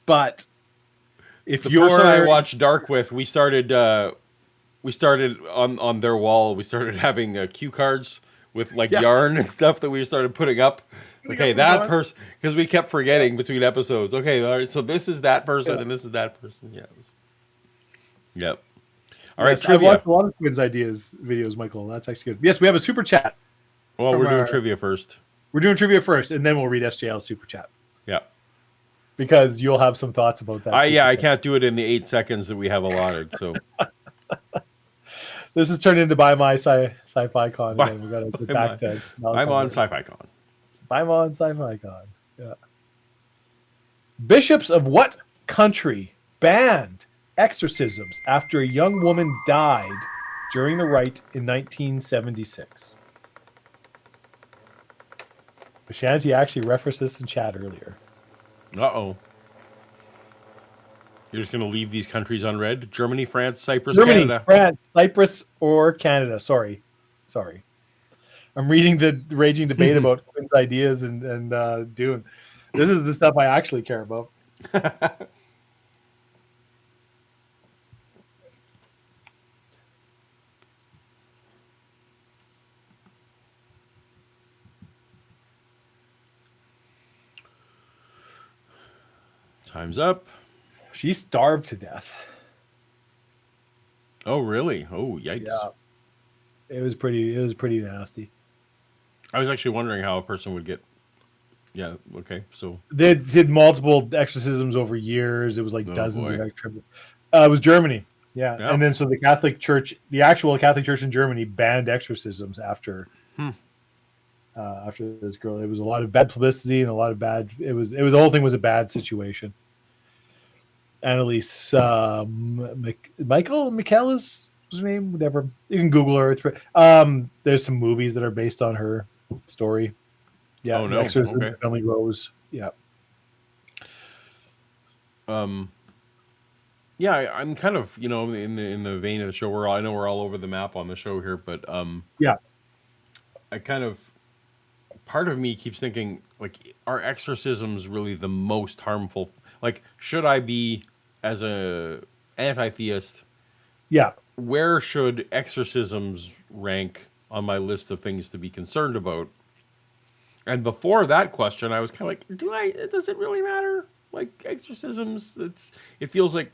But if The you're person I watched Dark with, we started on their wall. We started having cue cards with like yarn and stuff that we started putting up. Okay, that person, because we kept forgetting between episodes. Okay, all right, so this is that person and this is that person. Yeah. Yep. All right, I've trivia. watched a lot of Quiz Ideas videos, Michael. That's actually good. Yes, we have a super chat. Well, from we're doing our- trivia first. We're doing trivia first, and then we'll read SJL's super chat Yeah. because you'll have some thoughts about that. I super chat. can't do it in the 8 seconds that we have allotted. So This has turned into Buy My Sci-Fi Con, and then we got to get back to. I'm on Sci-Fi Con. I'm on Sci-Fi Con. Yeah. Bishops of what country banned exorcisms after a young woman died during the rite in 1976? Shanti actually referenced this in chat earlier. Uh-oh. You're just going to leave these countries unread? Germany, France, Cyprus, Germany, Canada. France, Cyprus, or Canada. Sorry. I'm reading the raging debate about Quinn's ideas and Dune. This is the stuff I actually care about. Time's up. She starved to death. Oh, really? Oh, yikes. Yeah. It was pretty nasty. I was actually wondering how a person would get... Yeah, okay, so... They did multiple exorcisms over years. It was like dozens boy. of exorcisms. It was Germany. Yeah. Yeah. And then so the actual Catholic Church in Germany banned exorcisms after this girl. It was a lot of bad publicity and a lot of bad. It was the whole thing was a bad situation. Annalise Michael is her name, whatever. You can Google her. It's there's some movies that are based on her story. Yeah, Oh, no. Exorcism Okay. of Emily Rose. Yeah. Yeah, I'm kind of, in the vein of the show. I know we're all over the map on the show here, but Yeah. I kind of part of me keeps thinking, like, are exorcisms really the most harmful? Like, should I be, as a anti-theist, Yeah. where should exorcisms rank on my list of things to be concerned about? And before that question, I was kind of like, does it really matter? Like, exorcisms, it feels like,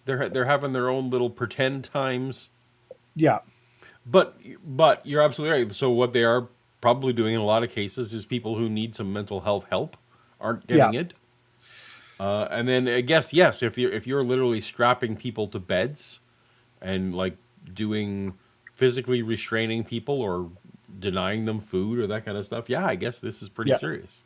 they're having their own little pretend times. Yeah. But you're absolutely right. So what they are probably doing in a lot of cases is people who need some mental health help aren't Yeah. getting it. And then I guess, yes, if you're literally strapping people to beds and like doing physically restraining people or denying them food or that kind of stuff, yeah, I guess this is pretty Yeah. serious.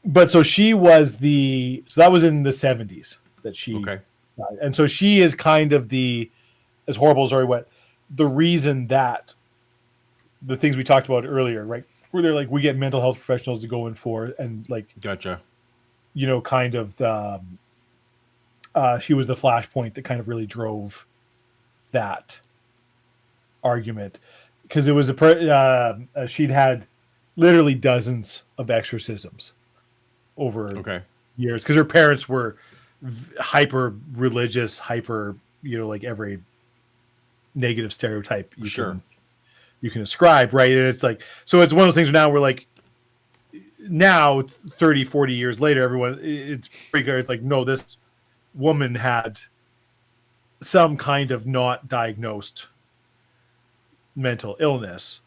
But so she was so that was in the 70s that she Okay. died. And so she is kind of as horrible as already went, the reason that the things we talked about earlier, right? Where they're like, we get mental health professionals to go in for, and like, Gotcha. kind of she was the flashpoint that kind of really drove that argument, because it was she'd had literally dozens of exorcisms over Okay. years, because her parents were hyper religious, hyper, like every negative stereotype you can ascribe, right? And it's like, so it's one of those things now where like now 30, 40 years later, everyone, it's pretty clear. It's like, no, this woman had some kind of not diagnosed mental illness,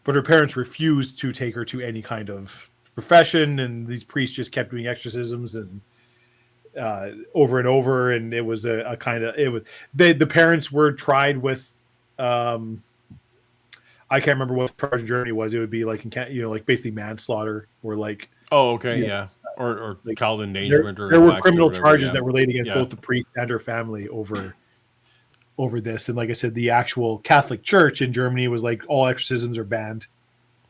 but her parents refused to take her to any kind of profession, and these priests just kept doing exorcisms and over and over, and it was a kind of, it was, the parents were tried with I can't remember what the charge in Germany was. It would be like like basically manslaughter, or like, Oh, okay, Yeah. yeah. Or Like, child endangerment, or there were neglect or criminal whatever, charges yeah. that were laid against Yeah. both the priest and her family over this. And like I said, the actual Catholic Church in Germany was like, all exorcisms are banned,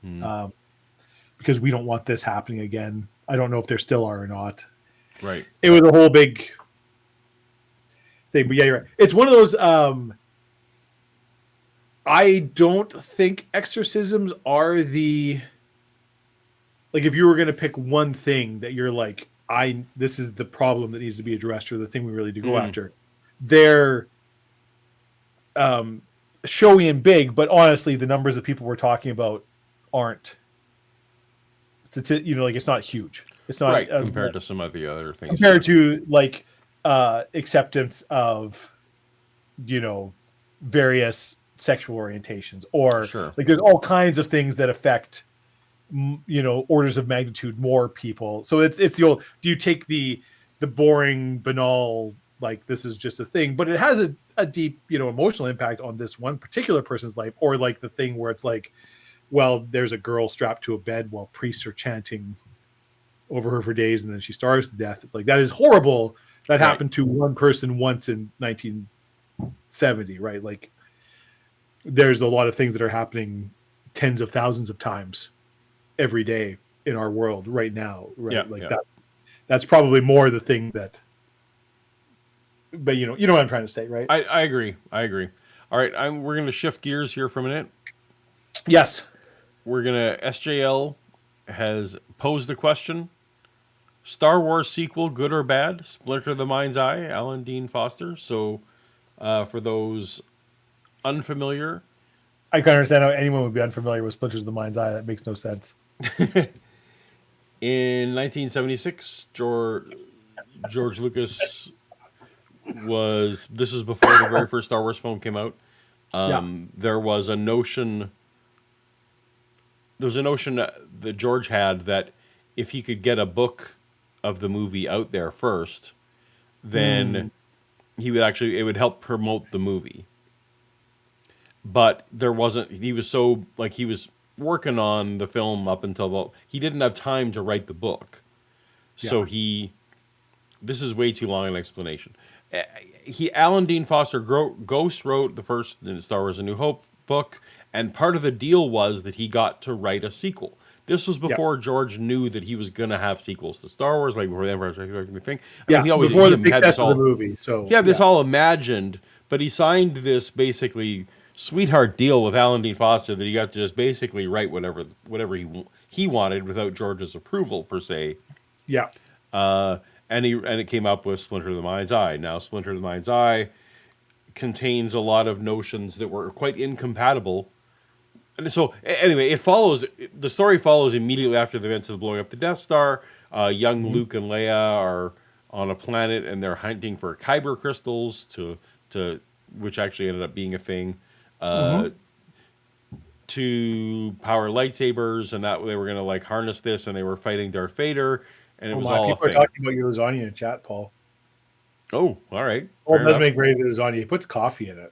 Hmm. because we don't want this happening again. I don't know if there still are or not. Right. It was a whole big thing, but yeah, you're right. It's one of those. I don't think exorcisms are like, if you were going to pick one thing that you're like, this is the problem that needs to be addressed, or the thing we really need to go after. They're showy and big, but honestly, the numbers of people we're talking about aren't, like, it's not huge. It's not Right, compared to some of the other things. compared to like acceptance of, various sexual orientations, or Sure. like, there's all kinds of things that affect orders of magnitude more people. So it's the old, do you take the boring, banal, like, this is just a thing, but it has a deep emotional impact on this one particular person's life, or like the thing where it's like, well, there's a girl strapped to a bed while priests are chanting over her for days, and then she starves to death. It's like, that is horrible. That Right. happened to one person once in 1970, right? Like, there's a lot of things that are happening tens of thousands of times every day in our world right now, right? Yeah, Like, yeah. that's probably more the thing that, but you know what I'm trying to say, right? I agree. All right, we're going to shift gears here for a minute. Yes. We're going to, SJL has posed the question: Star Wars sequel, good or bad? Splinter the Mind's Eye, Alan Dean Foster. So, for those unfamiliar, I can understand how anyone would be unfamiliar with Splinters of the Mind's Eye. That makes no sense. in 1976, George Lucas this was before the very first Star Wars film came out. There was a notion that George had, that if he could get a book of the movie out there first, then it would help promote the movie. But there wasn't, he was working on the film up until, he didn't have time to write the book. So this is way too long an explanation. Alan Dean Foster ghost wrote the first Star Wars: A New Hope book, and part of the deal was that he got to write a sequel. This was before George knew that he was going to have sequels to Star Wars, like before the Empire Strikes Back thing. Before the big success of the movie. So he had this all imagined, but he signed this basically sweetheart deal with Alan Dean Foster that he got to just basically write whatever he wanted without George's approval per se. Yeah. And it came up with Splinter of the Mind's Eye. Now, Splinter of the Mind's Eye contains a lot of notions that were quite incompatible. And so, anyway, the story follows immediately after the events of blowing up the Death Star. Young Luke and Leia are on a planet, and they're hunting for kyber crystals which actually ended up being a thing, to power lightsabers, and that they were going to like harness this, and they were fighting Darth Vader, and it was all a people are thing. talking about your lasagna in chat, Paul. Oh, all right. Paul Fair does enough. make very good lasagna. He puts coffee in it.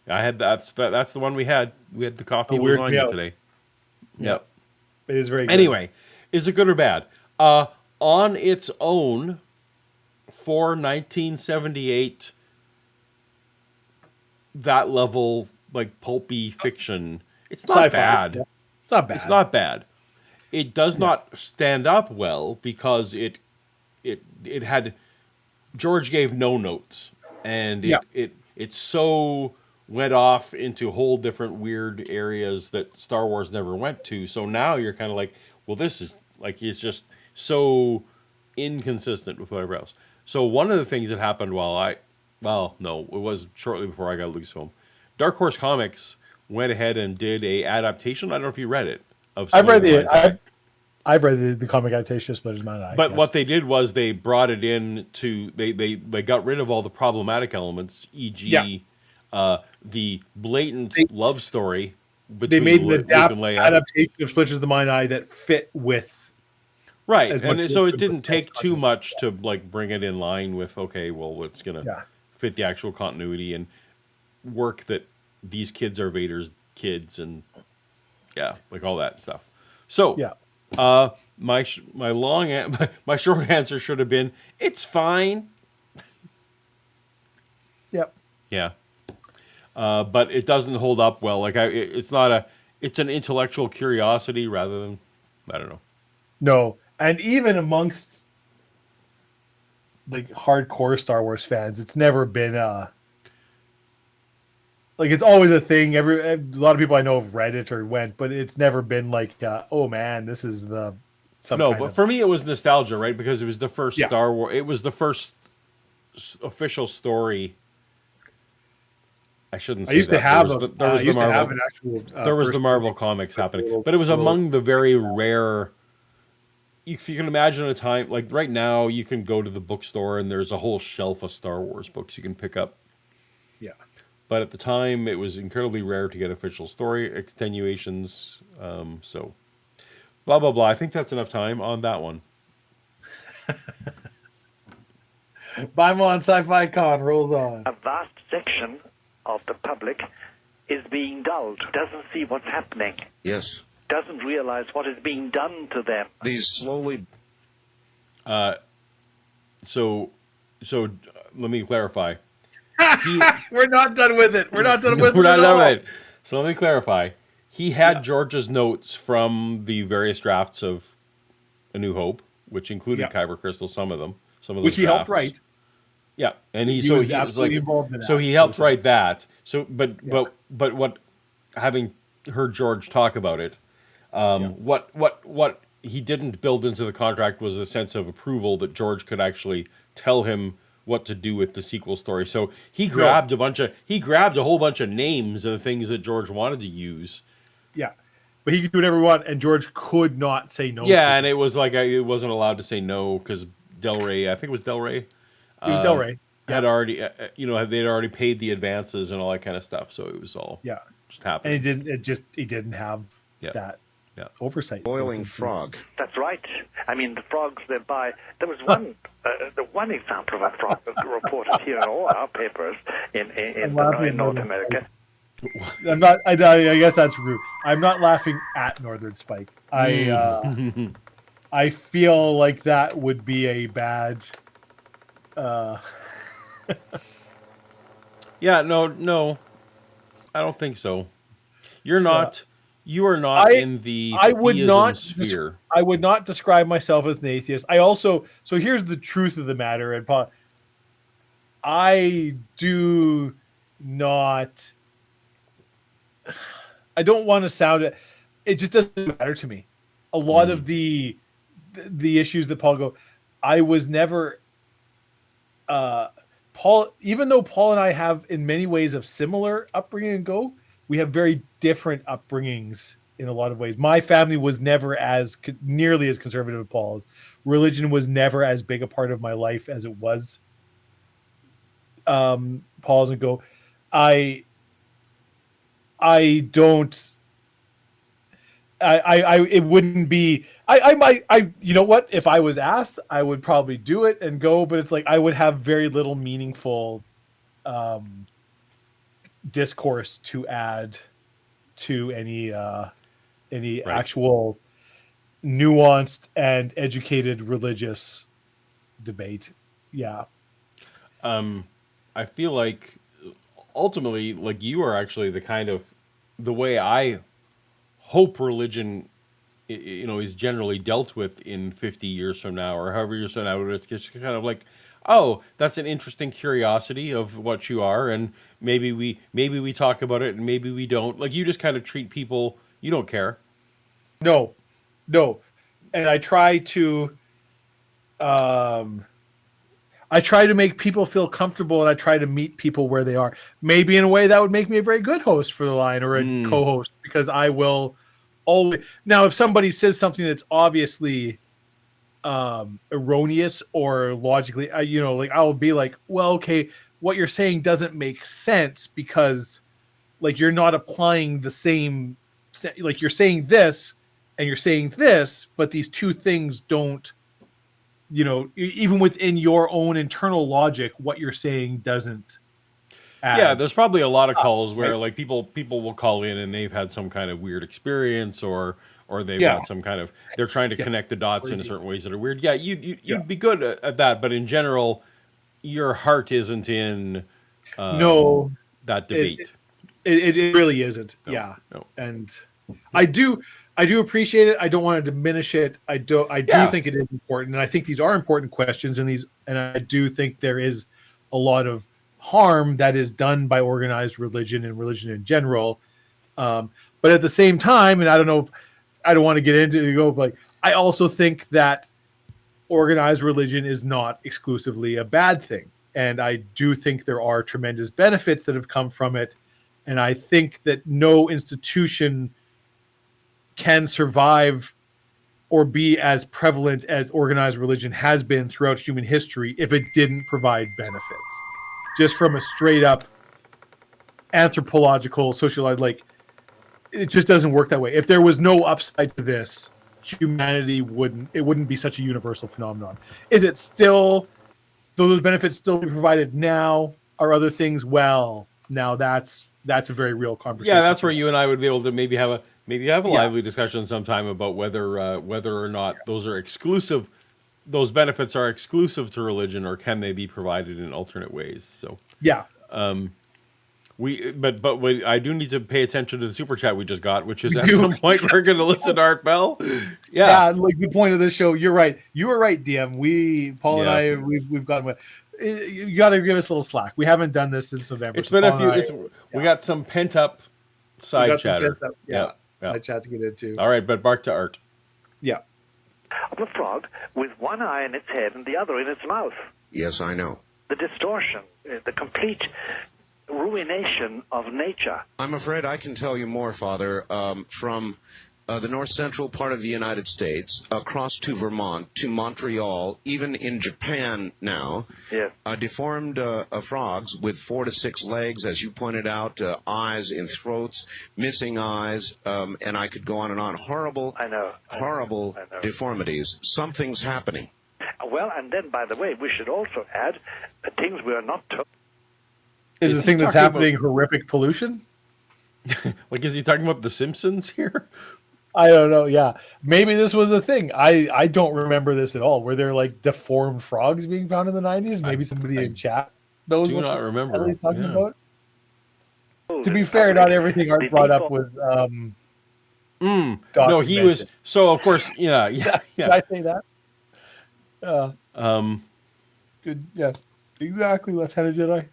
I had that's the one we had. We had the coffee weird lasagna meal. today. Yep. It is very good. Anyway, is it good or bad? On its own, for 1978, that level, like pulpy fiction, it's not Sci-fi. bad. Yeah. It's not bad. It's not bad. It does not stand up well because it had George gave no notes, and it so went off into whole different weird areas that Star Wars never went to. So now you're kind of like, well, this is like, it's just so inconsistent with whatever else. So one of the things that happened it was shortly before I got Lucasfilm. Dark Horse Comics went ahead and did a adaptation. I don't know if you read it. I've read the comic adaptation of Splinter's Mind Eye. But what they did was they brought it in to they got rid of all the problematic elements, e.g. The blatant love story between they made Luke an and Leia. adaptation of Splinter's the Mind Eye that fit with Right, as and much so as it didn't the take too much to like bring it in line with it's gonna fit the actual continuity and work that these kids are Vader's kids and like all that stuff. So my short answer should have been it's fine. Yep. Yeah. But it doesn't hold up well. Like it's an intellectual curiosity rather than, I don't know. No, and even amongst like hardcore Star Wars fans, it's never been like it's always a thing. A lot of people I know have read it or went, but it's never been like, oh man, this is the. For me it was nostalgia, right? Because it was the first Star Wars. It was the first official story. I shouldn't say I used that. to have There an actual. There was the Marvel comics happening, but it was among the very rare. If you can imagine a time like right now, you can go to the bookstore and there's a whole shelf of Star Wars books you can pick up. Yeah. But at the time, it was incredibly rare to get official story extenuations. So, blah blah blah. I think that's enough time on that one. Baimon Sci-Fi Con rolls on. A vast section of the public is being dulled, doesn't see what's happening, Yes. doesn't realize what is being done to them. These slowly. So let me clarify. We're not done with it. We're not done with We're it. not done with it. So let me clarify. He had George's notes from the various drafts of A New Hope, which included kyber crystals, some of them, which he helped write. Yeah, and he was like absolutely involved in that. so he helped write that. So but what, having heard George talk about it, what he didn't build into the contract was a sense of approval that George could actually tell him what to do with the sequel story. So he grabbed a whole bunch of names and things that George wanted to use. Yeah, but he could do whatever he wanted, and George could not say no. Yeah, and it was like it wasn't allowed to say no because Del Rey, I think it was Del Rey. It was Del Rey. Had already, they'd already paid the advances and all that kind of stuff. So it was all just happening. And he didn't have that oversight. Boiling frog. That's right. I mean, the frogs they buy. There was one example of a frog reported here in all our papers in North America. I'm not. I guess that's rude. I'm not laughing at Northern Spike. I feel like that would be a bad. No, I don't think so. You're not. You are not in the theism sphere. I would not describe myself as an atheist. So here's the truth of the matter, and I do not I don't want to sound it. It just doesn't matter to me. A lot of the issues that Paul go, I was never Paul. Even though Paul and I have in many ways of similar upbringing and go, we have very different upbringings in a lot of ways. My family was never as nearly as conservative as Paul's. Religion was never as big a part of my life as it was Paul's and go. I don't. It wouldn't be. I might. You know what? If I was asked, I would probably do it and go. But it's like I would have very little meaningful discourse to add to any Right. actual nuanced and educated religious debate. Yeah. I feel like ultimately, like you are actually the kind of the way I hope religion, is generally dealt with in 50 years from now or however years from now. It's just kind of like, oh, that's an interesting curiosity of what you are, and maybe we talk about it, and maybe we don't. Like you just kind of treat people. You don't care. No, no, and um, I try to make people feel comfortable, and I try to meet people where they are. Maybe in a way that would make me a very good host for the line or a co-host, because I will always. Now, if somebody says something that's obviously erroneous or logically, like I'll be like, well, okay, what you're saying doesn't make sense because, like, you're not applying the same. Like you're saying this and you're saying this, but these two things don't. Even within your own internal logic, what you're saying doesn't Yeah, add. there's probably a lot of calls where right? like people will call in and they've had some kind of weird experience or they've Yeah. got some kind of they're trying to Yes. connect the dots in certain ways that are weird. Yeah, Yeah. you'd be good at that, but in general, your heart isn't in No, that it, debate. it really isn't. No, Yeah. no. And I do appreciate it. I don't want to diminish it. I do Yeah, think it is important, and I think these are important questions, and I do think there is a lot of harm that is done by organized religion and religion in general. But at the same time, and I don't know, I don't want to get into it, like I also think that organized religion is not exclusively a bad thing, and I do think there are tremendous benefits that have come from it, and I think that no institution can survive or be as prevalent as organized religion has been throughout human history if it didn't provide benefits. Just from a straight up anthropological, sociological, like it just doesn't work that way. If there was no upside to this, humanity wouldn't be such a universal phenomenon. Is it still, do those benefits still be provided now? Are other things? Well, now that's a very real conversation. yeah, that's for where that. you and I would be able to maybe have a Yeah. lively discussion sometime about whether or not those are exclusive. Those benefits are exclusive to religion, or can they be provided in alternate ways? So Yeah. I do need to pay attention to the super chat we just got, which is We at do. some point we're going to listen to Art Bell. Yeah, Yeah, like the point of this show. You're right. You were right, DM. Paul and Yeah. I, we've gotten with. You got to give us a little slack. We haven't done this since November. it's so been a Paul few. and We got some pent up we side got some chatter. pent up, Yeah, yeah. side chat to get into. All right, but back to Art. Yeah. Of a frog with one eye in its head and the other in its mouth. Yes, I know. The distortion, the complete ruination of nature. I'm afraid I can tell you more, Father, from the north central part of the United States, across to Vermont, to Montreal, even in Japan now, Yes. deformed frogs with 4 to 6 legs, as you pointed out, eyes in throats, missing eyes, and I could go on and on. Horrible, I know. horrible I know. deformities. Something's happening. Well, and then, by the way, we should also add things we are not told. Is Is the he thing that's talking happening horrific pollution? Like, is he talking about The Simpsons here? I don't know. Yeah, maybe this was a thing. I don't remember this at all. Were there like deformed frogs being found in the 90s? Maybe somebody I in chat knows do what not remember. Ellie's talking Yeah. about. To be fair, not everything Art brought up was. No, he was. So of course, yeah. Did I say that? Good. Yes. Exactly, Lieutenant Jedi.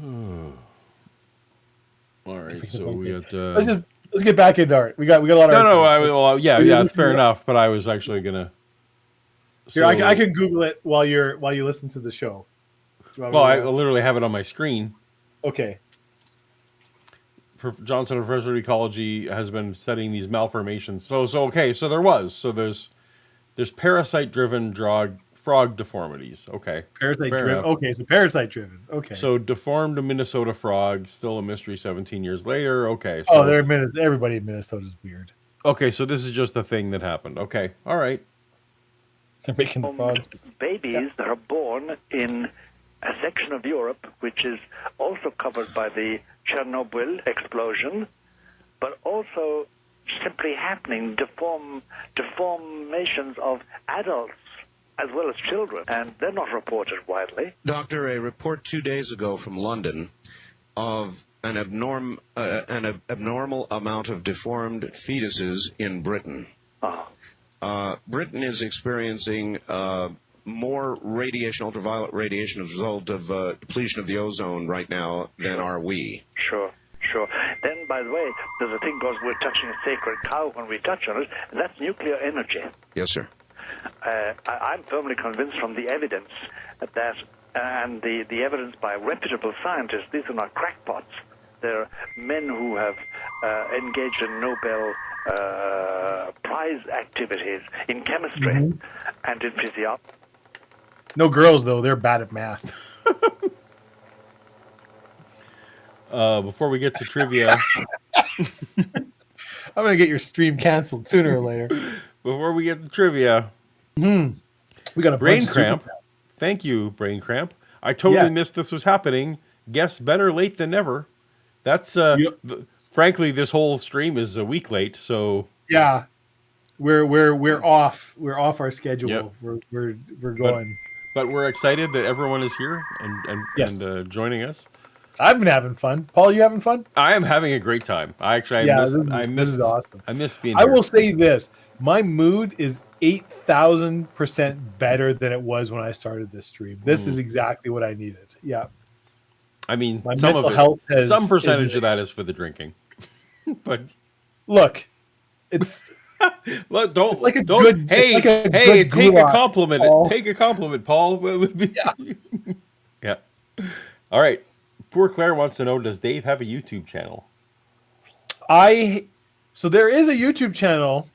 All right, so we got. Let's get back into art. We got a lot of art today. Yeah, it's fair enough. But I was actually gonna. Here, I can Google it while you listen to the show. Well, I literally have it on my screen. Okay. Johnson Professor of Ecology has been studying these malformations. So there's parasite-driven frog deformities. Okay, Parasite-driven. Okay, so parasite-driven. Okay. So deformed Minnesota frog, still a mystery 17 years later. Okay. So, everybody in Minnesota is weird. Okay, so this is just a thing that happened. Okay, all right. They're making the frogs. Babies that are born in a section of Europe which is also covered by the Chernobyl explosion, but also simply happening deformations of adults as well as children, and they're not reported widely. Doctor, a report 2 days ago from London of an abnormal amount of deformed fetuses in Britain. Britain is experiencing more radiation, ultraviolet radiation, as a result of depletion of the ozone right now than are we. Sure. Then, by the way, there's a thing called we're touching a sacred cow when we touch on it, and that's nuclear energy. Yes, sir. I'm firmly convinced from the evidence that, and the evidence by reputable scientists, these are not crackpots. They're men who have engaged in Nobel Prize activities in chemistry and in physiology. No girls, though. They're bad at math. Before we get to trivia... I'm going to get your stream canceled sooner or later. Before we get to trivia... We got a Brain cramp. Thank you, Brain Cramp. I totally missed this was happening. Guess better late than never. That's frankly, this whole stream is a week late. So yeah, we're off. We're off our schedule. Yep. We're going. But we're excited that everyone is here and joining us. I've been having fun. Paul, you having fun? I am having a great time. This is awesome. I miss being here. I will say this. My mood is 8,000% better than it was when I started this stream. This is exactly what I needed. Yeah. I mean, my some mental health some percentage of that is for the drinking. But look, it's look, don't it's like a don't good, hey like a hey good take goulash, a compliment. Paul. Take a compliment, Paul. Yeah. All right. Poor Claire wants to know, does Dave have a YouTube channel? So there is a YouTube channel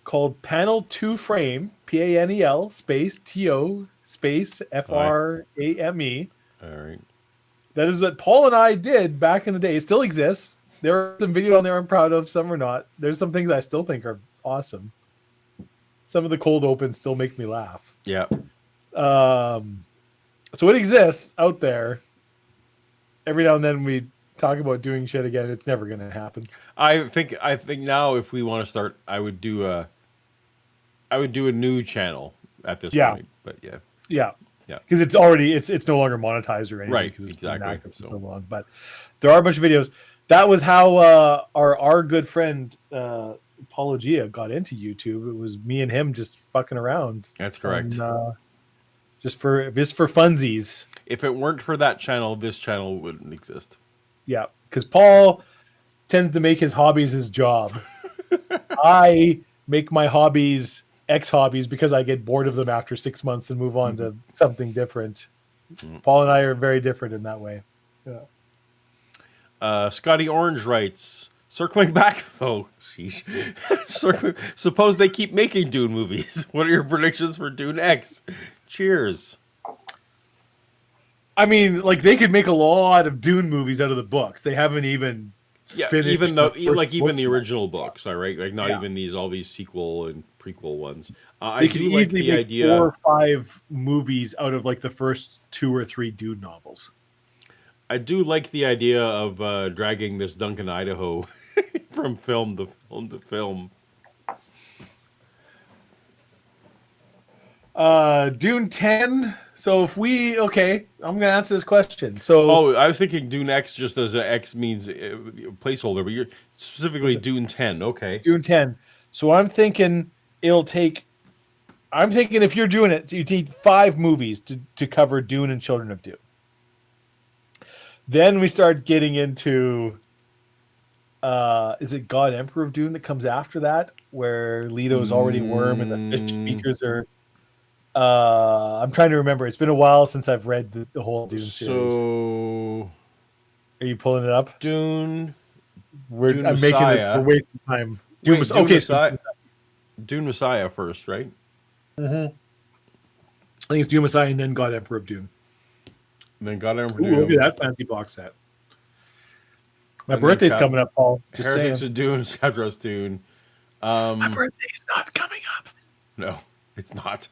called Panel 2 Frame, PANEL space TO space FRAME. All right. That is what Paul and I did back in the day. It still exists. There are some videos on there I'm proud of, some are not. There's some things I still think are awesome. Some of the cold opens still make me laugh. Yeah. So it exists out there. Every now and then we talk about doing shit again. It's never going to happen. I think now if we want to start, I would do a new channel at this point. But yeah, because it's already it's no longer monetized or anything, right? Because it's exactly. been active for so long. But there are a bunch of videos. That was how our good friend Paulogia got into YouTube. It was me and him just fucking around. That's correct. Just for funsies. If it weren't for that channel, this channel wouldn't exist. Yeah, because Paul tends to make his hobbies his job. I make my hobbies ex-hobbies because I get bored of them after 6 months and move on to something different. Paul and I are very different in that way. Yeah. Scotty Orange writes, circling back though, suppose they keep making Dune movies. What are your predictions for Dune X? Cheers. I mean, like, they could make a lot of Dune movies out of the books. They haven't even finished. Even the original books, all right, like not even all these sequel and prequel ones. They could easily make 4 or 5 movies out of like the first 2 or 3 Dune novels. I do like the idea of dragging this Duncan, Idaho, from film to film. Dune 10. So if I'm going to answer this question. So, I was thinking Dune X just as a X means placeholder, but you're specifically Dune 10. Okay. Dune 10. So I'm thinking if you're doing it, you need 5 movies to cover Dune and Children of Dune. Then we start getting into is it God Emperor of Dune that comes after that, where Leto's already worm and the fish speakers are I'm trying to remember. It's been a while since I've read the whole Dune series. So Are you pulling it up? Dune I'm making this. We're Messiah. wasting time. Wait, Okay, Messiah. Dune Messiah first, right? I think it's Dune Messiah and then God Emperor of Dune. And then God Emperor Ooh, Dune. look at that fancy box set. My And then birthday's coming up, Paul. Just Heretics saying. of Dune, Chapters Dune. My birthday's not coming up. No, it's not.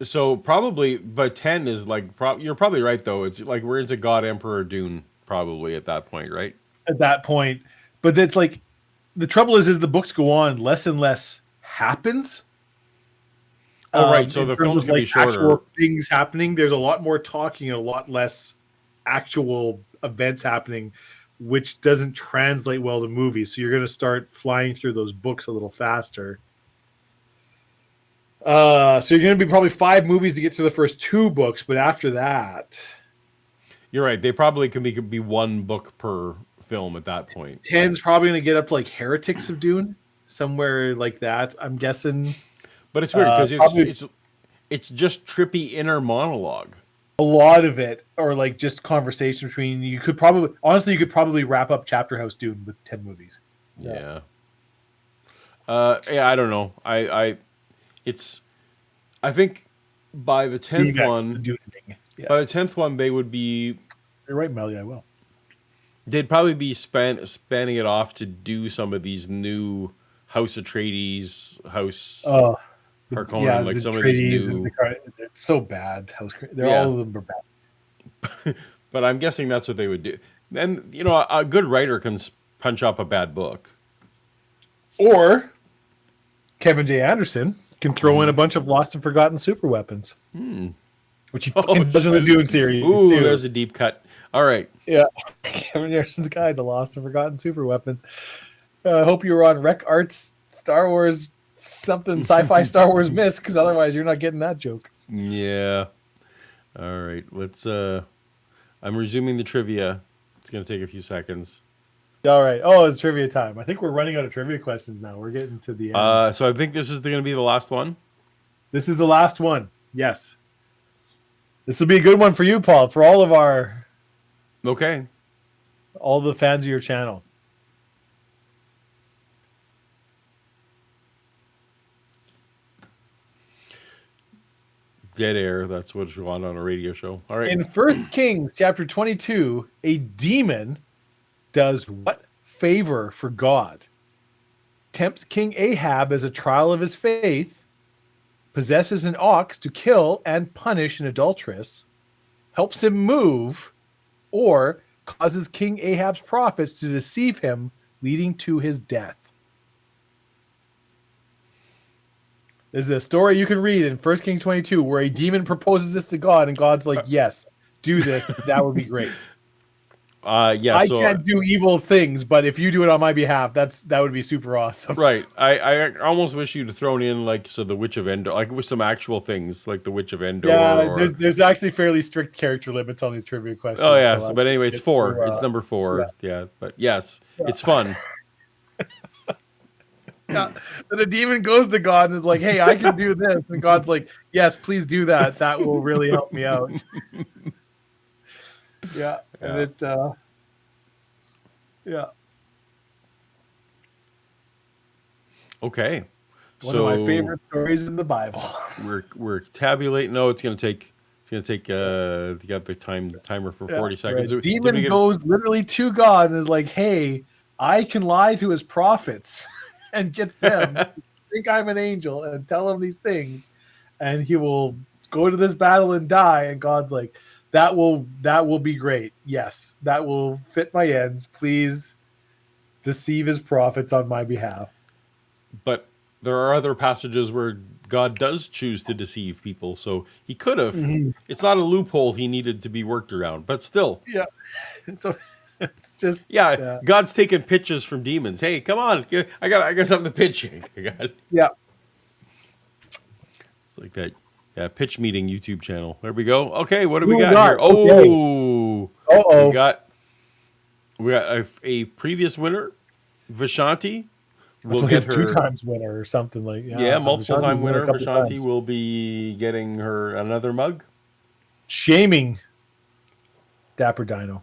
So probably, but 10 is like, you're probably right though. It's like we're into God Emperor Dune probably at that point, right? At that point, but it's like the trouble is the books go on, less and less happens. Oh, right. So in the terms films of, can be like, shorter. actual things happening. There's a lot more talking and a lot less actual events happening, which doesn't translate well to movies. So you're going to start flying through those books a little faster. So you're going to be probably 5 movies to get through the first 2 books, but after that, You're right. They probably could be 1 book per film at that point. 10's probably going to get up to like Heretics of Dune, somewhere like that. I'm guessing. But it's weird because probably- it's just trippy inner monologue. A lot of it, or like just conversation between. You could probably wrap up Chapter House Dune with 10 movies. Yeah. Yeah, I don't know. I think by the 10th one, by the 10th one, they would be. You're right, Melly. I will. They'd probably be spanning it off to do some of these new House Atreides, House Harkonnen, like some of these new. It's so bad. All of them are bad. But I'm guessing that's what they would do. And a good writer can punch up a bad book. Or Kevin J. Anderson can throw in a bunch of lost and forgotten super weapons, which he does in the Dune series. Ooh, too. there's a deep cut. All right. Yeah, Kevin Anderson's Guide to Lost and Forgotten Super Weapons. I hope you were on Rec Arts Star Wars something sci-fi Star Wars miss, because otherwise you're not getting that joke. Yeah. All right. Let's. I'm resuming the trivia. It's gonna take a few seconds. All right. Oh, it's trivia time. I think we're running out of trivia questions now. We're getting to the end. So I think this is going to be the last one. This is the last one. Yes. This will be a good one for you, Paul, for all the fans of your channel. Dead air. That's what you want on a radio show. All right. In 1 Kings chapter 22, a demon does what favor for God? Tempts King Ahab as a trial of his faith, possesses an ox to kill and punish an adulteress, helps him move, or causes King Ahab's prophets to deceive him, leading to his death. This is a story you can read in 1 Kings 22 where a demon proposes this to God, and God's like, yes, do this. That would be great. Yeah. I can't do evil things, but if you do it on my behalf, that would be super awesome. Right. I almost wish you'd have thrown in the Witch of Endor, like with some actual things, like the Witch of Endor. Yeah, there's actually fairly strict character limits on these trivia questions. Oh yeah. But anyway, it's 4. It's number 4. Yeah. But yes, it's fun. Yeah. Then a demon goes to God and is like, "Hey, I can do this," and God's like, "Yes, please do that. That will really help me out." Yeah. And it. Yeah. Okay. One of my favorite stories in the Bible. We're tabulating. No, it's gonna take. You got the timer for 40 seconds. Right. Demon goes literally to God and is like, "Hey, I can lie to his prophets and get them to think I'm an angel and tell them these things, and he will go to this battle and die." And God's like, that will be great. Yes, that will fit my ends. Please deceive his prophets on my behalf. But there are other passages where God does choose to deceive people, so he could have. Mm-hmm. It's not a loophole he needed to be worked around, but still. Yeah. It's just God's taking pitches from demons. Hey, come on, I got something to pitch you. Yeah. It's like that. Yeah, Pitch Meeting YouTube channel. There we go. Okay, what do Who we we got got? here? Okay. Oh, Uh-oh. we got a previous winner, Vishanti. I We'll believe get her. 2 times winner or something like. Yeah, multiple time Vishanti's won a winner. couple Vishanti times. will be getting her another mug. Shaming Dapper Dino.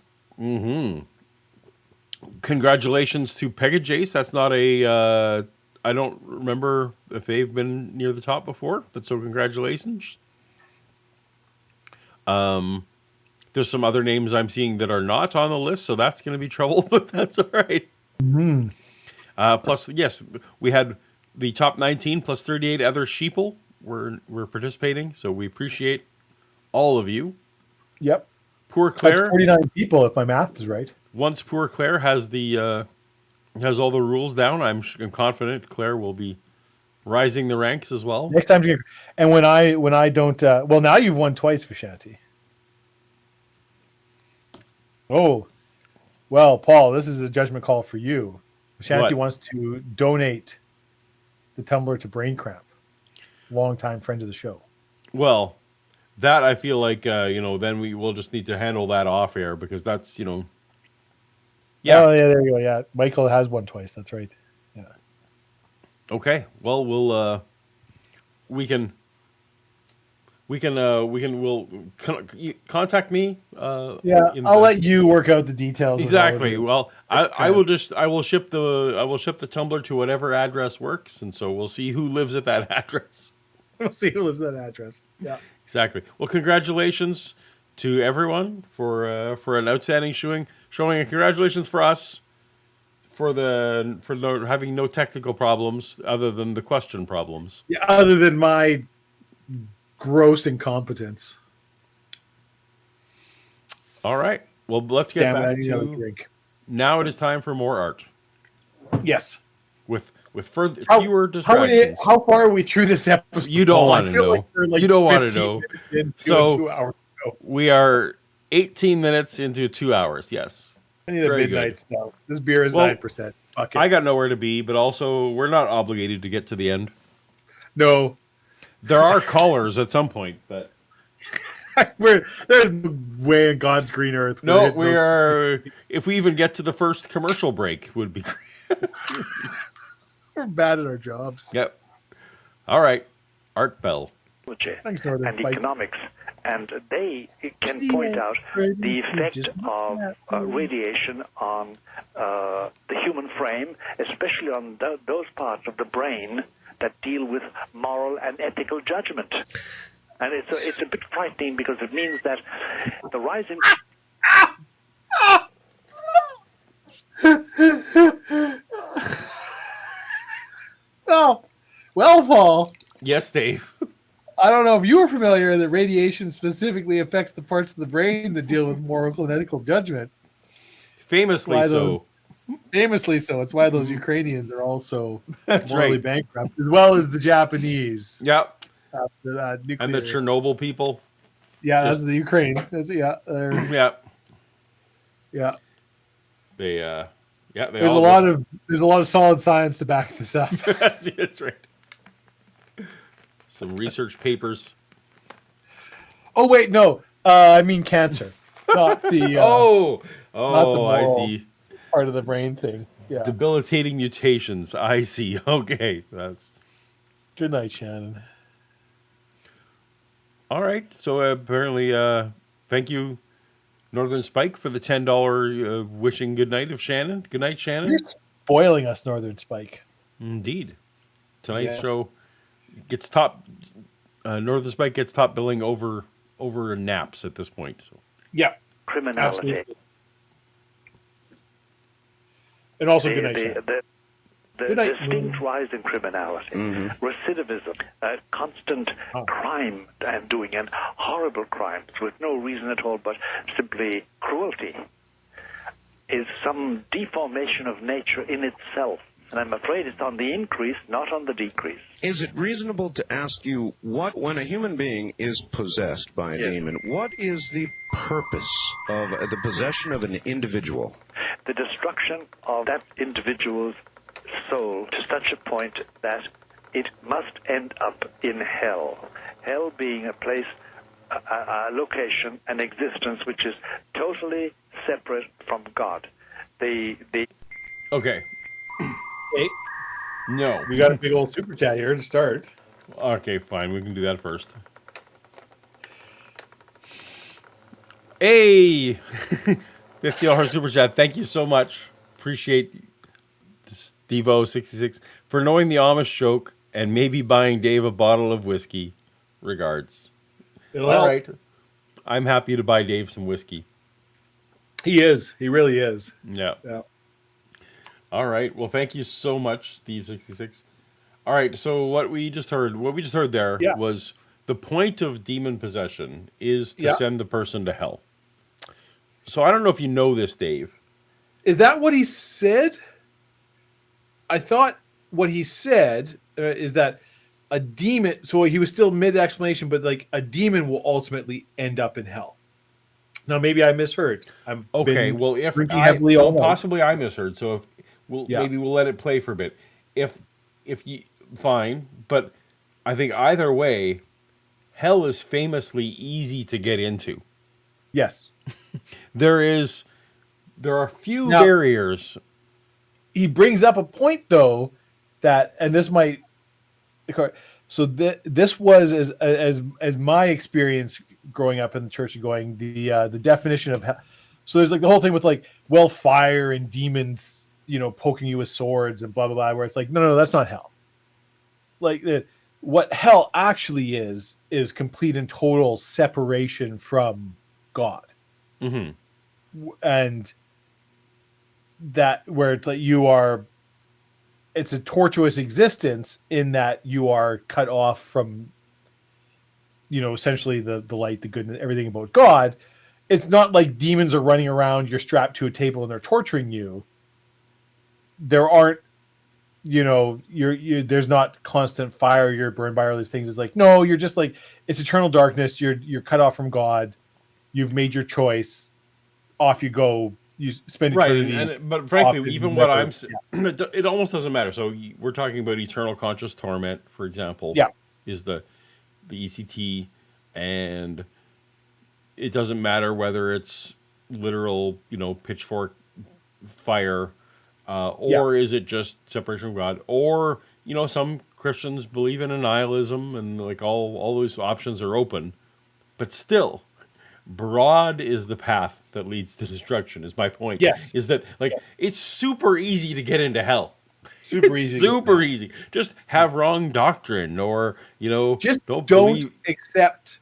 Congratulations to Pegajace. That's not a. I don't remember if they've been near the top before, but so congratulations. There's some other names I'm seeing that are not on the list, so that's going to be trouble, but that's all right. Plus, yes, we had the top 19 plus 38 other sheeple were participating, so we appreciate all of you. Yep. Poor That's Claire. 49 people if my math is right. Once poor Claire has the has all the rules down, I'm confident Claire will be rising the ranks as well. Next time you and when I don't well, now you've won twice, Vishanti. Oh. Well, Paul, this is a judgment call for you. Vishanti What? wants to donate the tumbler to Brain Cramp. Longtime friend of the show. Well, that I feel like then we will just need to handle that off air because that's Yeah. Oh yeah, there you go. Yeah. Michael has won twice. That's right. Yeah. Okay. Well, we'll contact me. Yeah, I'll let you work out the details. of all of Exactly. it. Well, I will ship the tumbler to whatever address works, and so we'll see who lives at that address. We'll see who lives at that address. Yeah. Exactly. Well, congratulations to everyone for an outstanding showing, and congratulations for us for having no technical problems other than the question problems. Yeah. Other than my gross incompetence. All right. Well, let's get Damn it, I back need another to drink. now. It is time for more art Yes. with fewer How distractions. how far are we through this episode? You don't Paul? want I to feel know. like we're like You don't want to 15 know. minutes into So- a 2 hour show. We are 18 minutes into 2 hours. Yes. I need a very midnight good. stout. This beer is Well, 9%. Fuck it. I got nowhere to be, but also we're not obligated to get to the end. No. There are callers at some point, but There's no way in God's green earth. no, hitting those- are. If we even get to the first commercial break, would be great. We're bad at our jobs. Yep. All right, Art Bell. Thanks, Northern and Spike. economics, and they can point out the effect of radiation on the human frame, especially on those parts of the brain that deal with moral and ethical judgment. And it's a bit frightening because it means that the rising... Oh, well, Paul, Yes, Dave. I don't know if you were familiar that radiation specifically affects the parts of the brain that deal with moral and ethical judgment. Famously Why so. Famously so. It's why those Ukrainians are also That's morally right. bankrupt, as well as the Japanese. Yep. After that nuclear. And the Chernobyl people. Yeah, just- that's the Ukraine. That's, yeah, Yep. yeah. They. Yeah. They There's all a lot of solid science to back this up. That's right. Some research papers. Oh wait, no. I mean cancer, not the Oh, not the I moral. see. part of the brain thing. Yeah. Debilitating mutations. I see. Okay, that's Good night, Shannon. all right. So apparently, thank you, Northern Spike, for the $10 wishing good night of Shannon. Good night, Shannon. You're spoiling us, Northern Spike. Indeed. Tonight's Yeah. show gets top. Northern Spike gets top billing over naps at this point. So Yeah. criminality. Absolutely. And also good night, Shannon. The Good night. distinct rise in criminality, recidivism, constant crime and doing, and horrible crimes with no reason at all but simply cruelty, is some deformation of nature in itself. And I'm afraid it's on the increase, not on the decrease. Is it reasonable to ask you when a human being is possessed by a demon, what is the purpose of the possession of an individual? The destruction of that individual's soul to such a point that it must end up in hell. hell being a place, a location, an existence which is totally separate from God. The Okay. Hey, No. we got a big old super chat here to start. Okay, fine. We can do that first. Hey! $50 super chat. Thank you so much. Appreciate Stevo66 for knowing the Amish joke and maybe buying Dave a bottle of whiskey. Regards. It'll All help. right. I'm happy to buy Dave some whiskey. He is. He really is. Yeah. Yeah. All right. Well, thank you so much, Steve66. All right. So what we just heard there Yeah. was the point of demon possession is to Yeah. send the person to hell. So I don't know if you know this, Dave. Is that what he said? I thought what he said is that a demon. So he was still mid explanation, but like a demon will ultimately end up in hell. Now maybe I misheard. Okay. Well, if drinking heavily all night. possibly I misheard. So if Yeah. maybe we'll let it play for a bit. If you fine, but I think either way, hell is famously easy to get into. Yes. There are few Now- barriers. He brings up a point though that, and this might. So this was as my experience growing up in the church and going the definition of hell. So there's like the whole thing with like fire and demons, poking you with swords and blah blah blah. Where it's like no, that's not hell. Like what hell actually is complete and total separation from God. Mm-hmm. And that where it's like it's a tortuous existence in that you are cut off from essentially the light, the goodness, everything about God. It's not like demons are running around, you're strapped to a table and they're torturing you. There aren't there's not constant fire, you're burned by all these things. It's like no, you're just like it's eternal darkness, you're cut off from God, you've made your choice, off you go, you spend eternity. But frankly, often even what never- I'm saying, it almost doesn't matter. So we're talking about eternal conscious torment, for example. Yeah. Is the ECT, and it doesn't matter whether it's literal, pitchfork fire, or is it just separation from God, or some Christians believe in nihilism, and like all those options are open, but still. Broad is the path that leads to destruction, is my point. Yes. Is that it's super easy to get into hell. Super It's easy. super easy. Just have wrong doctrine, or Just don't don't believe. accept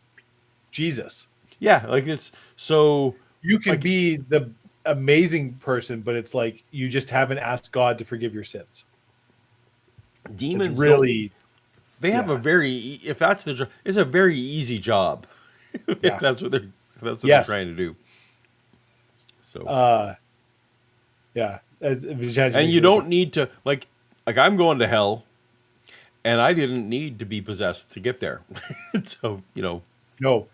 Jesus. Yeah, like it's so. You can be the amazing person, but it's like you just haven't asked God to forgive your sins. Demons It's really they have a very, if that's the job, it's a very easy job. Yeah. If that's what they're Yes. trying to do. So yeah. and you don't need to like I'm going to hell, and I didn't need to be possessed to get there. So No.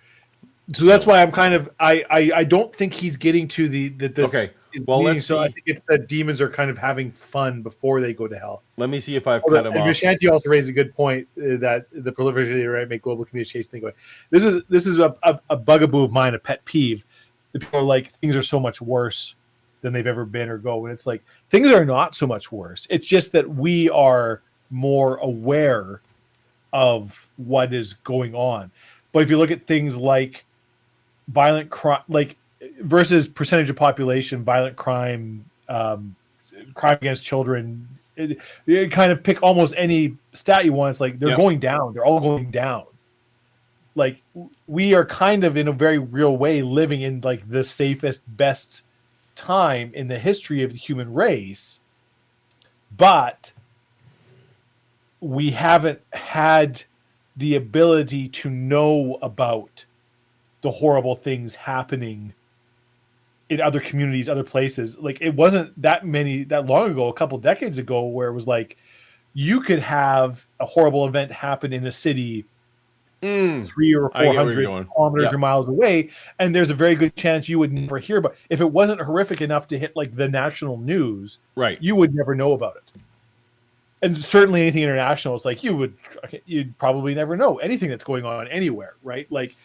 So that's why I'm kind of I don't think he's getting to this. Okay. is Well, meaning, let's so I see. think it's that demons are kind of having fun before they go to hell. Let me see if I've cut him And off. Vishanti also raised a good point that the proliferation of the right make global communication thing going. This is a bugaboo of mine, a pet peeve. The people are like things are so much worse than they've ever been or go, and it's like things are not so much worse. It's just that we are more aware of what is going on. But if you look at things like violent crime, like versus percentage of population, violent crime, crime against children, you kind of pick almost any stat you want. It's like they're going down. They're all going down. Like we are kind of in a very real way living in like the safest, best time in the history of the human race, but we haven't had the ability to know about the horrible things happening in other communities, other places. Like it wasn't that long ago, a couple decades ago, where it was like you could have a horrible event happen in a city 300 or 400 kilometers or miles away, and there's a very good chance you would never hear about it. If it wasn't horrific enough to hit like the national news, Right. you would never know about it. and certainly anything international, it's like you'd probably never know anything that's going on anywhere, right? Like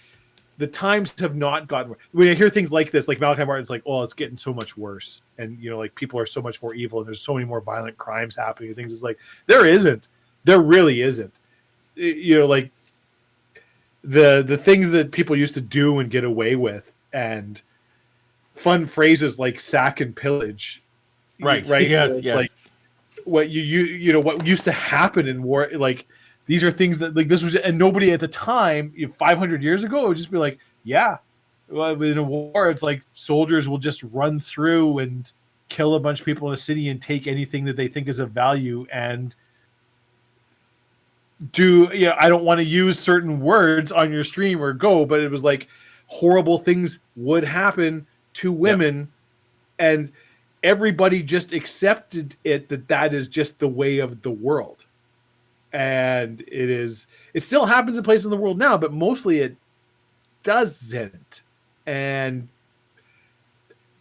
the times have not gotten. When I hear things like this, like Malachi Martin's like, oh, it's getting so much worse, and like people are so much more evil, and there's so many more violent crimes happening and things. It's like there isn't, there really isn't. Like the things that people used to do and get away with, and fun phrases like sack and pillage, Right. right? Yes. Like what what used to happen in war, like these are things that like this was, and nobody at the time 500 years ago it would just be like, yeah, well, in a war it's like soldiers will just run through and kill a bunch of people in a city and take anything that they think is of value and do I don't want to use certain words on your stream or go, but it was like horrible things would happen to women, and everybody just accepted it that is just the way of the world. And it still happens in places in the world now, but mostly it doesn't. And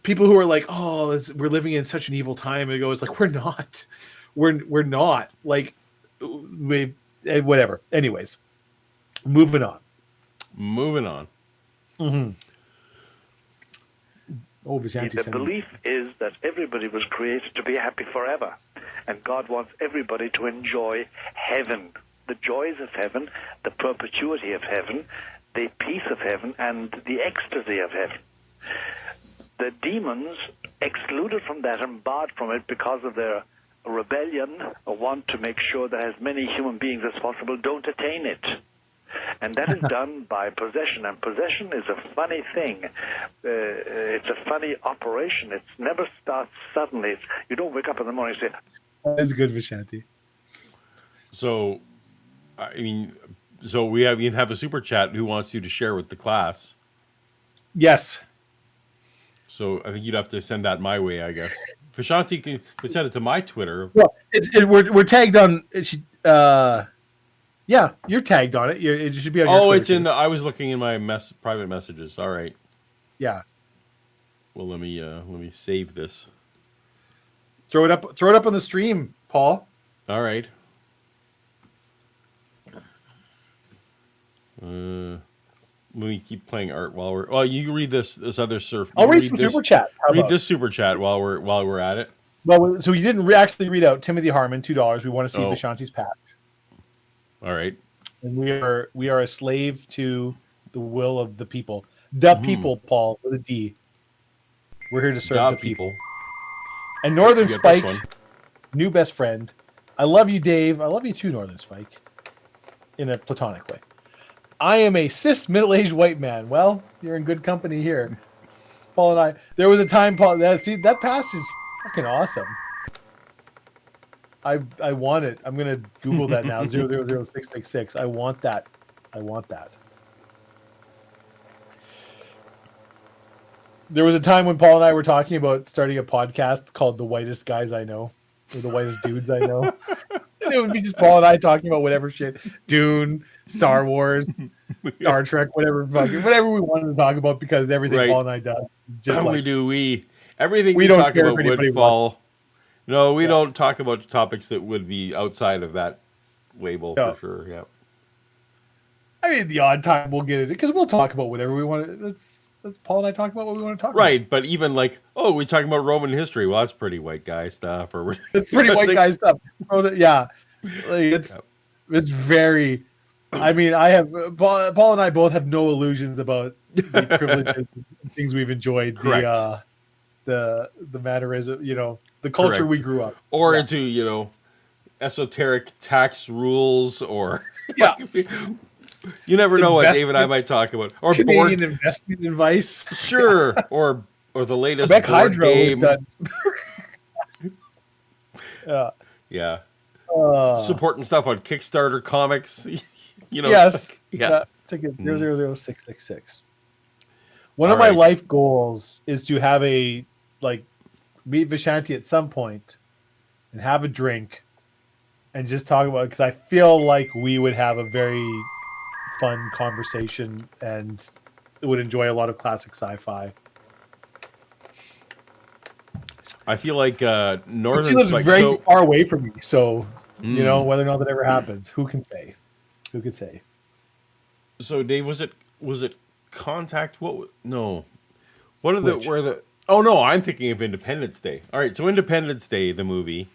people who are like, oh, we're living in such an evil time, and it's like, we're not. We're not. Like, whatever. Anyways, moving on. Mm-hmm. Oh, the belief is that everybody was created to be happy forever, and God wants everybody to enjoy heaven, the joys of heaven, the perpetuity of heaven, the peace of heaven, and the ecstasy of heaven. The demons, excluded from that and barred from it because of their rebellion, want to make sure that as many human beings as possible don't attain it. And that is done by possession. And possession is a funny thing. It's a funny operation. It never starts suddenly. You don't wake up in the morning and say... That's good, Vishanti. So, we have a super chat who wants you to share with the class. Yes. So I think you'd have to send that my way, I guess. Vishanti could send it to my Twitter. Well, we're tagged on... Yeah, you're tagged on it. It should be on your Twitter, it's in I was looking in my private messages. All right. Yeah. Well, let me save this. Throw it up on the stream, Paul. All right. Let me keep playing art while we're... Well, you read this other surf. I'll read some super chats. Read this super chat while we're at it. Well, so you didn't actually read out Timothy Harmon, $2. We want to see Vishanti's patch. All right. And we are a slave to the will of the people. The people, Paul, with a D. We're here to serve the people. And Northern Spike, new best friend. I love you, Dave. I love you too, Northern Spike. In a platonic way. I am a cis middle-aged white man. Well, you're in good company here. Paul and I. There was a time, Paul. That patch is fucking awesome. I want it. I'm gonna Google that now. 000666. I want that. There was a time when Paul and I were talking about starting a podcast called "The Whitest Guys I Know," or "The Whitest Dudes I Know." And it would be just Paul and I talking about whatever shit, Dune, Star Wars, Star Trek, whatever we wanted to talk about, because everything Paul and I do, just like everything we talk about would fall. No, we don't talk about topics that would be outside of that label for sure. Yeah. I mean, the odd time we'll get it because we'll talk about whatever we want. Let's Paul and I talk about what we want to talk about. Right, but even like, we're talking about Roman history. Well, that's pretty white guy stuff. Or it's pretty white guy stuff. Yeah, it's very. I mean, Paul and I both have no illusions about the privileges and things we've enjoyed. Correct. The matter is, the culture we grew up, or into esoteric tax rules, or you never know what Dave and I might talk about, or Canadian investment advice, sure, or the latest Quebec board Hydro game. Done. Yeah. Supporting stuff on Kickstarter comics. Yes. Yeah. Ticket 000666. One of my life goals is to have meet Vishanti at some point and have a drink and just talk about it, because I feel like we would have a very fun conversation and would enjoy a lot of classic sci-fi. I feel like Northern She lives Spike, very far away from me, so You know, whether or not that ever happens, who can say? Who can say? So Dave, was it Contact? No. What are the Which? where the? Oh no, I'm thinking of Independence Day. All right, so Independence Day, the movie.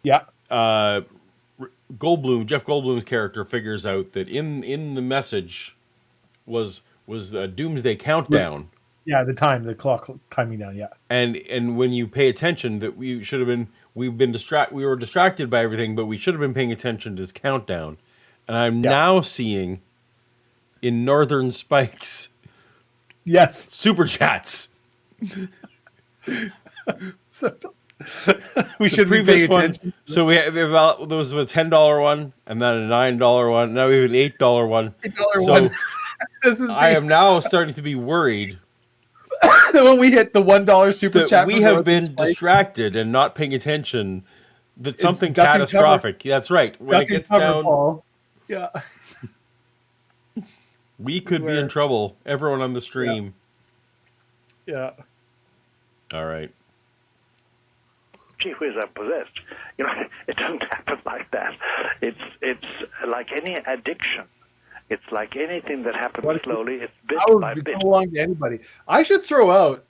Yeah. Jeff Goldblum's character figures out that in the message was the Doomsday Countdown, Yeah, the clock timing down. Yeah. and when you pay attention, that we were distracted by everything, but we should have been paying attention to this countdown, and I'm Yeah. now seeing in Northern Spike's Yes. super chats. So, we should be paying attention. So there was a $10 one, and then a $9 one. Now we have an $8 one. $8 So one. This is I am now starting to be worried when we hit the $1 super that chat. we from have Northern been Spike. distracted and not paying attention. That something duck and catastrophic. That's right. When Duck it gets and cover, down, Paul. Yeah. we could be in trouble. Everyone on the stream. Yeah. All right. Gee whiz, I'm possessed. You know, it doesn't happen like that. It's like any addiction. It's like anything that happens slowly. It's bit by bit. Belong to anybody. I should throw out.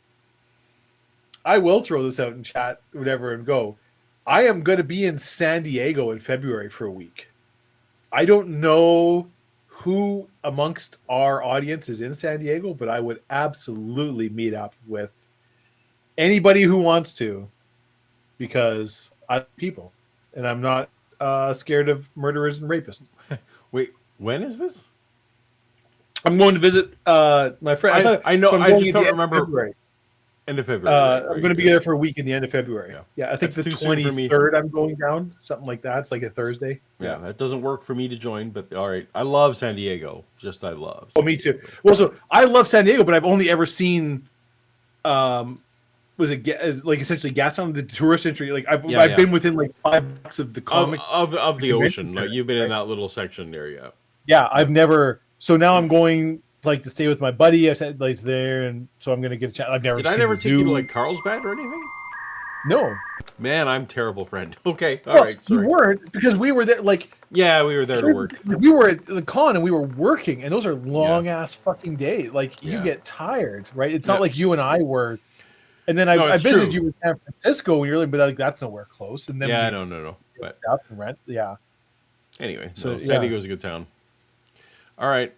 I will throw this out in chat, whatever, and go. I am going to be in San Diego in February for a week. I don't know who amongst our audience is in San Diego, but I would absolutely meet up with anybody who wants to, because I like people, and I'm not scared of murderers and rapists. Wait, when is this? I'm going to visit my friend. I know. So I just don't remember. February. End of February. I'm going to be there for a week in the end of February. Yeah. Yeah, I think That's the too soon for me. 23rd I'm going down, something like that. It's like a Thursday. Yeah, that doesn't work for me to join, but all right. I love San Diego. I love. Oh, me too. Well, so I love San Diego, but I've only ever seen, was it like essentially Gastown, the tourist entry? Like I've been within like 5 blocks of the comic of the ocean. Like you've been right? in that little section there, yeah. Yeah, I've never. So now I'm going like to stay with my buddy. I said like there, and so I'm going to get a chance. I've never. Did seen I never the take you to zoo. like Carlsbad or anything? No. Man, I'm terrible friend. Okay, all right. You Sorry. weren't, because we were there. Like Yeah, we were there to work. we were at the con and we were working, and those are long ass fucking days. Like you Yeah. get tired, right? It's Yeah. not like you and I were. And then No, I it's visited true. you in San Francisco, and you're like, but like that's nowhere close. And then Yeah, we no. But stuff and rent. Yeah. anyway, So, San yeah. Diego's a good town. All right.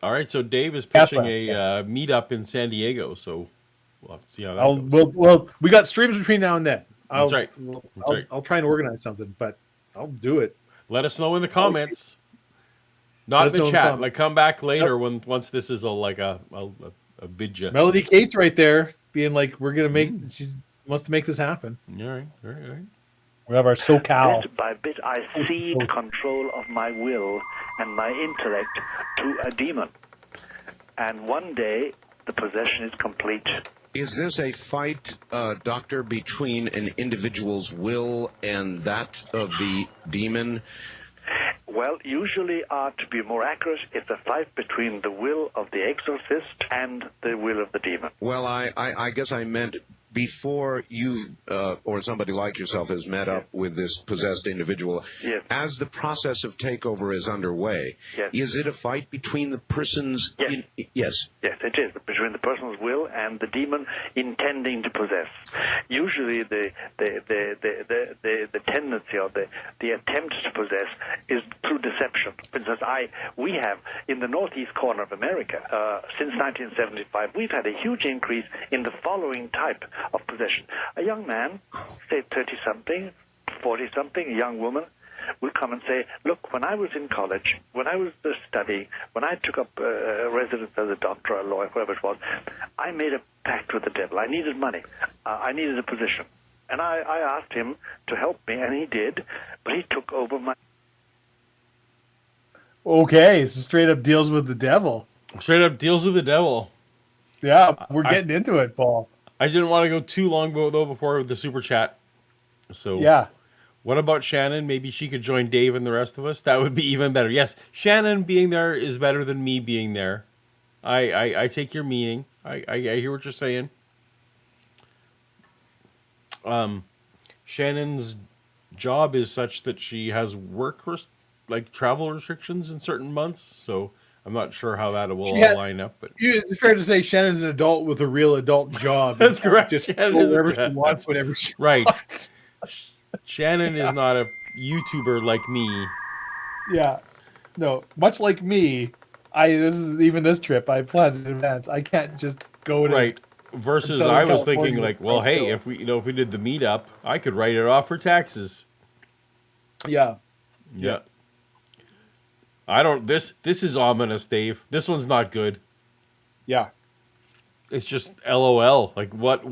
All right, so Dave is Gaslamp, pitching a meetup in San Diego, so we'll have to see how that goes. Well, we got streams between now and then. That's right. I'll try and organize something, but I'll do it. Let us know in the comments. Not Let us in know the in the chat. comments. Like come back later once this is a vidya. Melody Kate's right there, being like, "We're gonna make." She wants to make this happen. All right. We have our SoCal. Bit by bit, I cede control of my will and my intellect to a demon. And one day, the possession is complete. Is this a fight, Doctor, between an individual's will and that of the demon? Well, usually, to be more accurate, it's a fight between the will of the exorcist and the will of the demon. Well, I guess I meant before you or somebody like yourself has met up with this possessed individual. Yes. As the process of takeover is underway, Yes. is it a fight between the persons? Yes. Yes. Yes, it is, between the person's will and the demon intending to possess. Usually the tendency or the attempt to possess is through deception. For instance, we have, in the northeast corner of America, since 1975, we've had a huge increase in the following type of possession. A young man, say 30-something, 40-something, a young woman, will come and say, look, when I was in college, when I was studying, when I took up a residence as a doctor or a lawyer, whatever it was, I made a pact with the devil. I needed money. I needed a position. And I asked him to help me, and he did, but he took over my... Okay, so straight up deals with the devil. Straight up deals with the devil. Yeah, we're getting into it, Paul. I didn't want to go too long though before the super chat. So Yeah. What about Shannon? Maybe she could join Dave and the rest of us. That would be even better. Yes, Shannon being there is better than me being there. I take your meaning. I hear what you're saying. Shannon's job is such that she has like travel restrictions in certain months. So I'm not sure how that will She all had- line up. But It's fair to say Shannon's an adult with a real adult job. That's correct. Just Shannon go is wherever she wants, whenever she right. wants. Shannon is not a YouTuber like me. Yeah. No, much like me, this trip I planned in advance. I can't just go to Right. Versus Southern I was thinking California like, well, hey, if we did the meetup, I could write it off for taxes. Yeah. Yeah. I don't this is ominous, Dave. This one's not good. Yeah. It's just LOL. Like what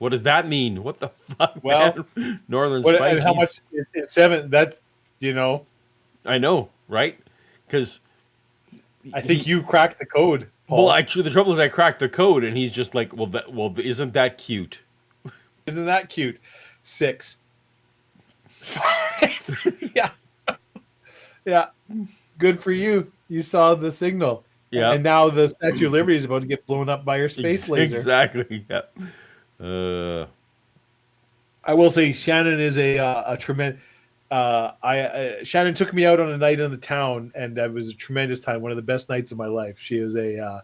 does that mean? What the fuck, Well, man? Northern What Spike. and how much is 7? That's I know, right? Because I think you've cracked the code, Paul. well, actually, the trouble is I cracked the code, and he's just like, well, isn't that cute? Isn't that cute? 6. 5. Yeah. Yeah. Good for you. You saw the signal. Yeah. And now the Statue of Liberty is about to get blown up by your space laser. Exactly. Yeah. I will say Shannon is a tremendous. Shannon took me out on a night in the town, and that was a tremendous time. One of the best nights of my life. She is a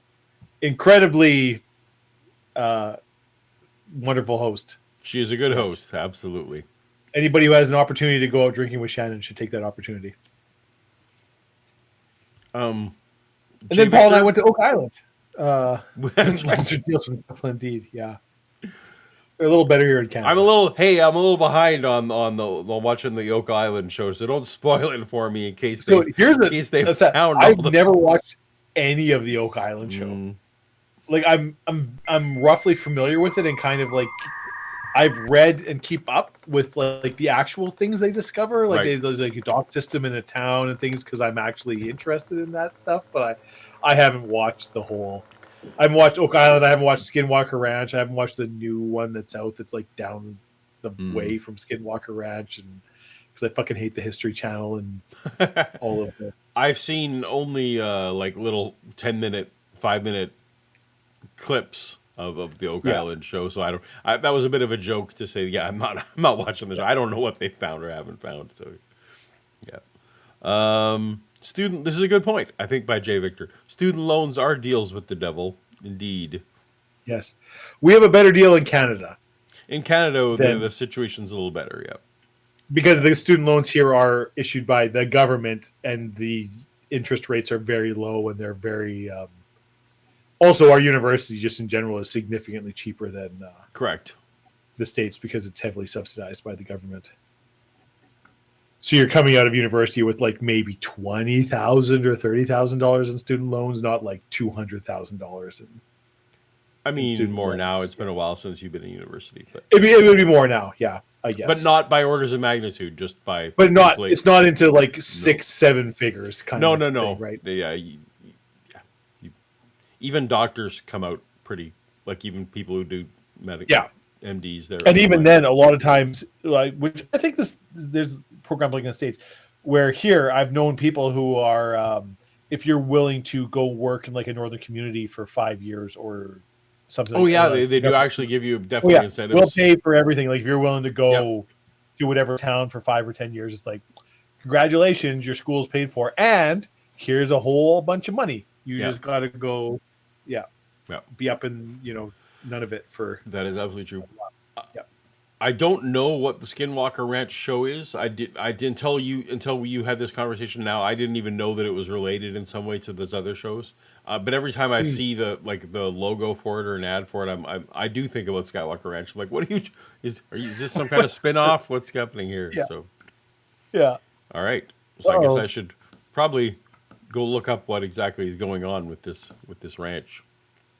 incredibly wonderful host. She is a good host. Absolutely. Anybody who has an opportunity to go out drinking with Shannon should take that opportunity. And then Paul and I went to Oak Island. That's right. Sponsored deals with Buffalo Indeed. Yeah, they're a little better here in Canada. I'm a little behind on the watching the Oak Island show, so don't spoil it for me in case they found. I've never watched any of the Oak Island show. Like I'm roughly familiar with it, and kind of like I've read and keep up with like the actual things they discover. Like there's like a dock system in a town and things, because I'm actually interested in that stuff. But I haven't watched the whole. I haven't watched Oak Island. I haven't watched Skinwalker Ranch. I haven't watched the new one that's out. That's like down the way from Skinwalker Ranch, and because I fucking hate the History Channel and all of it. I've seen only like little 10-minute, 5-minute clips of the Oak Island show, so that was a bit of a joke to say, I'm not watching the show. I don't know what they found or haven't found. So this is a good point, I think, by Jay Victor. Student loans are deals with the devil, indeed. Yes, we have a better deal in Canada. In Canada, the situation's a little better, yeah. Because the student loans here are issued by the government, and the interest rates are very low, and they're very. Also, our university, just in general, is significantly cheaper than correct the States, because it's heavily subsidized by the government. So you're coming out of university with like maybe $20,000 or $30,000 in student loans, not like $200,000. I mean, more now. It's been a while since you've been in university, but it would be more now, yeah, I guess. But not by orders of magnitude, just by. But not. Inflation. It's not into like 6-7 figures. No, thing, right? Even doctors come out pretty, like even people who do MDs there. And even then, a lot of times, like, which I think there's programs like in the States, where here I've known people who are, if you're willing to go work in like a northern community for 5 years or something. Oh yeah, they do actually give you definitely incentives. We'll pay for everything. Like if you're willing to go to whatever town for 5 or 10 years, it's like, congratulations, your school's paid for, and here's a whole bunch of money. You just got to go. Be up in none of it for. That is absolutely true. I don't know what the Skinwalker Ranch show is. I didn't tell you until you had this conversation. Now I didn't even know that it was related in some way to those other shows. But every time I see the logo for it or an ad for it, I do think about Skywalker Ranch. I'm like, what is this some kind of spin-off? What's happening here? Yeah. So all right. So I guess I should probably go look up what exactly is going on with this ranch.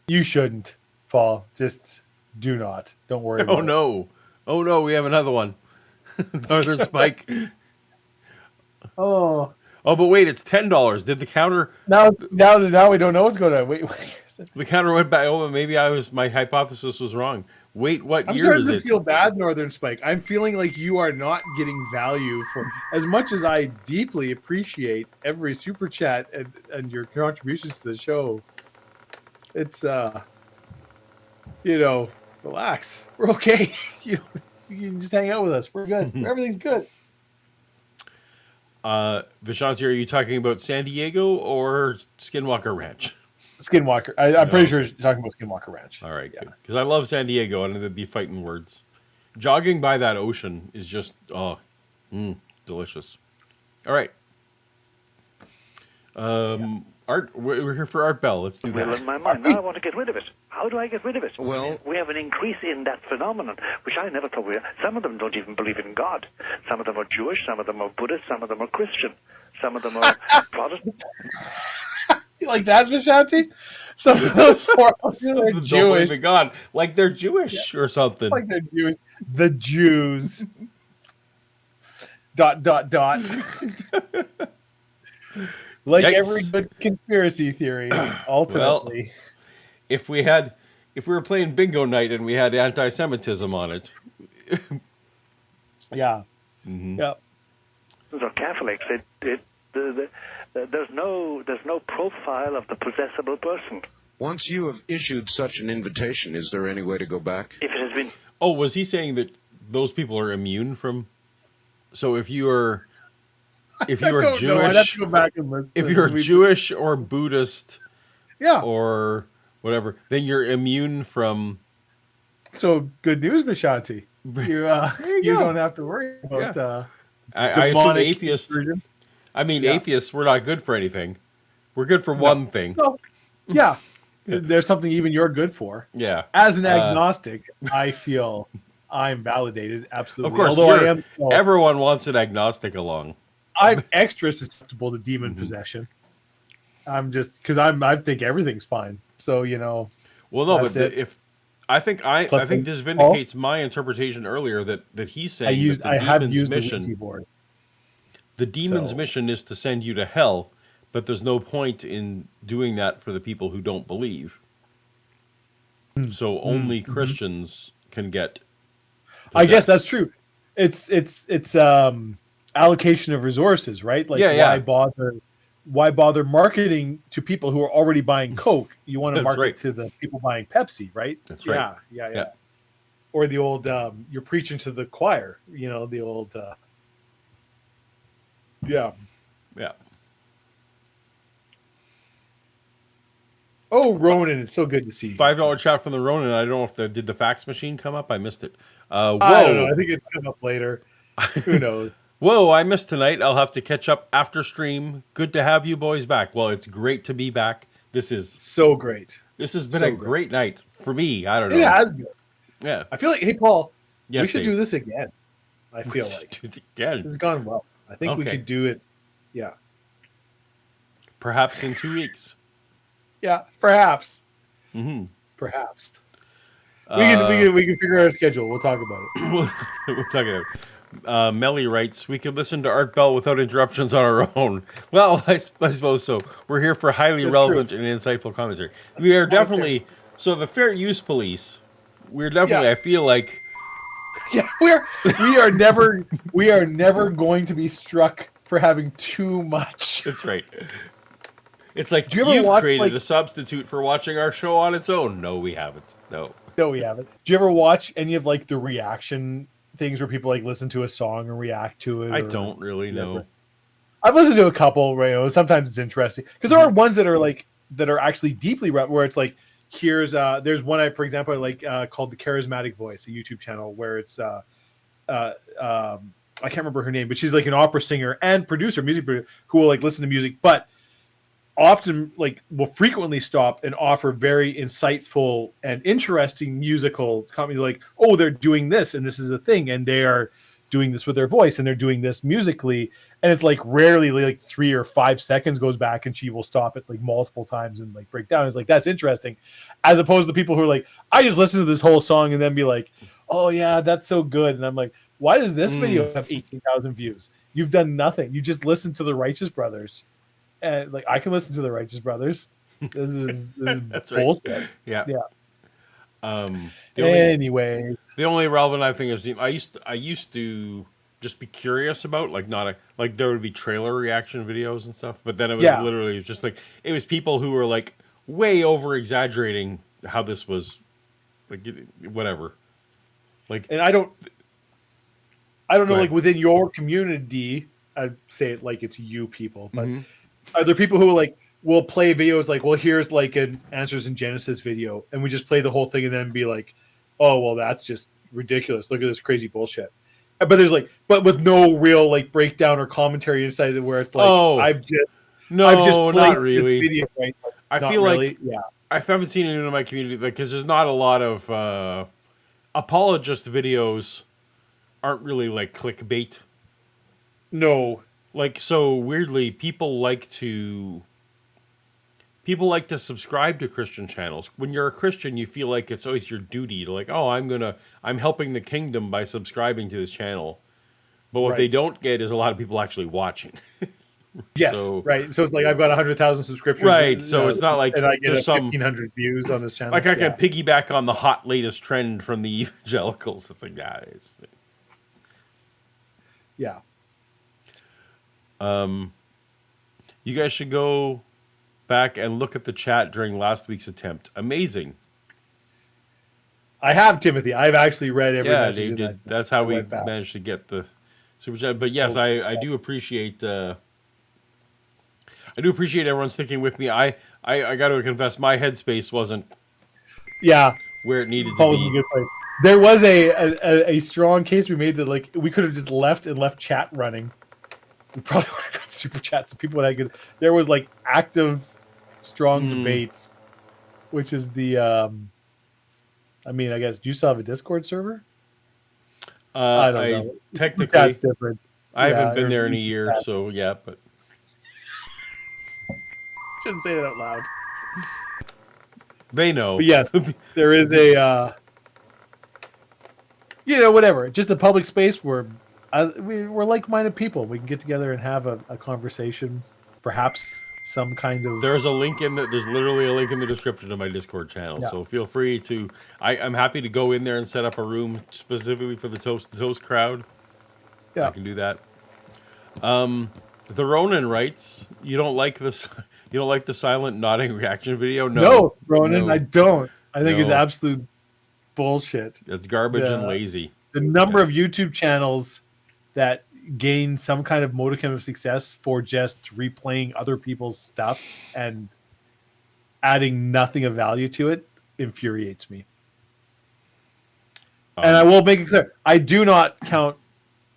You shouldn't, Paul. Just do not. Don't worry about it. Oh no, we have another one. Northern Spike. Oh, but wait, it's $10. Did the counter now we don't know what's going on. Wait. The counter went back. Oh, maybe my hypothesis was wrong. Wait, what I'm year is it? I'm starting to feel bad, Northern Spike. I'm feeling like you are not getting value for as much as I deeply appreciate every super chat and your contributions to the show. It's relax. We're okay. You can just hang out with us. We're good. Everything's good. Vishanti, are you talking about San Diego or Skinwalker Ranch? Skinwalker. I'm pretty sure you're talking about Skinwalker Ranch. All right, Yeah. good. Because I love San Diego, and it'd be fighting words. Jogging by that ocean is just delicious. All right. Art, we're here for Art Bell. Let's do Will that. in my mind. Now I want to get rid of it. How do I get rid of it? Well- we have an increase in that phenomenon, which I never thought we had. Some of them don't even believe in God. Some of them are Jewish, some of them are Buddhist, some of them are Christian, some of them are Protestant. You like that, Vishanti? Some of those forums are Don't believe Jewish. in God, like they're Jewish or something. Like they're Jewish. The Jews. ... Like Yikes. every good conspiracy theory, ultimately. If we were playing bingo night and we had anti-Semitism on it, Yeah. Mm-hmm. Yeah. Those are Catholics. There's no profile of the possessable person. Once you have issued such an invitation, is there any way to go back? If it has been oh, was he saying that those people are immune from? So if you are I don't know. I'd have Jewish, to go back and listen. if you're Jewish or Buddhist Yeah. or whatever, then you're immune from. So good news, Vishanti. You you go. don't have to worry about I assume demonic atheists. conversion. I mean, Yeah. atheists. We're not good for anything. We're good for one thing. No. Yeah. There's something even you're good for. Yeah. As an agnostic, I feel I'm validated. Absolutely. Of course, Although everyone wants an agnostic along. I'm extra susceptible to demon possession. I'm just because I think everything's fine. So Well, no, That's but it. if I think this vindicates my interpretation earlier that he's saying that I the have demon's used the mission, Ouija board. the demon's So- mission is to send you to hell, but there's no point in doing that for the people who don't believe. So only Christians can get. I guess possessed. that's true. It's allocation of resources, right? Like Yeah. why bother marketing to people who are already buying Coke? You want to That's market right. to the people buying Pepsi, right? That's right. Yeah. Yeah. Or the old you're preaching to the choir, the old yeah. Yeah. Oh, Ronan, it's so good to see you. $5 chat from the Ronin. I don't know if did the fax machine come up. I missed it. Whoa. I don't know. I think it's coming up later. Who knows? Whoa, I missed tonight. I'll have to catch up after stream. Good to have you boys back. Well, it's great to be back. This So great. has been So a great. great night for me. I don't know. It has been. Yeah. I feel like, hey, Paul, Yes, we should Dave. do this again. I feel like Do it this again. has gone well. I think we Okay. could do it. Yeah. Perhaps in 2 weeks. Yeah, perhaps. Mm-hmm. Perhaps. We can figure out a schedule. We'll talk about it. We'll talk it out. Melly writes, we could listen to Art Bell without interruptions on our own. Well, I suppose so. We're here for highly That's relevant and insightful commentary. We are definitely, Commentary. so the Fair Use Police, we're definitely, Yeah. I feel like, Yeah, we are never going to be struck for having too much. that's right. It's like, Do you ever you've watch, created like- a substitute for watching our show on its own. No, we haven't. No. No, we haven't. Do you ever watch any of like the reaction things where people like listen to a song and react to it? I or- don't really know. I've listened to a couple. Right, sometimes it's interesting because there are ones that are actually deeply where it's like there's one for example I like called The Charismatic Voice, a YouTube channel where it's I can't remember her name, but she's like an opera singer and producer, music producer, who will like listen to music, but often like will frequently stop and offer very insightful and interesting musical comedy, like, oh, they're doing this and this is a thing and they are doing this with their voice and they're doing this musically, and it's like rarely like 3 or 5 seconds goes back and she will stop it like multiple times and like break down. It's like, that's interesting, as opposed to people who are like, I just listen to this whole song and then be like, oh yeah, that's so good, and I'm like, why does this video have 18,000 views? You've done nothing. You just listened to the Righteous Brothers. And like, I can listen to the Righteous Brothers. This is That's right. bullshit. Yeah. Yeah. The only relevant thing is I used to just be curious about like like there would be trailer reaction videos and stuff, but then it was literally just like it was people who were like way over exaggerating how this was like whatever. Like, And I don't know, ahead. like within your community, I say it like it's you people, but Mhm. are there people who like will play videos like, well, here's like an Answers in Genesis video, and we just play the whole thing and then be like, oh, well, that's just ridiculous. Look at this crazy bullshit. But there's like, but with no real like breakdown or commentary inside it, where it's like, Oh, I've just no, played not this really. video, right? Like, I not feel really. like Yeah. I haven't seen it in my community because there's not a lot of apologist videos. Aren't really like clickbait. No. Like, so weirdly, people like to subscribe to Christian channels. When you're a Christian, you feel like it's always your duty to like, oh, I'm helping the kingdom by subscribing to this channel. But what they Right. don't get is a lot of people actually watching. Yes. So- right. So it's like I've got 100,000 subscriptions. Right, so it's not like and I get there's some- 1,500 views on this channel. Like I Yeah. can piggyback on the hot latest trend from the evangelicals. It's like that. Yeah. You guys should go back and look at the chat during last week's attempt. Amazing. I have, Timothy. I've actually read every Yeah, message. they in did. that. That's how we went back. managed to get the super chat. But yes, I do appreciate. I do appreciate everyone sticking with me. I got to confess, my headspace wasn't Yeah. where it needed to Paul was in a be. good place. There was a strong case we made that like we could have just left chat running. We probably would have got super chats and people would have good. There was like active, strong debates, which is the. I mean, I guess do you still have a Discord server? I don't know. Technically, That's different. I haven't Yeah, been or there in a you year, can- so yeah. But Shouldn't say that out loud. they know. But yes, there is a. Whatever. Just a public space where we're like-minded people. We can get together and have a conversation. Perhaps some kind of. There's a link in the. There's literally a link in the description of my Discord channel. Yeah. So feel free to. I'm happy to go in there and set up a room specifically for the toast crowd. I Yeah. can do that. The Ronan writes, you don't like this. You don't like the silent nodding reaction video? No, Ronan, no. I don't. I think it's No. absolute bullshit. It's garbage and Yeah. lazy. The number of YouTube channels that gain some kind of modicum of success for just replaying other people's stuff and adding nothing of value to it infuriates me. And I will make it clear, I do not count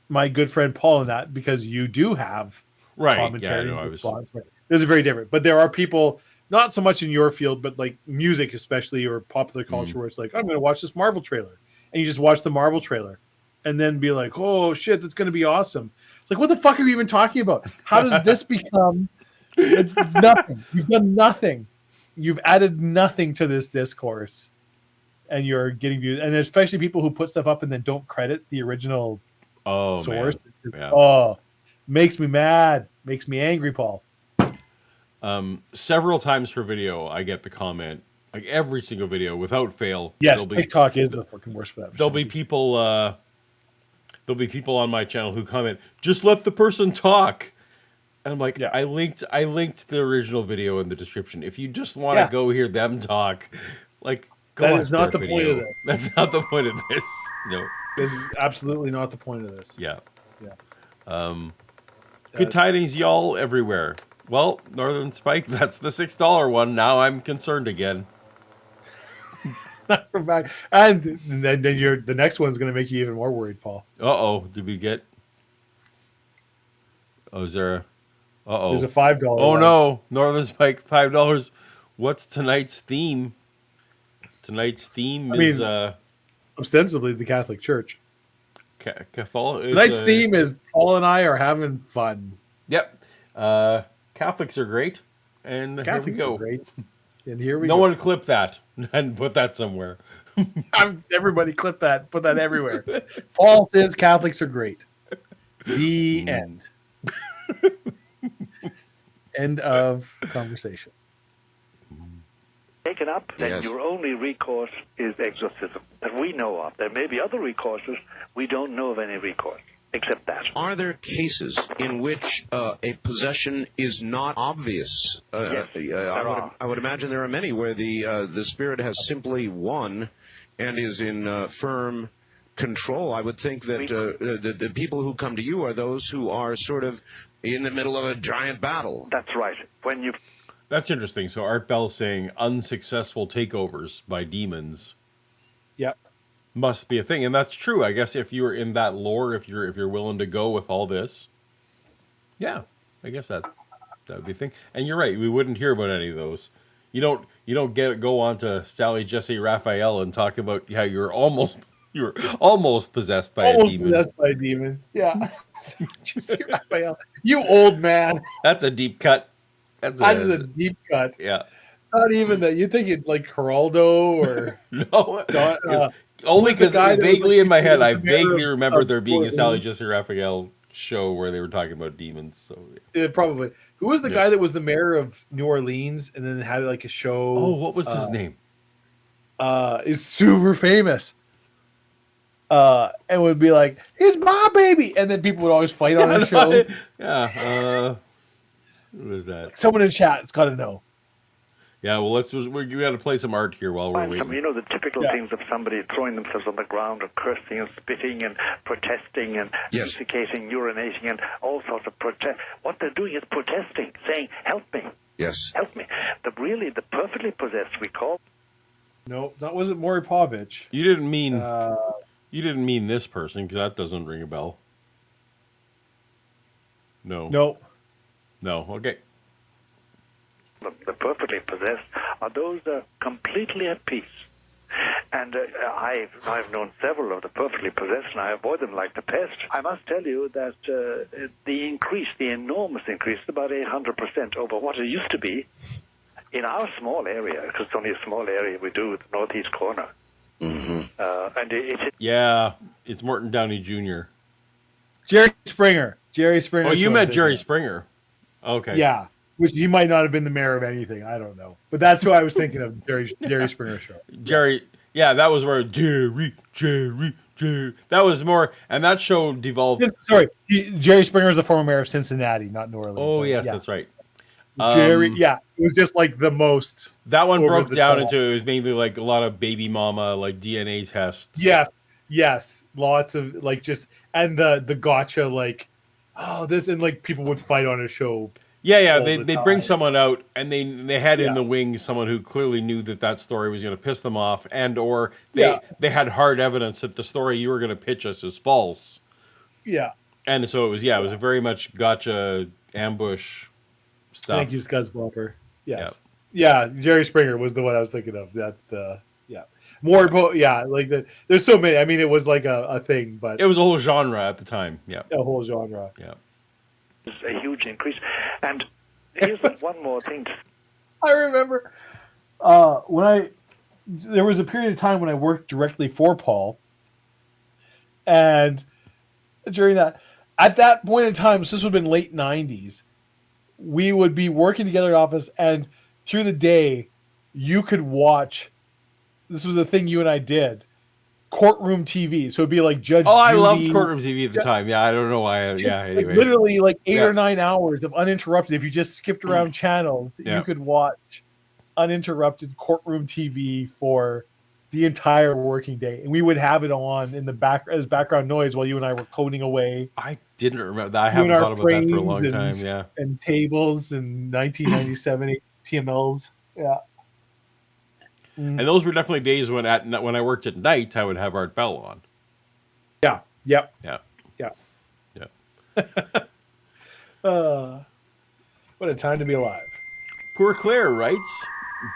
my good friend Paul in that because you do have Right. commentary. Yeah, I know. and response. There's a very different, but there are people not so much in your field, but like music, especially or popular culture, where it's like, I'm going to watch this Marvel trailer, and you just watch the Marvel trailer, and then be like, oh shit, that's going to be awesome. It's like, what the fuck are you even talking about? How does this become? It's nothing. You've done nothing. You've added nothing to this discourse, and you're getting views, and especially people who put stuff up and then don't credit the original Oh, source. man. It's just, Yeah. Oh, makes me mad. Makes me angry, Paul. Several times per video, I get the comment, like every single video, without fail. Yes, there'll be, TikTok is the fucking worst for that. there'll be people. There'll be people on my channel who comment, "Just let the person talk." And I'm like, Yeah. I linked the original video in the description. If you just want to Yeah. go hear them talk, like go That watch is not their the point video. of this. That's not the point of this. No. This is absolutely not the point of this. Yeah. Yeah. Good tidings, y'all, everywhere. Well, Northern Spike, that's the $6 one. Now I'm concerned again. We're back. And then the next one's going to make you even more worried, Paul. Uh-oh, did we get... Oh, is there a... Uh-oh. There's a $5 Oh, one. no. Northern Spike, $5. What's tonight's theme? Tonight's theme is... Ostensibly the Catholic Church. Catholic. Tonight's theme is Paul and I are having fun. Yep. Catholics are great. And Catholics here we are go. great. And here we No go. one clip that and put that somewhere. Everybody clip that. Put that everywhere. Paul says Catholics are great. The end. End of conversation. Taken up, then Yes. your only recourse is exorcism that we know of. There may be other recourses. We don't know of any recourse except that. Are there cases in which a possession is not obvious? Yes, I would imagine there are many where the spirit has simply won and is in firm control. I would think that the people who come to you are those who are sort of in the middle of a giant battle. That's right. When you That's interesting. So Art Bell's saying unsuccessful takeovers by demons Yeah. must be a thing, and that's true. I guess if you're in that lore, if you're willing to go with all this, yeah, I guess that would be a thing. And you're right, we wouldn't hear about any of those. You don't go on to Sally Jesse Raphael and talk about how you're almost possessed by a demon. Possessed by a demon. Yeah. Jesse Raphael. You old man. That's a deep cut. That is a deep cut. Yeah. It's not even that. You think it's like Geraldo or No, Don, only because vaguely in my head, I the vaguely mayor remember of there being a Sally Portland. Jesse Raphael show where they were talking about demons. So Probably. Who was the Yeah. guy that was the mayor of New Orleans and then had like a show? oh, what was his name? Is super famous. And would be like, "It's my baby," and then people would always fight on his show. Yeah. Who was that? Someone in chat's got to know. Yeah. Well, we got to play some art here while we're find some, waiting. the typical Yeah. things of somebody throwing themselves on the ground and cursing and spitting and protesting and Yes. defecating, urinating, and all sorts of protest. What they're doing is protesting, saying, "Help me, Yes. help me." The perfectly possessed, we call. No, that wasn't Maury Povich. You didn't mean this person, because that doesn't ring a bell. No. No. Okay. The perfectly possessed are those that are completely at peace. And I've known several of the perfectly possessed, and I avoid them like the pest. I must tell you that the enormous increase, about 800% over what it used to be in our small area, because it's only a small area we do, the northeast corner. Mm-hmm. And Yeah, it's Morton Downey Jr. Jerry Springer. Oh, you meant Jerry Springer. Okay. Yeah, which he might not have been the mayor of anything. I don't know, but that's who I was thinking of. Jerry Springer show. Jerry. Yeah, that was where Jerry. That was more, and that show devolved. Sorry, Jerry Springer is the former mayor of Cincinnati, not New Orleans. Oh, So, yes, yeah. that's right. Jerry. Yeah, it was just like the most. That one over broke the down top. into, it was mainly like a lot of baby mama, like DNA tests. Yes, lots of like just and the gotcha like, oh this and like people would fight on a show. Yeah. all They the bring time. someone out, and they had in Yeah. the wings someone who clearly knew that story was going to piss them off, and or they had hard evidence that the story you were going to pitch us is false. Yeah. And so it was a very much gotcha ambush stuff. Thank you, Scuzzbumper. Yes. Yeah, Jerry Springer was the one I was thinking of. That's the more like there's so many. I mean, it was like a thing, but It was a whole genre at the time. Yeah. a whole genre. Yeah. it's a huge increase. And here's one more thing. I remember there was a period of time when I worked directly for Paul, and during that, at that point in time, so this would have been late '90s, we would be working together in office, and through the day, you could watch. This was a thing you and I did, courtroom TV. So it'd be like Judge. Oh, I Judy, loved courtroom TV at the time. Yeah, I don't know why. Yeah, like anyway. literally like 8 Yeah. or 9 hours of uninterrupted. If you just skipped around channels, Yeah. you could watch uninterrupted courtroom TV for the entire working day, and we would have it on in the back as background noise while you and I were coding away. I didn't remember that. I Doing haven't our thought about that for a long frames time. Yeah. and tables in 1997 TMLs. Yeah. And those were definitely days when I worked at night, I would have Art Bell on. Yeah. Yep. Yeah. Yeah. Yeah. What a time to be alive. Poor Claire writes,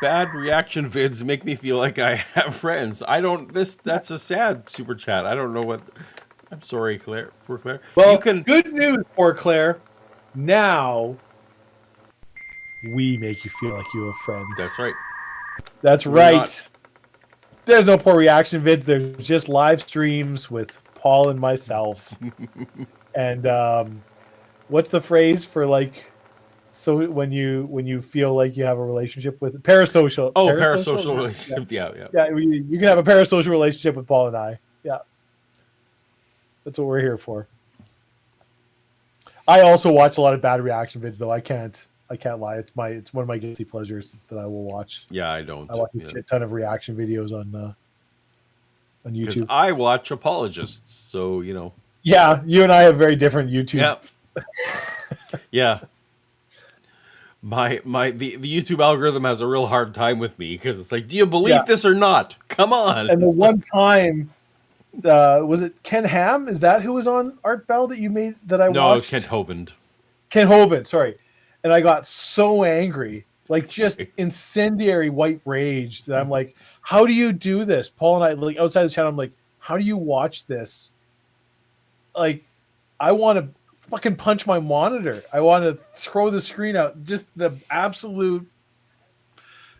bad reaction vids make me feel like I have friends. That's a sad super chat. I don't know what. I'm sorry, Claire. Poor Claire. Well, good news for Claire. Now we make you feel like you have friends. That's right. That's We're right. not- There's no poor reaction vids. There's just live streams with Paul and myself. And what's the phrase for like? So when you feel like you have a relationship with parasocial. Oh, parasocial relationship. Yeah. Yeah, you can have a parasocial relationship with Paul and I. Yeah, that's what we're here for. I also watch a lot of bad reaction vids, though. I can't lie. It's one of my guilty pleasures that I will watch. Yeah, I don't. I watch Yeah. a shit ton of reaction videos on on Because YouTube. I watch apologists, so Yeah, you and I have very different YouTube. Yeah. Yeah. The YouTube algorithm has a real hard time with me because it's like, do you believe Yeah. this or not? Come on. And the one time, was it Ken Ham? Is that who was on Art Bell that you made that I No, it was watched? Kent Hovind. Ken Hovind, sorry. And I got so angry, like just incendiary white rage that I'm like, how do you do this? Paul and I, like outside the channel, I'm like, how do you watch this? Like, I want to fucking punch my monitor. I want to throw the screen out. Just the absolute.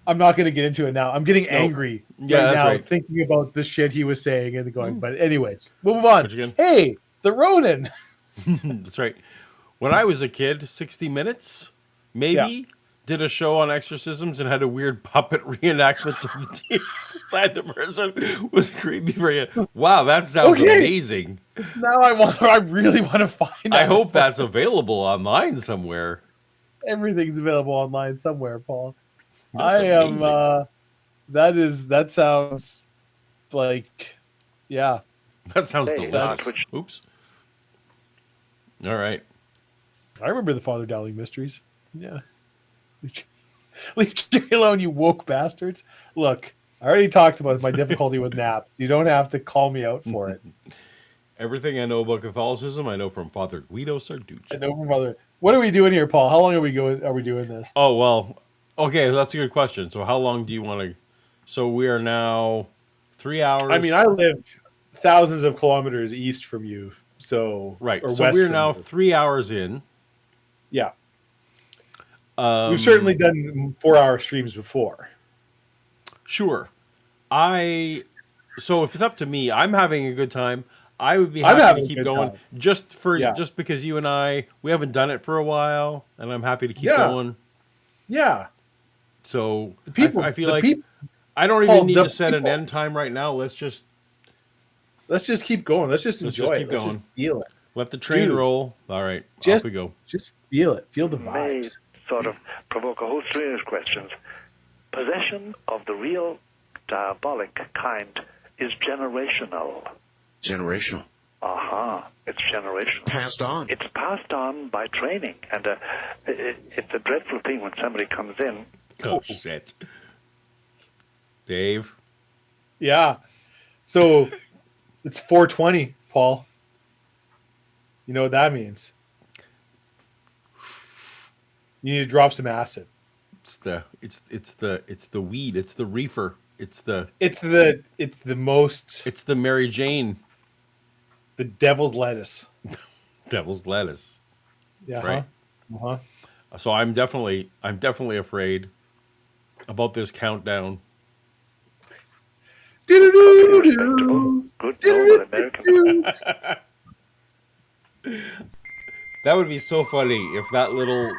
I'm not going to get into it now. I'm getting angry That's now right. thinking about the shit he was saying and going. But anyways, we'll move on. Which again? Hey, the Ronin. That's right. When I was a kid, 60 Minutes maybe did a show on exorcisms and had a weird puppet reenactment of the demons inside the person. Was creepy for you. Wow, that sounds amazing. Now I really want to find. I hope that's available online somewhere. Everything's available online somewhere, Paul. That's amazing. That sounds like, yeah. That sounds Hey, delicious. Oops. All right. I remember the Father Dowling mysteries. Yeah. Leave Jay alone, you woke bastards. Look, I already talked about my difficulty with naps. You don't have to call me out for it. Everything I know about Catholicism, I know from Father Guido Sarducci. I know from Father. What are we doing here, Paul? How long are we doing this? Oh, well, okay, that's a good question. So how long do you want to... So we are now 3 hours. I mean, I live thousands of kilometers east from you. So, right. Or So west we're from now you. 3 hours in. Yeah. We've certainly done 4-hour streams before. Sure. So if it's up to me, I'm having a good time. I would be happy to keep going just because you and we haven't done it for a while, and I'm happy to keep going. Yeah. So I feel like I don't even need to set an end time right now. Let's just keep going. Let's just enjoy it. Let's just feel it. Let the train roll. All right, off we go. Just feel it. Feel the vibes. May sort of provoke a whole series of questions. Possession of the real diabolic kind is generational. Generational. It's generational. Passed on. It's passed on by training. And it's a dreadful thing when somebody comes in. Oh, shit. Dave? Yeah. So it's 420, Paul. You know what that means? You need to drop some acid. It's the weed. It's the reefer. It's the Mary Jane. The devil's lettuce. Devil's lettuce. Yeah. Right. Uh-huh. So I'm definitely afraid about this countdown. Good normal American. That would be so funny if that little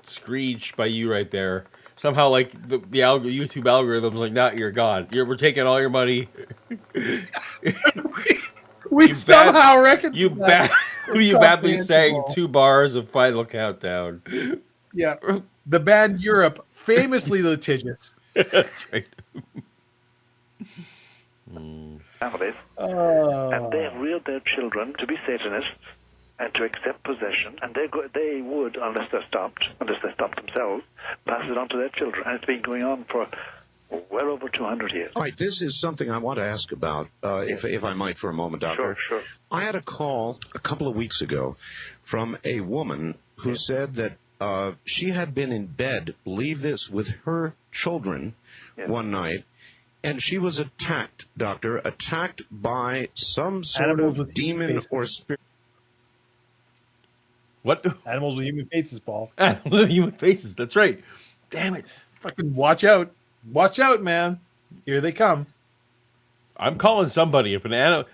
screech by you right there somehow, like the YouTube algorithm's like, "Nah, you're gone. We're taking all your money." We somehow reckon you badly sang 2 bars of Final Countdown. Yeah, the band Europe, famously litigious. That's right. Families, and they have reared their children to be Satanists and to accept possession, and they would, unless they stopped themselves, pass it on to their children. And it's been going on for well over 200 years. All right, this is something I want to ask about, if I might, for a moment, Doctor. Sure. I had a call a couple of weeks ago from a woman who said that she had been in bed, believe this, with her children one night, and she was attacked, Doctor, by some sort of demon or spirit. What? Animals with human faces, Paul. Animals with human faces. That's right. Damn it. Fucking watch out. Watch out, man. Here they come. I'm calling somebody if a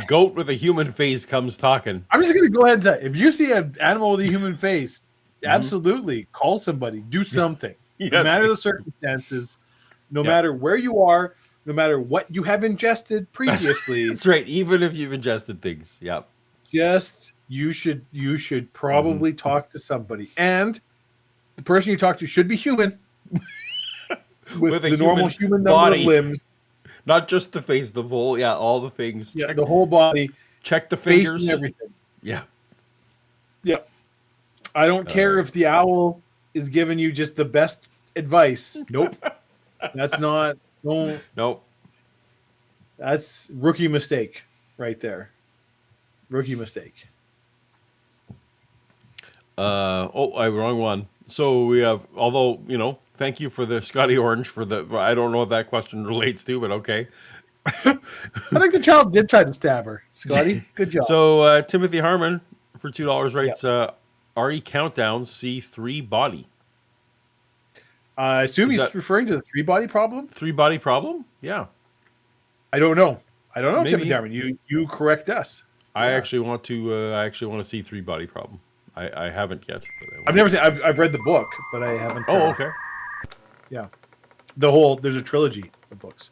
goat with a human face comes talking. I'm just gonna go ahead and say, if you see an animal with a human face, absolutely call somebody. Do something. No matter the circumstances, no matter where you are, no matter what you have ingested previously. That's right. Even if you've ingested things. Yep. You should probably talk to somebody, and the person you talk to should be human with a the normal human number body. of limbs. Not just the face, the whole, all the things. Yeah, the whole body, Check the face fingers. and everything. Yeah. Yeah. I don't care if the owl is giving you just the best advice. Nope. That's not. Don't. Nope. That's rookie mistake right there. Rookie mistake. Wrong one. So we have, although, thank you for the Scotty Orange for the, I don't know what that question relates to, but okay. I think the child did try to stab her, Scotty. Good job. So Timothy Harmon for $2 writes, RE Countdown C3 Body. I assume he's referring to the 3-body problem. 3-body problem? Yeah. I don't know. Maybe. Timothy Harmon. You correct us. I actually want to see 3-body problem. I haven't yet. But I've never seen. I've read the book, but I haven't. Oh, okay. Yeah, there's a trilogy of books.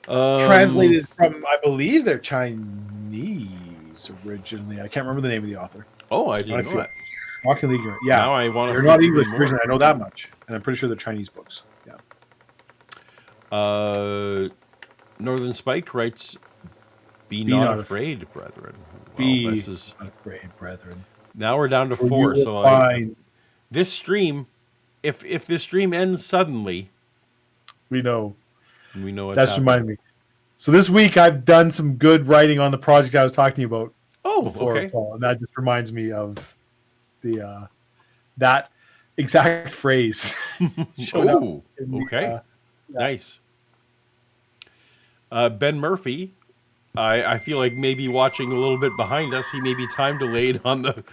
Translated from, I believe they're Chinese originally. I can't remember the name of the author. Oh, I didn't know that. Shockingly ignorant. Yeah, now I want to. They're not English version. I know that much, and I'm pretty sure they're Chinese books. Yeah. Northern Spike writes, "Be not afraid, brethren." Be not afraid, brethren. Now we're down to 4. So this stream, if this stream ends suddenly, we know. That's reminded me. So this week I've done some good writing on the project I was talking about. Okay. Paul, and that just reminds me of the that exact phrase. Okay. Nice. Ben Murphy, I feel like maybe watching a little bit behind us, he may be time delayed on the.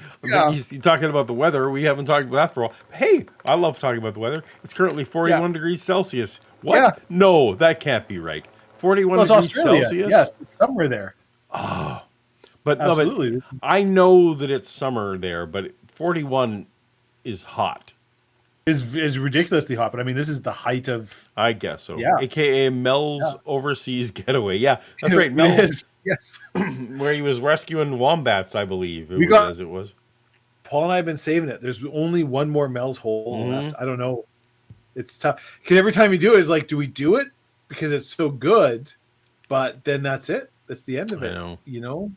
He's talking about the weather. We haven't talked about that for a while. Hey, I love talking about the weather. It's currently 41 degrees Celsius. What? Yeah. No, that can't be right. 41 degrees Celsius? Yes, it's somewhere there. But absolutely. No, but I know that it's summer there, but 41 is hot. Is ridiculously hot, but I mean, this is the height of. I guess so. Yeah. AKA Mel's overseas getaway. Yeah, that's right. Mel. Yes. Where he was rescuing wombats, I believe. As it was. Paul and I have been saving it. There's only one more Mel's hole left. I don't know. It's tough because every time you do it, it's like, do we do it because it's so good? But then that's it. That's the end of it. You know.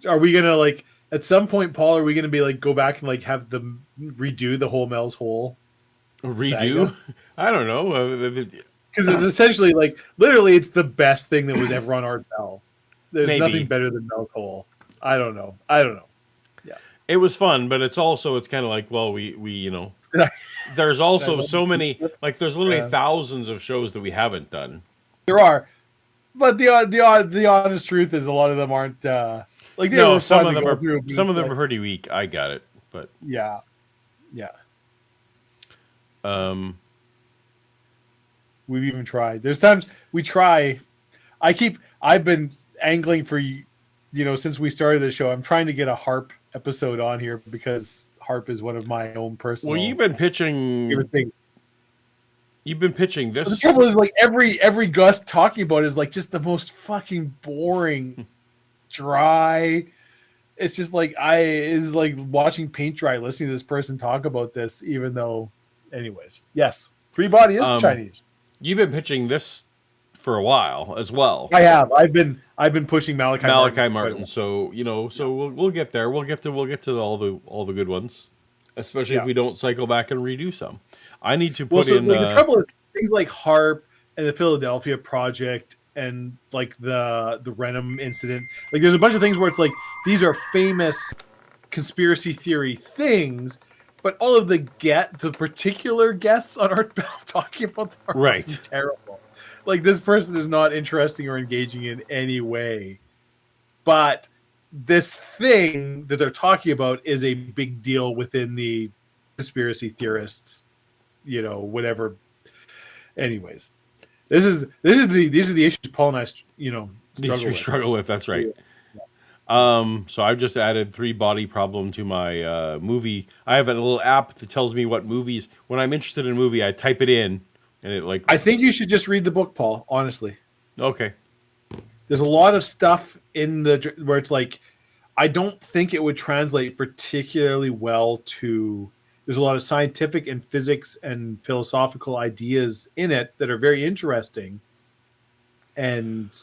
Are we gonna at some point, Paul? Are we gonna be go back and have them redo the whole Mel's hole? Redo? Saga? I don't know. Because it's essentially literally it's the best thing that was ever on Art Bell. There's nothing better than Mel's hole. I don't know. Yeah. It was fun, but it's kind of we there's also so many there's literally thousands of shows that we haven't done. There are, but the honest truth is a lot of them aren't. Some of them are pretty weak. I got it, but yeah. We've even tried. There's times we try. I've been angling for since we started the show. I'm trying to get a harp episode on here because harp is one of my own personal. Well, you've been pitching this. But the trouble is every Gus talking about is just the most fucking boring. Dry. It's just is watching paint dry listening to this person talk about this, even though anyways. Yes. 3-body is Chinese. You've been pitching this for a while as well. I have. I've been pushing Malachi Martin. So we'll get there. We'll get to all the good ones. Especially if we don't cycle back and redo some. I need to put in the trouble is things like Harp and the Philadelphia Project and the Renown incident. There's a bunch of things where it's these are famous conspiracy theory things, but all of the particular guests on Art Bell talking about them are terrible. This person is not interesting or engaging in any way. But this thing that they're talking about is a big deal within the conspiracy theorists, whatever. Anyways. These are the issues Paul and I, struggle with. That's right. Yeah. So I've just added 3-body problem to my movie. I have a little app that tells me what movies. When I'm interested in a movie, I type it in, and it I think you should just read the book, Paul. Honestly. Okay. There's a lot of stuff in where it's I don't think it would translate particularly well to. There's a lot of scientific and physics and philosophical ideas in it that are very interesting. And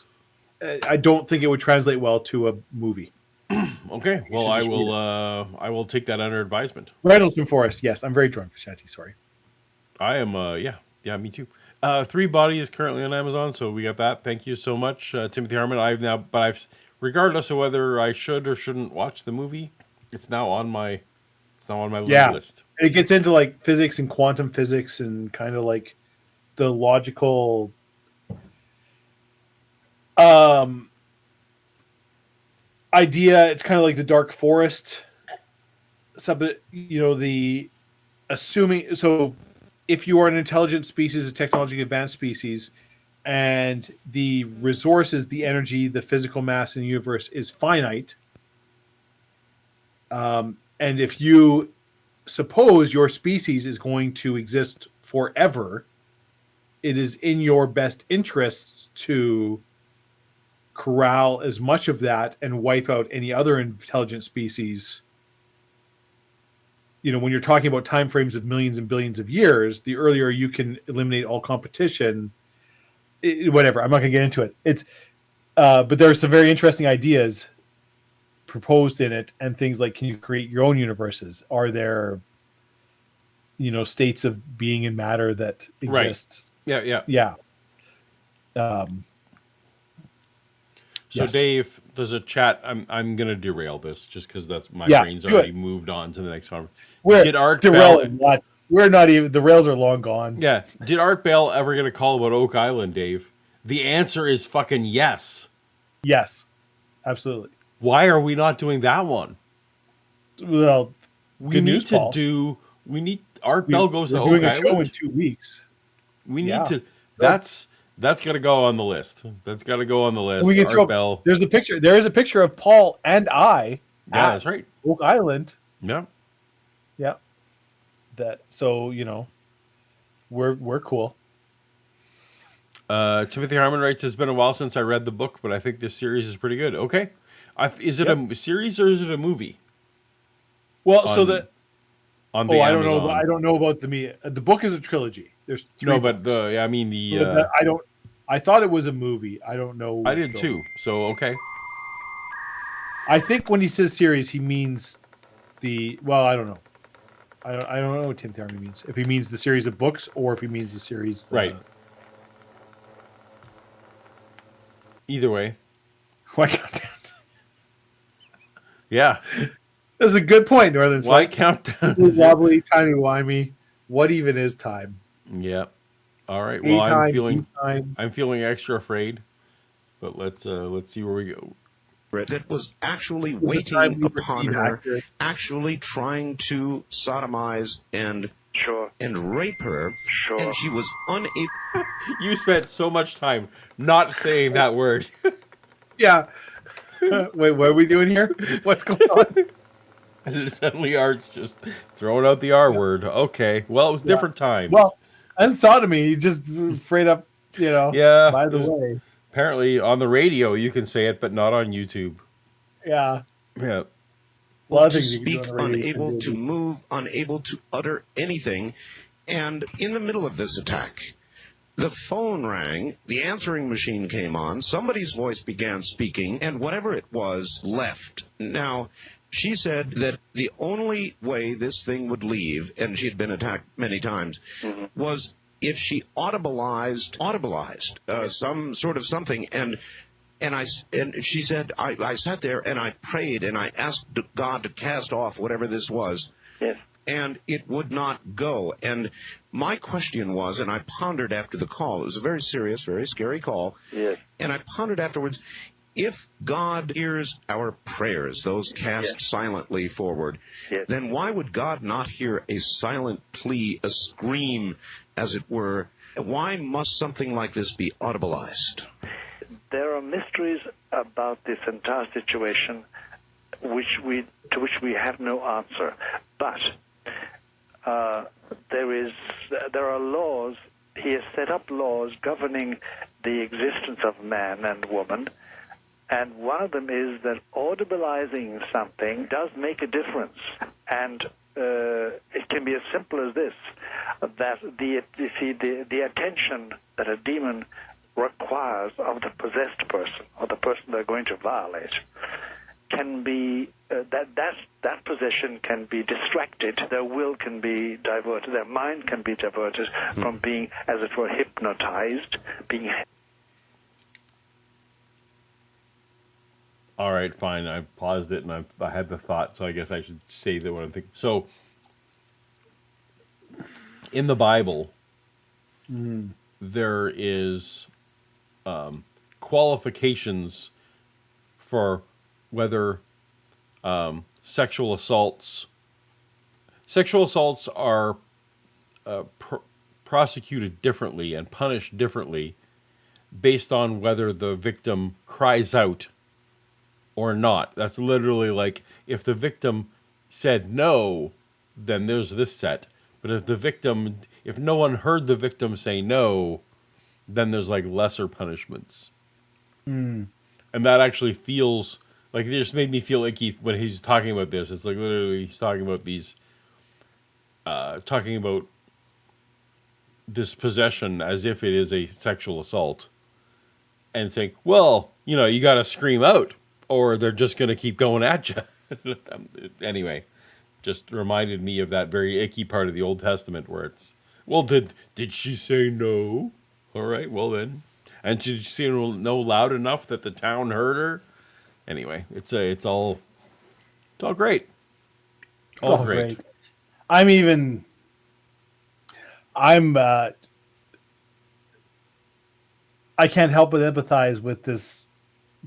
I don't think it would translate well to a movie. Okay, well, should just read I will take that under advisement. Reynolds and Forrest, yes. I'm very drunk, Shanty, sorry. I am, yeah, me too. Three Body is currently on Amazon, so we got that. Thank you so much, Timothy Harmon. Regardless of whether I should or shouldn't watch the movie, it's now on my list. It gets into like physics and quantum physics and kind of like the logical idea. It's kind of like the Dark Forest. The assuming, so if you are an intelligent species, a technologically advanced species, and the resources, the energy, the physical mass in the universe is finite, and if you suppose your species is going to exist forever, it is in your best interests to corral as much of that and wipe out any other intelligent species. When you're talking about time frames of millions and billions of years, the earlier you can eliminate all competition, whatever. I'm not going to get into it. But there are some very interesting ideas proposed in it, and things like, can you create your own universes? Are there, states of being and matter that exists? Right. Yeah. So yes. Dave, there's a chat. I'm gonna derail this just because that's my brain's do already it. moved on to the next conversation. Did Art Bell? What? We're not even. The rails are long gone. Yeah. Did Art Bell ever get a call about Oak Island, Dave? The answer is fucking yes. Yes, absolutely. Why are we not doing that one? Well, we need to do. We need Art Bell goes to Oak Island. We're doing a show in 2 weeks. We need to. That's got to go on the list. That's got to go on the list. We can Art Bell. There's the picture. There is a picture of Paul and I. Yeah, that's right. Oak Island. Yeah. Yeah. So we're cool. Timothy Harmon writes, "It's been a while since I read the book, but I think this series is pretty good." Okay, is it a series or is it a movie? Well, on the Amazon. I don't know. I don't know about the book is a trilogy. There's 3 but books. I don't. I thought it was a movie. I don't know. I did too. So okay. I think when he says series, he means I don't know. I don't know what Tim Harmon means. If he means the series of books or if he means the series. Right. Either way. Why countdown? Yeah. That's a good point, Northern. Why countdown? Wobbly, timey-wimey. What even is time? Yeah. All right. Well, I'm feeling extra afraid. But let's see where we go. That was actually waiting upon her, actually trying to sodomize and rape her, and she was unable. You spent so much time not saying that word. Yeah. Wait, what are we doing here? What's going on? And suddenly Art's just throwing out the R word. Okay. Well, it was different times. Well, and sodomy, just straight up, Yeah. By the way. Apparently on the radio you can say it, but not on YouTube. Yeah. Yeah. Well, to speak, unable to move, unable to utter anything. And in the middle of this attack, the phone rang, the answering machine came on, somebody's voice began speaking, and whatever it was left. Now, she said that the only way this thing would leave, and she had been attacked many times, was if she audibleized some sort of something. And she said, I sat there and I prayed and I asked God to cast off whatever this was. Yes. And it would not go. And my question was, and I pondered after the call, it was a very serious, very scary call. Yes. And I pondered afterwards, if God hears our prayers, those cast silently forward, then why would God not hear a silent plea, a scream, as it were? Why must something like this be audibleized? There are mysteries about this entire situation to which we have no answer. But there are laws. He has set up laws governing the existence of man and woman, and one of them is that audibilizing something does make a difference, and it can be as simple as this, that the attention that a demon requires of the possessed person or the person they're going to violate can be that possession can be distracted, their will can be diverted, their mind can be diverted from being, as it were, hypnotized, being. All right, fine. I paused it and I had the thought, so I guess I should say that what I'm thinking. So, in the Bible, there is qualifications for whether sexual assaults are prosecuted differently and punished differently based on whether the victim cries out or not. That's literally like, if the victim said no, then there's this set. But if no one heard the victim say no, then there's like lesser punishments. And that actually feels like, it just made me feel icky when he's talking about this. It's like literally he's talking about this possession as if it is a sexual assault, and saying, well, you got to scream out or they're just going to keep going at you. Anyway, just reminded me of that very icky part of the Old Testament where it's, well, did she say no? All right, well then. And did she say no loud enough that the town heard her? Anyway, it's all great. It's all great. I can't help but empathize with this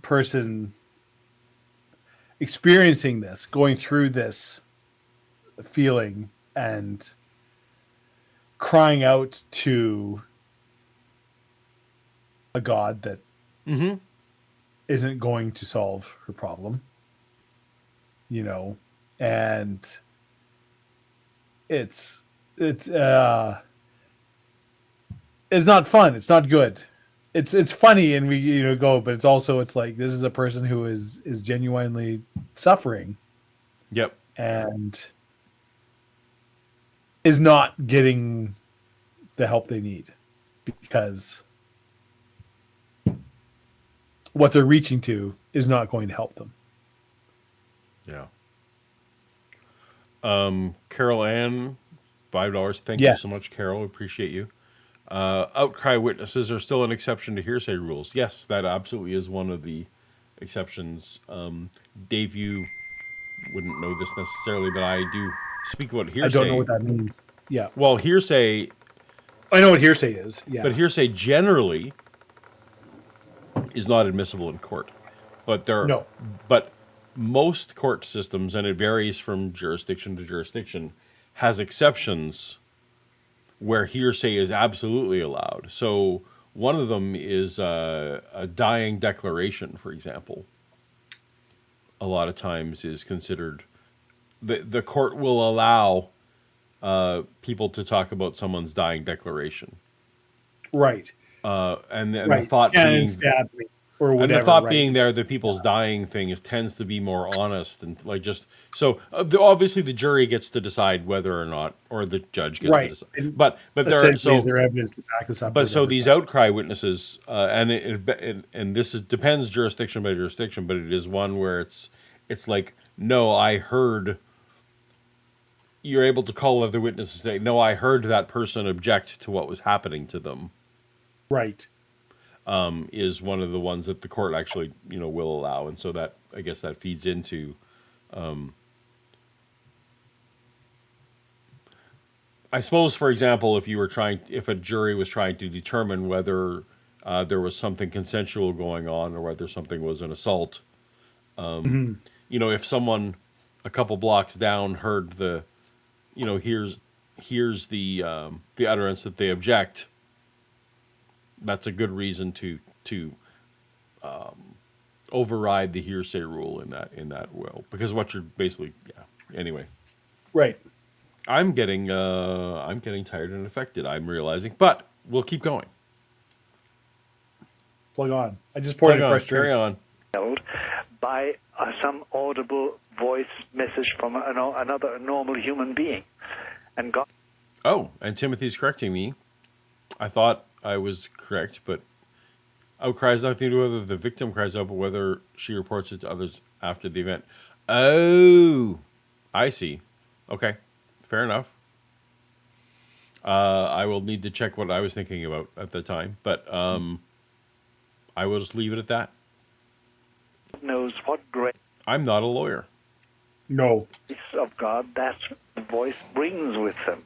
person experiencing this, going through this feeling and crying out to a God that isn't going to solve her problem, and it's not fun. It's not good. It's funny, and we go, but it's like, this is a person who is genuinely suffering. Yep. And is not getting the help they need because what they're reaching to is not going to help them. Yeah. Carol Ann, $5. Thank you so much, Carol. Appreciate you. Outcry witnesses are still an exception to hearsay rules. Yes, that absolutely is one of the exceptions. Dave, you wouldn't know this necessarily, but I do speak about hearsay. I don't know what that means. Yeah. Well, hearsay... I know what hearsay is. Yeah. But hearsay generally is not admissible in court. But But most court systems, and it varies from jurisdiction to jurisdiction, has exceptions where hearsay is absolutely allowed. So one of them is a dying declaration, for example. A lot of times is considered... The court will allow people to talk about someone's dying declaration. Right. And the thought being... stabbed me, or whatever, and the thought being there, the people's dying thing tends to be more honest and like just... So obviously the jury gets to decide whether or not, or the judge gets to decide. But there is there evidence to back this up. But so these outcry witnesses, and this depends jurisdiction by jurisdiction, but it is one where it's like, no, I heard... You're able to call other witnesses and say, no, I heard that person object to what was happening to them. Right. Is one of the ones that the court actually, will allow. And so that, I guess that feeds into, I suppose, for example, if a jury was trying to determine whether there was something consensual going on or whether something was an assault, if someone a couple blocks down heard here's the utterance that they object, that's a good reason to override the hearsay rule in that will, because what you're basically anyway. Right. I'm getting tired and affected, I'm realizing, but we'll keep going. Plug on. I just poured in fresh drink. Carry on. By some audible voice message from another normal human being. and God. Oh, and Timothy's correcting me. I thought I was correct, but outcry has nothing to do with whether the victim cries out, but whether she reports it to others after the event. Oh, I see. Okay, fair enough. I will need to check what I was thinking about at the time, but I will just leave it at that. Knows what grace I'm not a lawyer. No. of God that voice brings with them.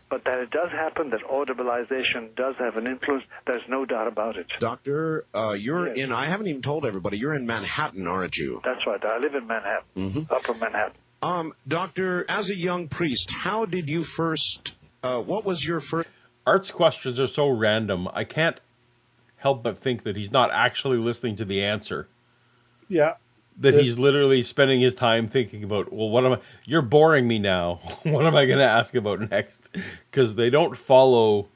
But that it does happen, that audibilization does have an influence, there's no doubt about it. Doctor, you're Yes. in, I haven't even told everybody, you're in Manhattan, aren't you? That's right. I live in Manhattan, Upper Manhattan. Doctor, as a young priest, how did you first, what was your first... Art's questions are so random, I can't help but think that he's not actually listening to the answer. Yeah. That he's literally spending his time thinking about, well, what am I... You're boring me now. What am I going to ask about next? Because they don't follow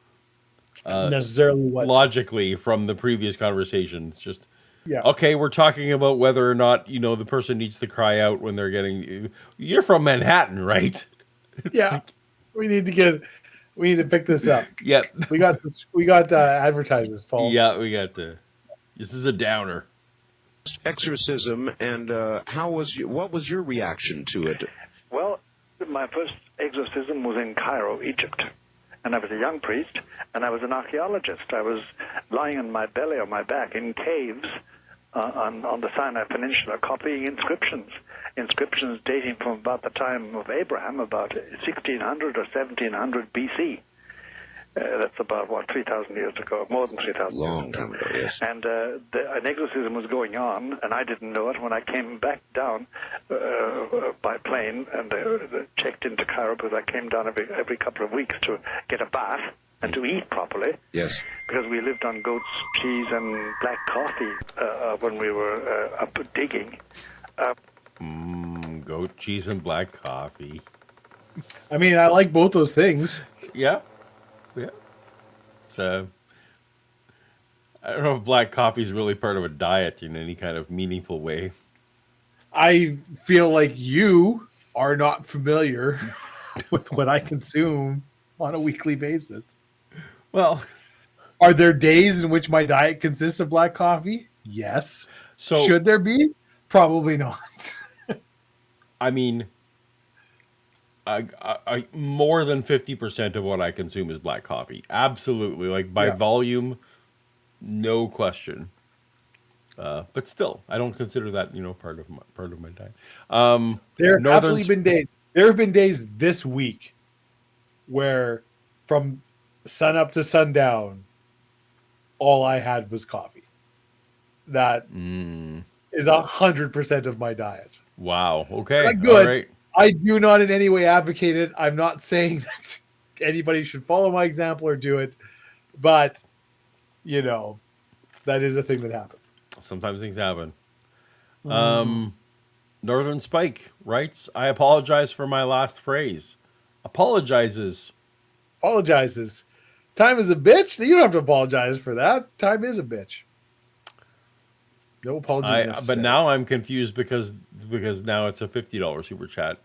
necessarily what logically from the previous conversation. It's just, Yeah. okay, we're talking about whether or not, the person needs to cry out when they're getting... You're from Manhattan, right? Yeah. We need to pick this up. Yep. We got advertisements, Paul. Yeah, we got to... This is a downer. exorcism, and what was your reaction to it? Well, my first exorcism was in Cairo, Egypt. And I was a young priest, and I was an archaeologist. I was lying on my belly or my back in caves on the Sinai Peninsula, copying inscriptions dating from about the time of Abraham, about 1600 or 1700 BC. That's about, 3,000 years ago, more than 3,000 Long years time ago, yes. And an exorcism was going on, and I didn't know it. When I came back down by plane and checked into Cairo, because I came down every couple of weeks to get a bath and to eat properly. Yes. Because we lived on goat's cheese and black coffee when we were up digging. Goat cheese and black coffee. I mean, I like both those things. Yeah. Yeah. It's I don't know if black coffee is really part of a diet in any kind of meaningful way. I feel like you are not familiar with what I consume on a weekly basis. Well, Are there days in which my diet consists of black coffee? Yes. so Should there be? Probably not. I mean, I more than 50% of what I consume is black coffee. Absolutely, like by Yeah. volume, no question. But still, I don't consider that part of my diet. There have Northern absolutely been days. There have been days this week where from sun up to sundown, all I had was coffee. That is 100% of my diet. Wow. Okay. Not good. All right. I do not in any way advocate it. I'm not saying that anybody should follow my example or do it, but that is a thing that happens. Sometimes things happen. Northern Spike writes, I apologize for my last phrase. Apologizes. Apologizes. Time is a bitch. You don't have to apologize for that. Time is a bitch. No apologies necessary. But now I'm confused because now it's a $50 super chat.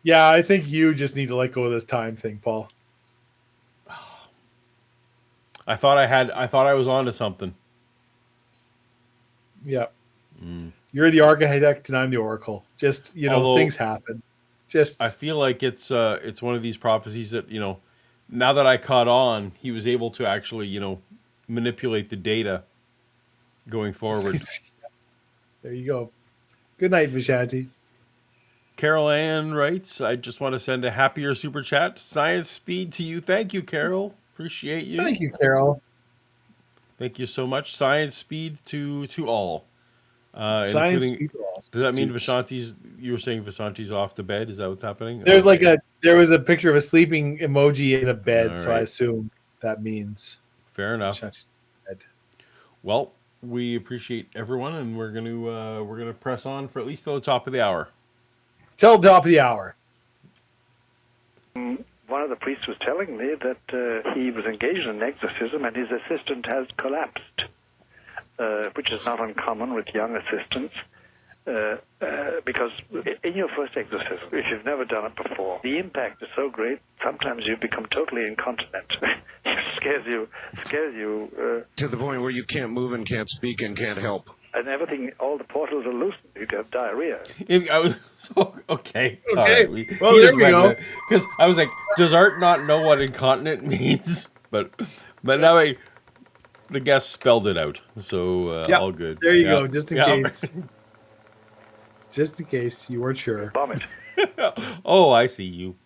Yeah, I think you just need to let go of this time thing, Paul. I thought I was onto something. Yeah. You're the architect and I'm the oracle. Just, Although, things happen. Just I feel like it's one of these prophecies that, now that I caught on, he was able to actually, manipulate the data going forward. There you go. Good night, Vishanti. Carol Ann writes, I just want to send a happier super chat. Science speed to you. Thank you, Carol. Appreciate you. Thank you, Carol. Thank you so much. Science speed to all. Science including, speed to all. does that mean Vishanti's, you were saying Vishanti's off to bed? Is that what's happening? There was a picture of a sleeping emoji in a bed, All so right. I assume that means Fair enough. Vishanti's in bed. Well, we appreciate everyone, and we're gonna press on for at least till the top of the hour. Till the top of the hour. One of the priests was telling me that he was engaged in an exorcism and his assistant has collapsed, which is not uncommon with young assistants. Because in your first exorcism, if you've never done it before, the impact is so great sometimes you become totally incontinent. It scares you, To the point where you can't move and can't speak and can't help. and everything. All the portals are loosened. You have diarrhea. I was okay. All Okay. right. Well, there we go. Because I was like, does Art not know what incontinent means? But now the guest spelled it out, so Yeah, all good. There you Yeah. go, just in Yeah. case. Just in case you weren't sure. Vomit. Oh, I see you.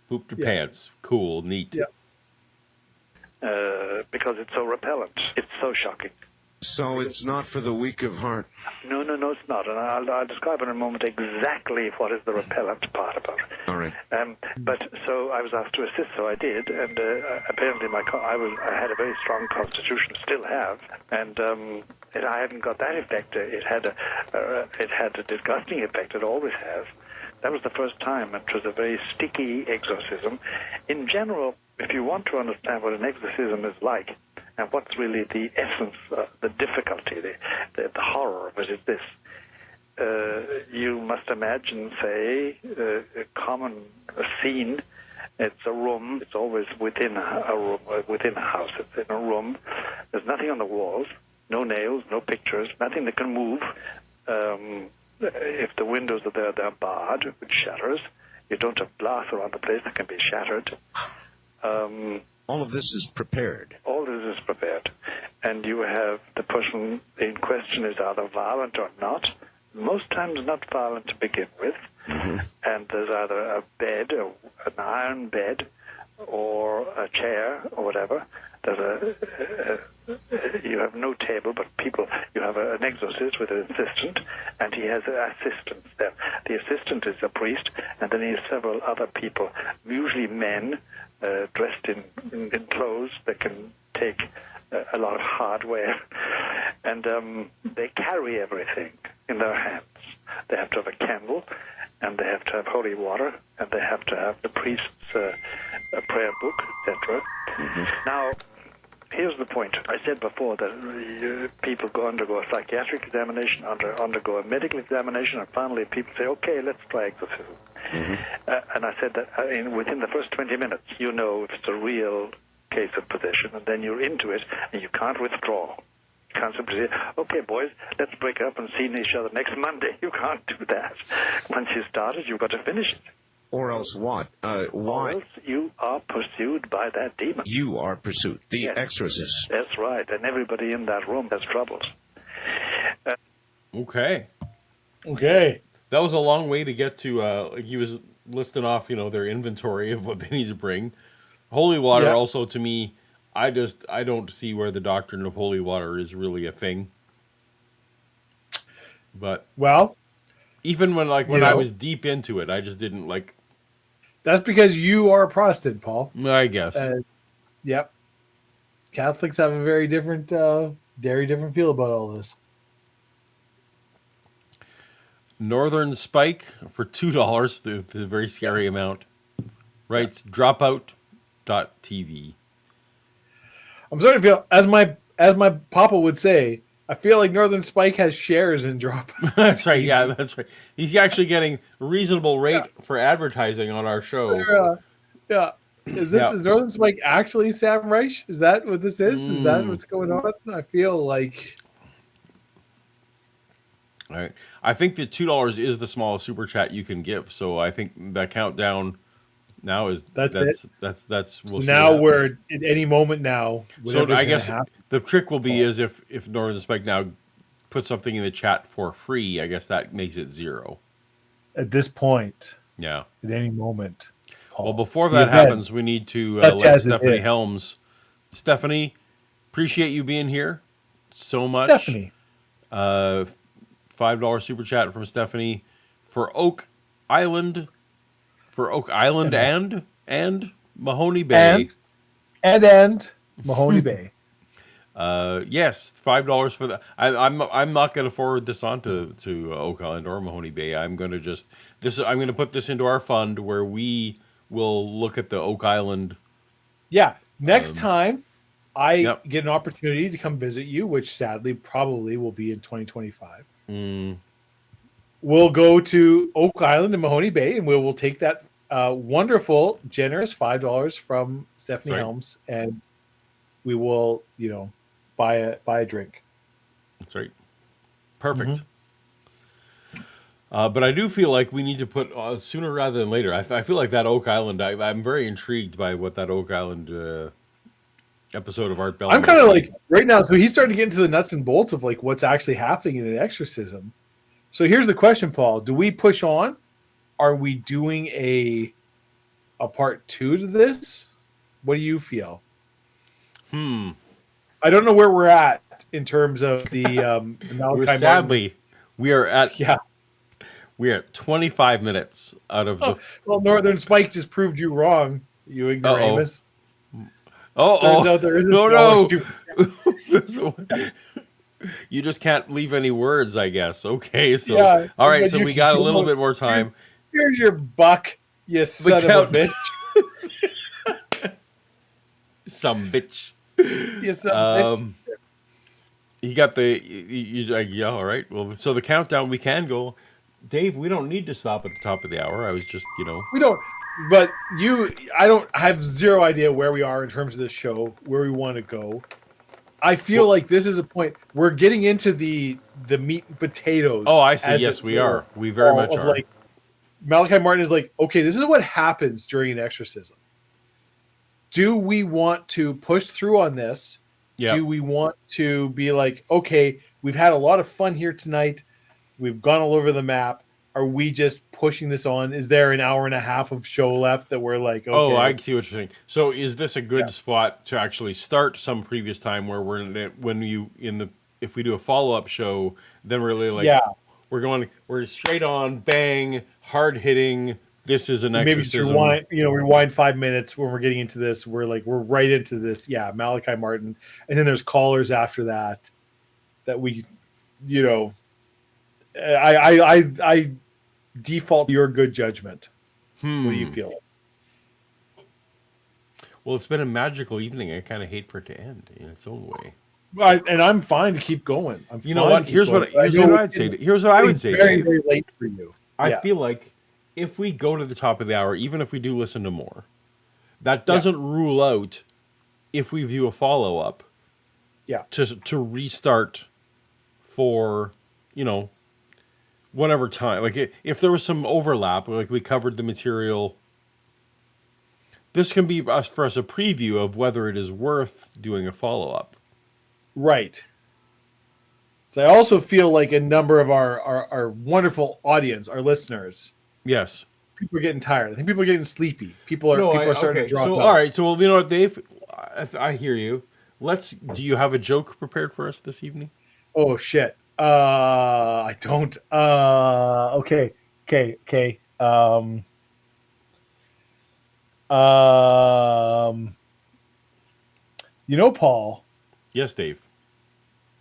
Pooped your Yeah. pants. Cool, neat. Yeah. Because it's so repellent. It's so shocking. So it's not for the weak of heart. No, it's not. And I'll describe in a moment exactly what is the repellent part about it. All right. But so I was asked to assist, so I did, and apparently I had a very strong constitution, still have, and I haven't got that effect. It had a disgusting effect. It always has. That was the first time. It was a very sticky exorcism. In general, if you want to understand what an exorcism is like, and what's really the essence, the difficulty, the horror of it is this. You must imagine, say, a common scene. It's a room. It's always within a room, within a house. It's in a room. There's nothing on the walls, no nails, no pictures, nothing that can move. If the windows are there, they're barred with shutters. You don't have glass around the place that can be shattered. All of this is prepared. All this is prepared. And you have the person in question is either violent or not. Most times not violent to begin with. Mm-hmm. And there's either a bed, an iron bed, or a chair, or whatever. You have no table, but you have an exorcist with an assistant, and he has assistants there. The assistant is a priest, and then he has several other people, usually men, dressed in clothes that can take a lot of hardware, and they carry everything in their hands. They have to have a candle, and they have to have holy water, and they have to have the priest's prayer book, etc. Mm-hmm. Now, here's the point. I said before that people undergo a psychiatric examination, undergo a medical examination, and finally people say, okay, let's try exorcism. Mm-hmm. And I said that within the first 20 minutes, you know if it's a real case of possession, and then you're into it, and you can't withdraw. You can't simply say, okay, boys, let's break up and see each other next Monday. You can't do that. Once you started, you've got to finish it. Or else what? Why? Or else you are pursued by that demon. You are pursued. The exorcist. That's right. And everybody in that room has troubles. Okay. Okay. That was a long way to get to, he was listing off, their inventory of what they need to bring. Holy water also, to me, I don't see where the doctrine of holy water is really a thing. But well, even when I was deep into it, I just didn't like. That's because you are a Protestant, Paul. I guess. Yep. Catholics have a very different feel about all this. Northern Spike for $2, the very scary amount. Writes dropout.tv. I'm starting to feel, as my papa would say, I feel like Northern Spike has shares in Dropout. That's right. Yeah, that's right. He's actually getting a reasonable rate for advertising on our show. Is Northern Spike actually Sam Reich? Is that what this is? Is that what's going on? I feel like. All right. I think that $2 is the smallest super chat you can give. So I think the countdown now is that's we'll see now we're at any moment now. So I guess the trick will be is if Northern Spike now puts something in the chat for free, I guess that makes it 0 at this point. Yeah. At any moment. Paul. Well, before that happens, we need to let Stephanie Helms. Stephanie, appreciate you being here so much. Stephanie. $5 super chat from Stephanie for Oak Island. And Mahoney Bay. And Mahoney Bay. Yes, $5 for that. I'm not going to forward this on to Oak Island or Mahoney Bay. I'm going to put this into our fund where we will look at the Oak Island. Yeah, next time I get an opportunity to come visit you, which sadly probably will be in 2025. We'll go to Oak Island and Mahoney Bay, and we will take that wonderful, generous $5 from Stephanie That's right. Helms, and we will, buy a drink. That's right. Perfect. But I do feel like we need to put sooner rather than later. I feel like that Oak Island. I'm very intrigued by what that Oak Island episode of Art Bell. I'm kind of like right now. So he's starting to get into the nuts and bolts of like what's actually happening in an exorcism. So here's the question, Paul: do we push on? Are we doing a part 2 to this? What do you feel? I don't know where we're at in terms of the Malachi sadly, we are at Yeah. we are at 25 minutes out of the. Well, Northern Spike just proved you wrong, you ignoramus. Turns out there is a no. $1 You just can't leave any words, I guess. Okay, so Yeah, all right, but so you we got a can- little bit more time. Here's your buck, you son of a count- bitch. Some bitch. You son of a bitch. You got the yeah. All right. Well, so the countdown we can go. Dave, we don't need to stop at the top of the hour. I was just We don't, but I have zero idea where we are in terms of this show, where we want to go. I feel like this is a point we're getting into the meat and potatoes. Oh, I see. as Yes, it we were, are. We very much of are. like Malachi Martin is like, okay, this is what happens during an exorcism. Do we want to push through on this? Yeah. Do we want to be like, okay, we've had a lot of fun here tonight. We've gone all over the map. Are we just pushing this on? Is there an hour and a half of show left that we're like, okay? Oh, I see what you're saying. So, is this a good spot to actually start some previous time where if we do a follow up show, then we're really like, we're straight on, bang, hard hitting. This is an exorcism. Maybe rewind 5 minutes when we're getting into this. We're right into this. Yeah, Malachi Martin, and then there's callers after that. That we, I default to your good judgment. What do you feel? Well, it's been a magical evening. I kind of hate for it to end in its own way. And I'm fine to keep going. You know what? Here's what I'd say. Here's what I would say. Very, very late for you. I feel like if we go to the top of the hour, even if we do listen to more, that doesn't rule out if we view a follow up. Yeah. To restart for, whatever time. Like if there was some overlap, like we covered the material, this can be for us a preview of whether it is worth doing a follow up. Right. So I also feel like a number of our wonderful audience, our listeners. Yes. People are getting tired. I think people are getting sleepy. People are starting to drop out. All right. So, well, you know what, Dave? I hear you. Do you have a joke prepared for us this evening? Oh, shit. I don't. Okay. Paul. Yes, Dave.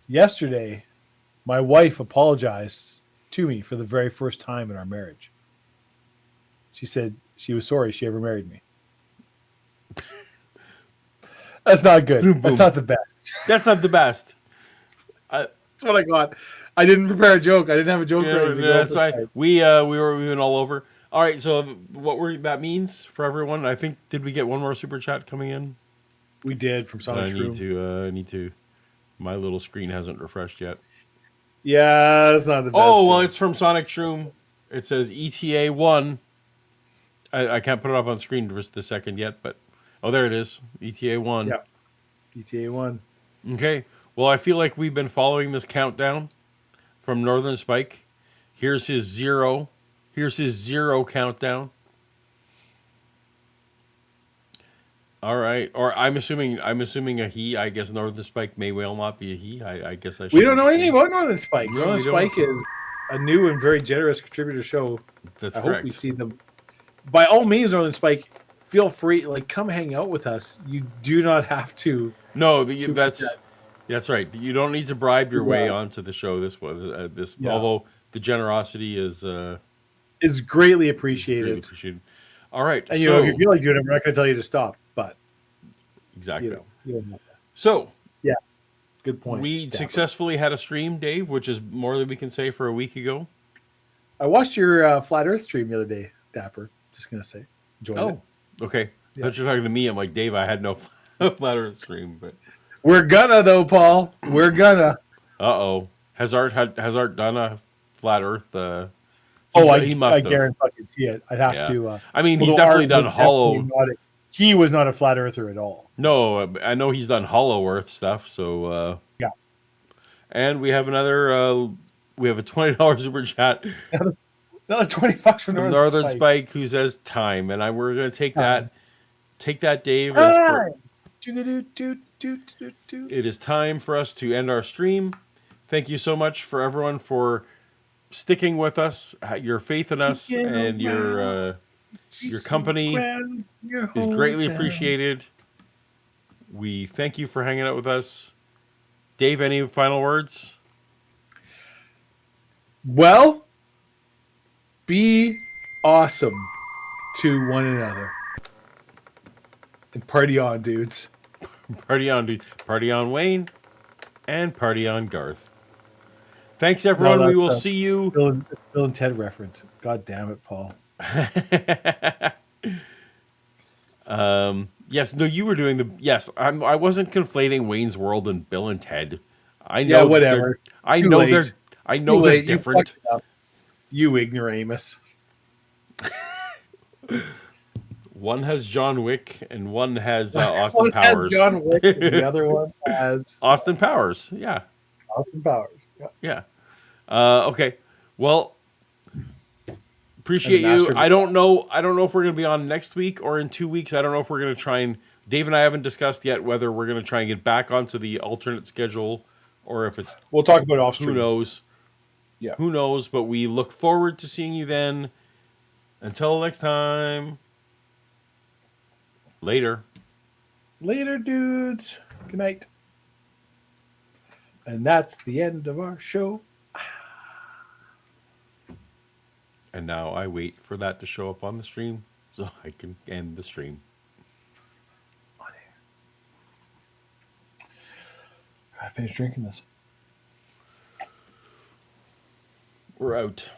Yesterday, my wife apologized to me for the very first time in our marriage. She said she was sorry she ever married me. That's not good. Boom, boom. That's not the best. That's not the best. That's what I got. I didn't prepare a joke. I didn't have a joke ready. That's fine. We went all over. All right. So that means for everyone, I think, did we get one more super chat coming in? We did from Sonic Room. I need to. My little screen hasn't refreshed yet. Yeah, that's not the best. Oh, well, it's from Sonic Shroom. It says ETA 1. I can't put it up on screen for just a second yet, but there it is. ETA 1. Yeah. ETA 1. Okay. Well, I feel like we've been following this countdown from Northern Spike. Here's his zero countdown. All right. Or I'm assuming a he. I guess Northern Spike may well not be a he. I guess I should. We don't know anything about Northern Spike. No, Northern Spike is a new and very generous contributor show. That's I correct. hope we see them. By all means, Northern Spike, feel free. Come hang out with us. You do not have to. No, that's right. You don't need to bribe your way onto the show. Although the generosity is greatly appreciated. All right. And if you feel like doing it, we're not going to tell you to stop. But exactly. So good point. We successfully had a stream, Dave, which is more than we can say for a week ago. I watched your Flat Earth stream the other day, Dapper. Just going to say. joined it. Oh, okay. Yeah. I thought you were talking to me. I'm like, Dave, I had no flat Earth stream, but We're gonna though, Paul. We're gonna. uh-oh. Has Art done a flat Earth? I He must have. guarantee it. I'd have Yeah. to. I mean, he's although definitely Art done was hollow. definitely not he was not a flat earther at all. No, I know he's done hollow Earth stuff. So Yeah. and we have another. We have a $20 super chat Another $20 from from Northern Northern Spike. Spike who says time, and we're gonna take Time. that, Dave. As for, Do-do-do-do-do-do-do. it is time for us to end our stream. Thank you so much for everyone for sticking with us, your faith in us, and your company is greatly appreciated. We thank you for hanging out with us. Dave, any final words? Well, be awesome to one another. And party on, dudes. Party on, dude. Party on, Wayne. And party on, Garth. Thanks, everyone. No, we will that's see you. Bill and Ted reference. God damn it, Paul. Yes, no, you were doing the. Yes, I wasn't conflating Wayne's World and Bill and Ted. I know. Yeah, whatever. I Too know late. they're. I know Too they're late. different. You ignoramus. One has John Wick and one has Austin One has Powers. John Wick, and the other one has Austin Powers. Yeah. Austin Powers. Yeah. Yeah. Okay. Well, appreciate you. I don't know if we're going to be on next week or in 2 weeks. I don't know if we're going to try and Dave and I haven't discussed yet whether we're going to try and get back onto the alternate schedule or if it's We'll talk about it off who stream. knows. Yeah. Who knows, but we look forward to seeing you then. Until next time. Later. Later, dudes. Good night. And that's the end of our show. And now I wait for that to show up on the stream so I can end the stream. I finished drinking this. We're out.